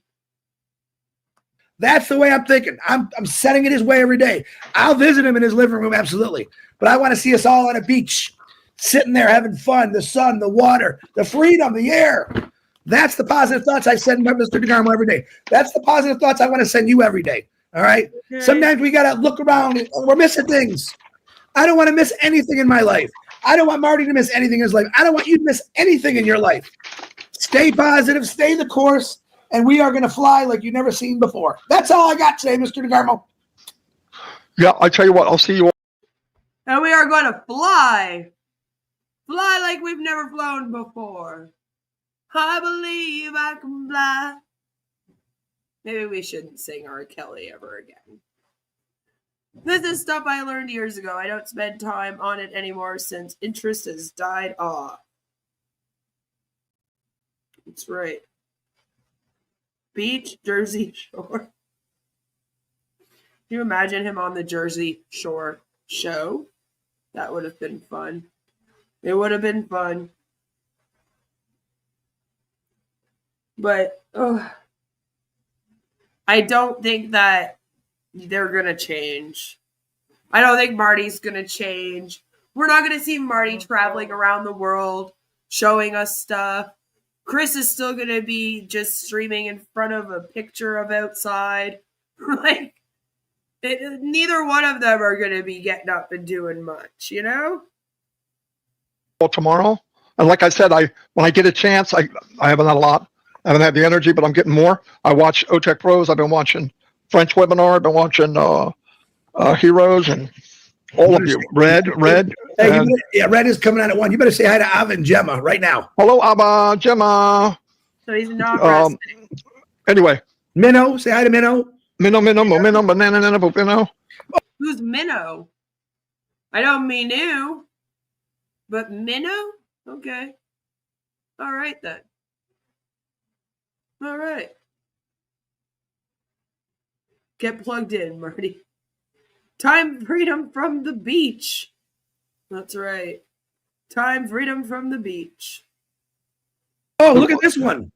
Speaker 5: that's the way I'm thinking. I'm setting it his way every day. I'll visit him in his living room, absolutely. But I want to see us all on a beach, sitting there having fun, the sun, the water, the freedom, the air. That's the positive thoughts I send Mr. DeGarmo every day. That's the positive thoughts I want to send you every day. All right? Okay. Sometimes we got to look around and we're missing things. I don't want to miss anything in my life. I don't want Marty to miss anything in his life. I don't want you to miss anything in your life. Stay positive, stay the course, and we are going to fly like you've never seen before. That's all I got today, Mr. DeGarmo.
Speaker 7: Yeah, I tell you what, I'll see you all.
Speaker 4: And we are going to fly. Fly like we've never flown before. I believe I can fly. Maybe we shouldn't sing R. Kelly ever again. This is stuff I learned years ago. I don't spend time on it anymore since interest has died off. That's right. Beach, Jersey Shore. Can you imagine him on the Jersey Shore show? That would have been fun. It would have been fun. But I don't think that they're going to change. I don't think Marty's going to change. We're not going to see Marty traveling around the world, showing us stuff. Chris is still going to be just streaming in front of a picture of outside. Like, neither one of them are going to be getting up and doing much, you know?
Speaker 7: Well, tomorrow. And like I said, when I get a chance, I haven't had a lot. I haven't had the energy, but I'm getting more. I watch OTech Pros. I've been watching French webinar. I've been watching Heroes and all of you. Red.
Speaker 5: Hey, Red is coming on at 1. You better say hi to Ava and Gemma right now.
Speaker 7: Hello, Ava, Gemma.
Speaker 4: So he's not resting.
Speaker 7: Anyway.
Speaker 5: Minnow, say hi to Minnow.
Speaker 7: Minnow, banana.
Speaker 4: Who's Minnow? I know Minnow, but Minnow? Okay. All right, then. All right. Get plugged in, Marty. Time freedom from the beach. That's right. Time freedom from the beach.
Speaker 5: Oh, look at this one.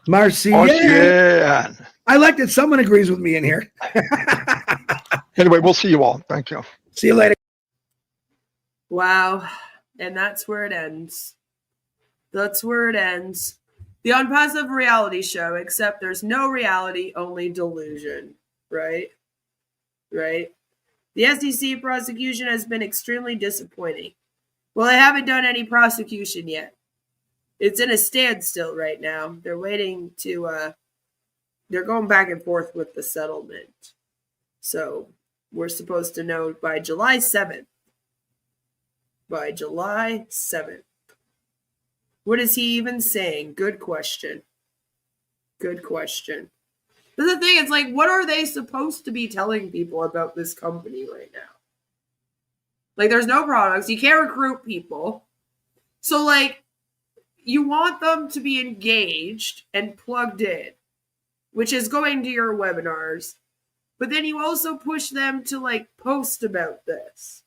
Speaker 5: Marcian. I like that someone agrees with me in here.
Speaker 7: Anyway, we'll see you all. Thank you.
Speaker 5: See you later.
Speaker 4: Wow. And that's where it ends. That's where it ends. The Unpassive reality show, except there's no reality, only delusion. Right? Right? The SEC prosecution has been extremely disappointing. Well, they haven't done any prosecution yet. It's in a standstill right now. They're waiting to, they're going back and forth with the settlement. So we're supposed to know by July 7th. By July 7th. What is he even saying? Good question. Good question. But the thing is, like, what are they supposed to be telling people about this company right now? Like, there's no products. You can't recruit people. So, like, you want them to be engaged and plugged in, which is going to your webinars. But then you also push them to, like, post about this.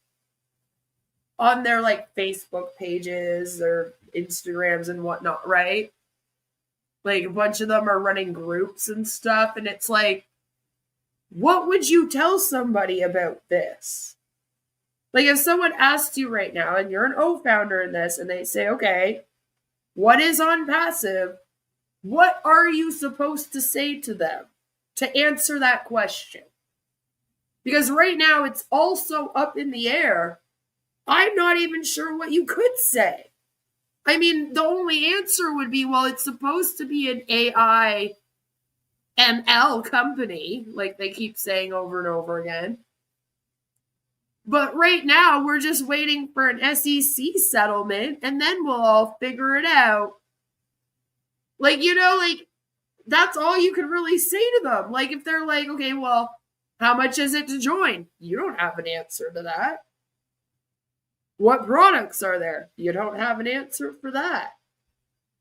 Speaker 4: on their like Facebook pages or Instagrams and whatnot, right? Like a bunch of them are running groups and stuff, and it's like, what would you tell somebody about this? Like if someone asked you right now, and you're an O-founder in this, and they say, okay, what is ONPASSIVE? What are you supposed to say to them to answer that question? Because right now it's also up in the air. I'm not even sure what you could say. I mean, the only answer would be, well, it's supposed to be an AI ML company, like they keep saying over and over again. But right now, we're just waiting for an SEC settlement, and then we'll all figure it out. Like, you know, like, that's all you can really say to them. Like, if they're like, okay, well, how much is it to join? You don't have an answer to that. What products are there? You don't have an answer for that.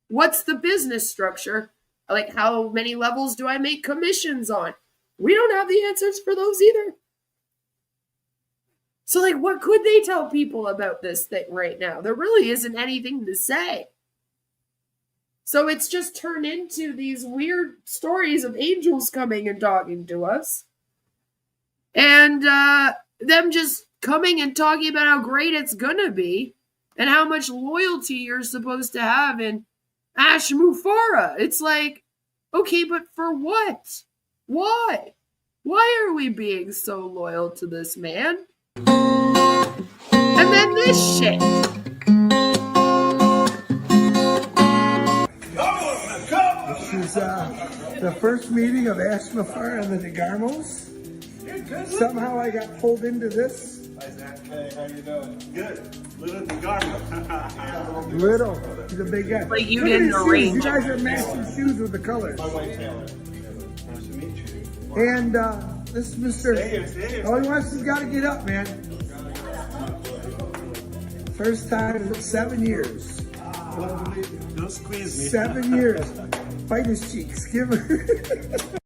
Speaker 4: What's the business structure? Like, how many levels do I make commissions on? We don't have the answers for those either. So, like, what could they tell people about this thing right now? There really isn't anything to say. So it's just turned into these weird stories of angels coming and talking to us. And them just coming and talking about how great it's gonna be and how much loyalty you're supposed to have in Ash Mufareh. It's like, okay, but for what? Why? Why are we being so loyal to this man? And then this shit.
Speaker 5: This is the first meeting of Ash Mufareh and the DeGarmos. Somehow I got pulled into this.
Speaker 6: Hey, how you doing? Good. Little DeGarmo.
Speaker 5: Little, he's a big guy.
Speaker 4: Like you
Speaker 5: Look at
Speaker 4: didn't
Speaker 5: his shoes.
Speaker 4: arrange
Speaker 5: You guys are matching shoes with the colors.
Speaker 6: My wife Taylor. Nice to meet you.
Speaker 5: And this is Mr.
Speaker 6: Stay
Speaker 5: All he wants is got to get up, man. First time in 7 years.
Speaker 6: Don't squeeze me.
Speaker 5: 7 years. Bite his cheeks. Give him.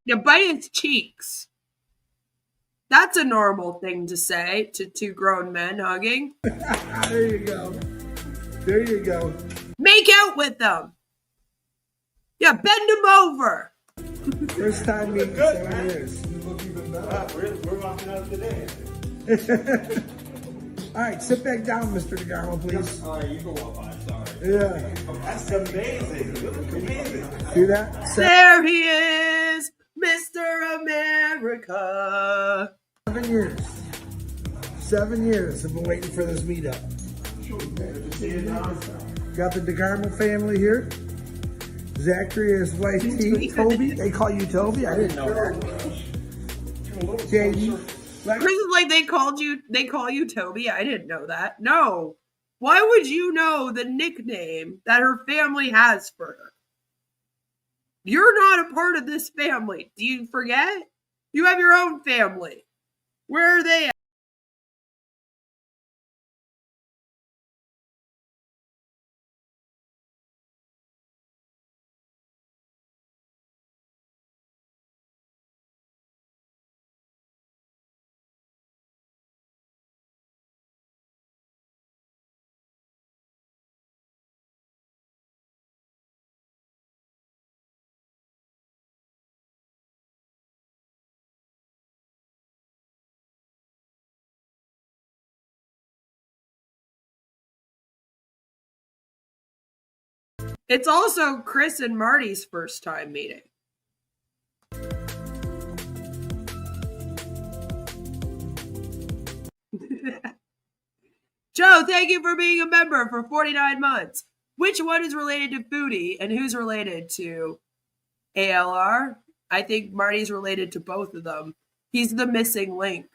Speaker 4: You bite his cheeks. That's a normal thing to say to two grown men hugging.
Speaker 5: There you go. There you go.
Speaker 4: Make out with them. Yeah, bend them over.
Speaker 5: First time meeting in 7 years.
Speaker 6: We're walking out today.
Speaker 5: All right, sit back down, Mr. DeGarmo, please.
Speaker 6: All right, you go up. I'm sorry.
Speaker 5: Yeah.
Speaker 6: That's amazing. You look amazing.
Speaker 5: See that?
Speaker 4: There he is, Mr. America.
Speaker 5: 7 years. 7 years I've been waiting for this meetup. Got the DeGarmo family here. Zachary and his wife T. Toby. They call you Toby? I didn't know that. JD.
Speaker 4: Chris is like they call you Toby. I didn't know that. No. Why would you know the nickname that her family has for her? You're not a part of this family. Do you forget? You have your own family. Where are they at? It's also Chris and Marty's first time meeting. Joe, thank you for being a member for 49 months. Which one is related to Foodie and who's related to ALR? I think Marty's related to both of them. He's the missing link.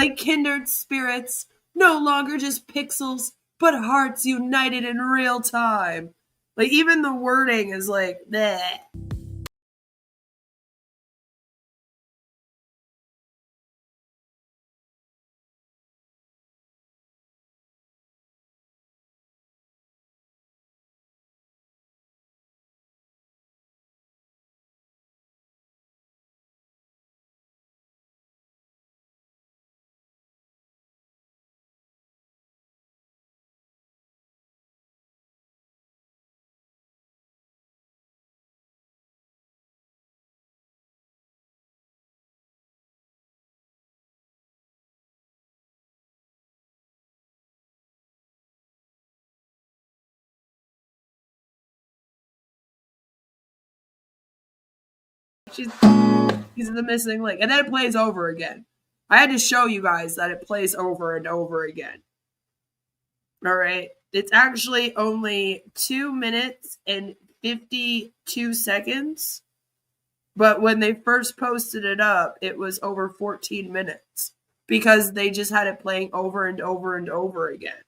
Speaker 4: Like kindred spirits, no longer just pixels, but hearts united in real time. Like even the wording is like, bleh. he's the missing link. And then it plays over again. I had to show you guys that it plays over and over again. All right. It's actually only 2 minutes and 52 seconds. But when they first posted it up, it was over 14 minutes because they just had it playing over and over and over again.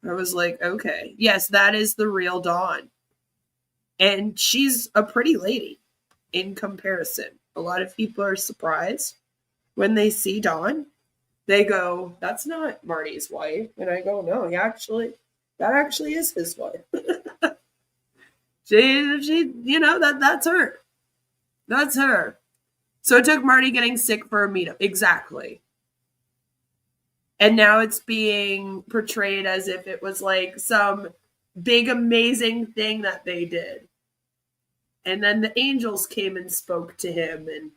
Speaker 4: I was like, okay, yes, that is the real Dawn. And she's a pretty lady in comparison. A lot of people are surprised when they see Dawn. They go, that's not Marty's wife. And I go, no, that actually is his wife. she, that's her. That's her. So it took Marty getting sick for a meetup. Exactly. And now it's being portrayed as if it was like some big, amazing thing that they did. And then the angels came and spoke to him. And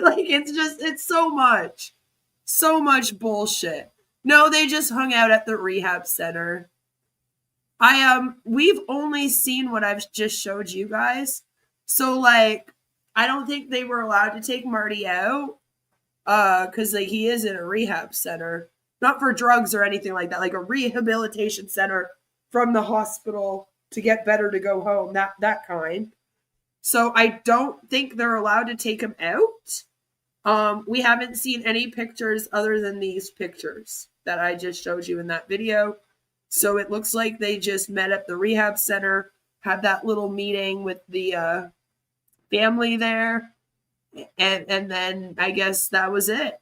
Speaker 4: like, it's so much bullshit. No, they just hung out at the rehab center. We've only seen what I've just showed you guys. So like, I don't think they were allowed to take Marty out. Cause like he is in a rehab center. Not for drugs or anything like that, like a rehabilitation center from the hospital to get better to go home, that kind. So I don't think they're allowed to take him out. We haven't seen any pictures other than these pictures that I just showed you in that video. So it looks like they just met at the rehab center, had that little meeting with the family there, and then I guess that was it.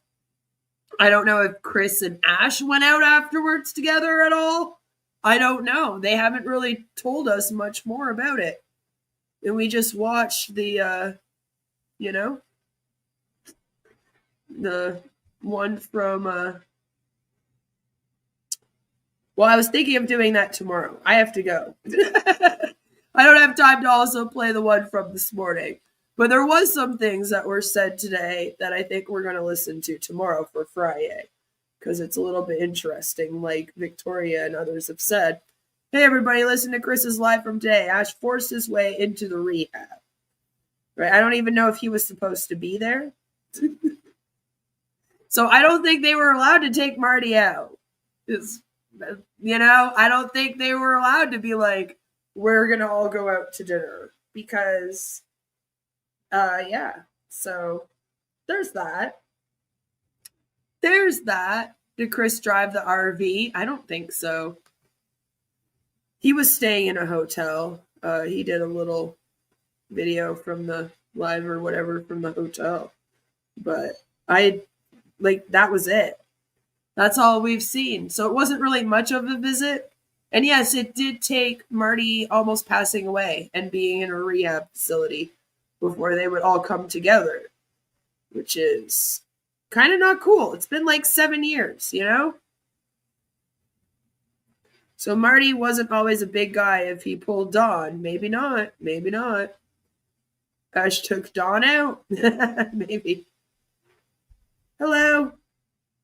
Speaker 4: I don't know if Chris and Ash went out afterwards together at all. I don't know. They haven't really told us much more about it. And we just watched the one from, well, I was thinking of doing that tomorrow. I have to go. I don't have time to also play the one from this morning. But there was some things that were said today that I think we're going to listen to tomorrow for Friday. Because it's a little bit interesting, like Victoria and others have said. Hey, everybody, listen to Chris's live from today. Ash forced his way into the rehab. Right? I don't even know if he was supposed to be there. So I don't think they were allowed to take Marty out. I don't think they were allowed to be like, we're going to all go out to dinner. Because, yeah. So there's that. Did Chris drive the RV? I don't think so. He was staying in a hotel. He did a little video from the live or whatever from the hotel. But that was it. That's all we've seen. So it wasn't really much of a visit. And yes, it did take Marty almost passing away and being in a rehab facility before they would all come together, which is kind of not cool. It's been like 7 years, So Marty wasn't always a big guy if he pulled Dawn. Maybe not. Ash took Dawn out. Maybe. Hello.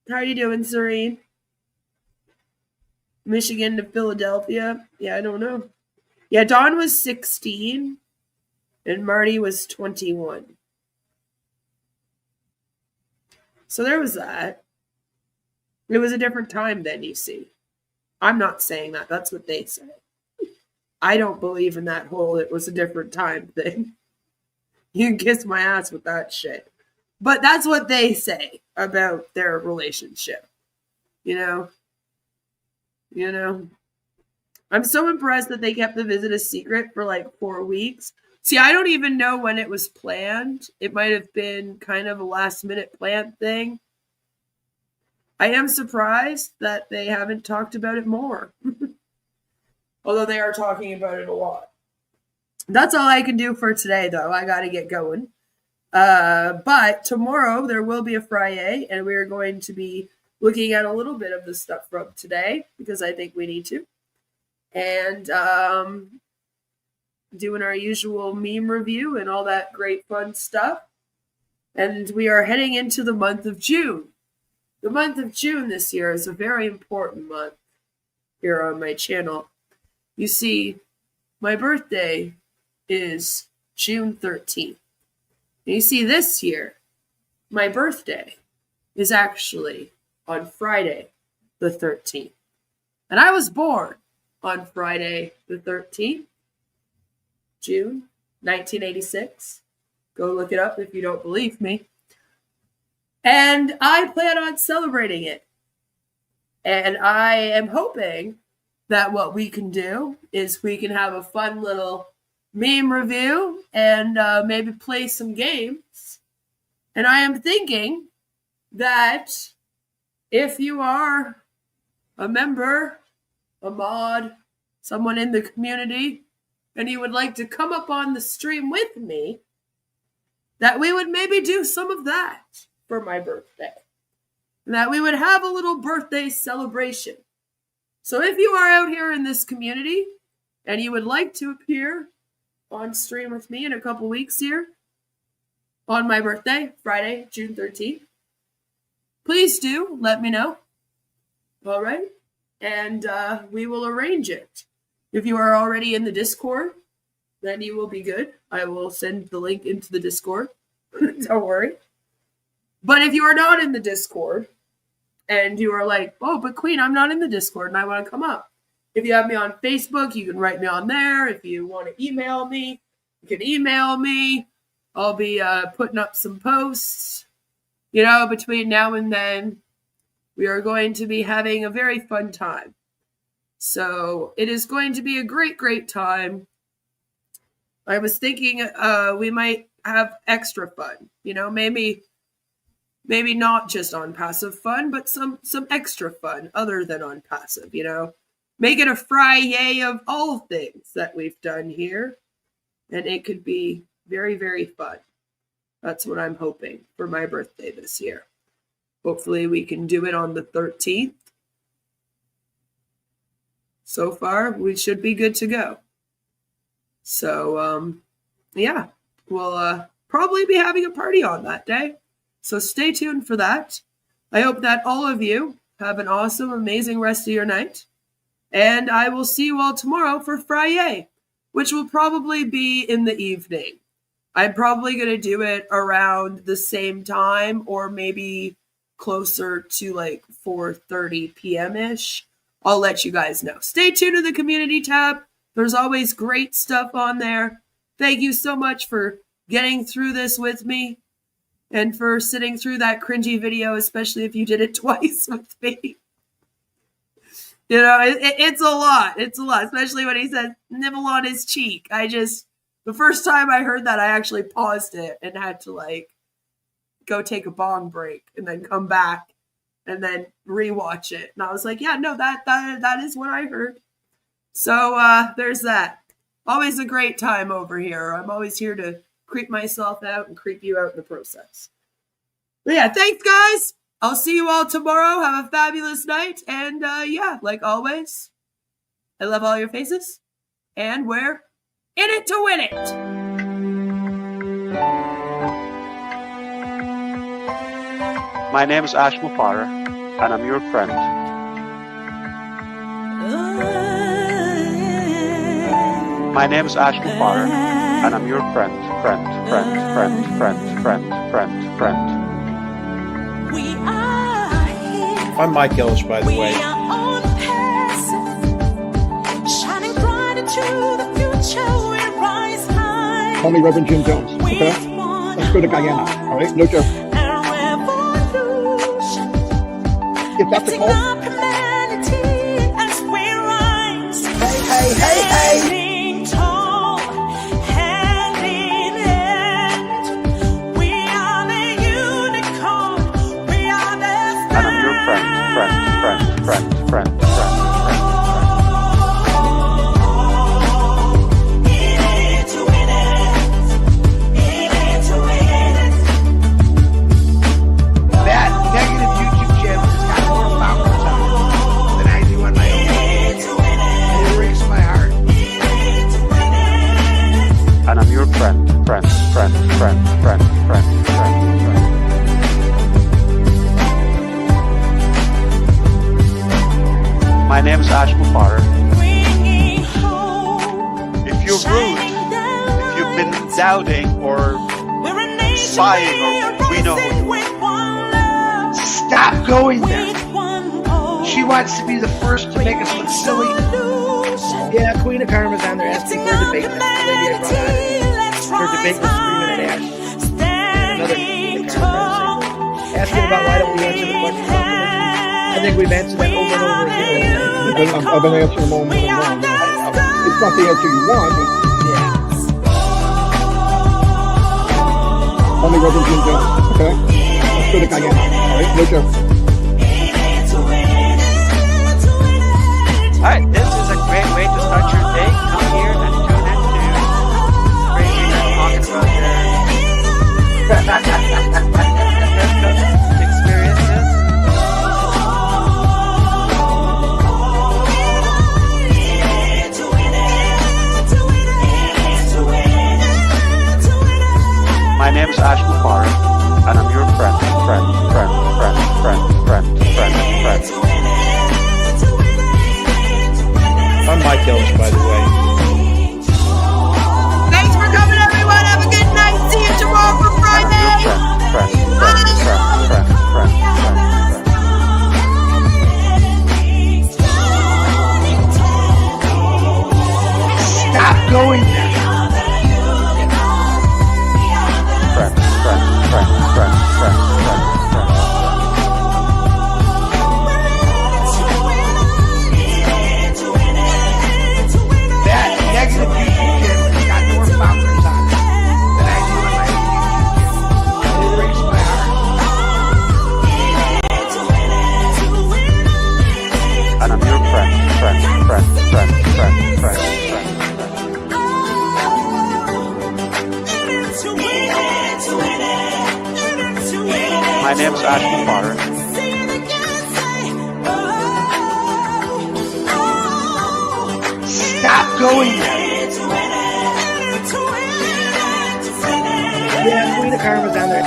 Speaker 4: How are you doing, Serene? Michigan to Philadelphia? Yeah, I don't know. Yeah, Dawn was 16 and Marty was 21. So there was that. It was a different time then, you see. I'm not saying that. That's what they say. I don't believe in that whole it was a different time thing. You can kiss my ass with that shit. But that's what they say about their relationship. I'm so impressed that they kept the visit a secret for like 4 weeks. See, I don't even know when it was planned. It might have been kind of a last minute planned thing. I am surprised that they haven't talked about it more. Although they are talking about it a lot. That's all I can do for today, though. I got to get going. But tomorrow there will be a Friday, and we are going to be looking at a little bit of the stuff from today because I think we need to. And doing our usual meme review and all that great fun stuff. And we are heading into the month of June. The month of June this year is a very important month here on my channel. You see, my birthday is June 13th. And you see, this year, my birthday is actually on Friday the 13th. And I was born on Friday the 13th, June 1986. Go look it up if you don't believe me. And I plan on celebrating it. And I am hoping that what we can do is we can have a fun little meme review and maybe play some games. And I am thinking that if you are a member, a mod, someone in the community, and you would like to come up on the stream with me, that we would maybe do some of that for my birthday. And that we would have a little birthday celebration. So if you are out here in this community and you would like to appear on stream with me in a couple weeks here on my birthday, Friday, June 13th, please do let me know. All right? And we will arrange it. If you are already in the Discord, then you will be good. I will send the link into the Discord. Don't worry. But if you are not in the Discord and you are like, oh, but Queen, I'm not in the Discord and I want to come up. If you have me on Facebook, you can write me on there. If you want to email me, you can email me. I'll be putting up some posts. You know, between now and then, we are going to be having a very fun time. So it is going to be a great, great time. I was thinking we might have extra fun. You know, maybe not just on passive fun, but some extra fun other than on passive, you know. Make it a Friday of all things that we've done here. And it could be very, very fun. That's what I'm hoping for my birthday this year. Hopefully we can do it on the 13th. So far, we should be good to go. So, yeah, we'll probably be having a party on that day. So stay tuned for that. I hope that all of you have an awesome, amazing rest of your night. And I will see you all tomorrow for Friday, which will probably be in the evening. I'm probably going to do it around the same time or maybe closer to like 4:30 p.m.-ish. I'll let you guys know. Stay tuned to the community tab. There's always great stuff on there. Thank you so much for getting through this with me and for sitting through that cringy video, especially if you did it twice with me. You know, it's a lot. It's a lot, especially when he said nibble on his cheek. The first time I heard that, I actually paused it and had to like go take a bong break and then come back and then rewatch it. And I was like, yeah, no, that is what I heard. So there's that. Always a great time over here. I'm always here to creep myself out and creep you out in the process. But yeah, thanks, guys. I'll see you all tomorrow. Have a fabulous night. And yeah, like always, I love all your faces. And we're in it to win it.
Speaker 8: My name is Mufareh, and I'm your friend. My name is Mufareh, and I'm your friend.
Speaker 9: I'm Mike Ellis, by the way.
Speaker 7: Call me Reverend Jim Jones, okay? Let's go to Guyana, all right? No joke. Is that the call?
Speaker 1: Hey, hey, hey.
Speaker 8: And I'm your friend.
Speaker 5: That negative YouTube channel has got more followers on it than I do on my own. It breaks my heart.
Speaker 8: And I'm your friend. My name is Mufareh. If you're rude, if you've been doubting or spying or we know who you are.
Speaker 5: Stop going there. She wants to be the first to make us look silly. Yeah, Queen of Karma's on there asking for a debate. That's the lady I brought on. Her debate was screaming at Ash. And another Queen of Karma asking about why don't we answer the questions. I think we've answered that over and over again.
Speaker 7: I've been answering them all morning long. It's not the answer you want, but
Speaker 5: Yeah.
Speaker 7: only what you do. Okay? Let's go to Guyana. All right? No joke.
Speaker 8: Alright, this is a great way to start your day. Come here and tune into crazy talking about their experiences. My name is Ash Mufareh, and I'm your friend.
Speaker 9: I'm Mike Ellis, by the way.
Speaker 4: Thanks for coming, everyone. Have a good night. See you tomorrow for Friday.
Speaker 5: Stop going there. That negative YouTube kid has got more followers on it than I do in my YouTube kid. It breaks my heart.
Speaker 8: And I'm your friend. My name is Ash Mufareh.
Speaker 5: Stop going there. Yeah, Queen of Karma's on there.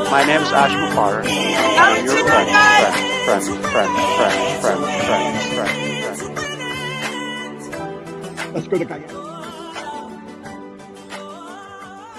Speaker 8: My name is Ash Mufareh. I'm your friend.
Speaker 7: Let's go to Guyana.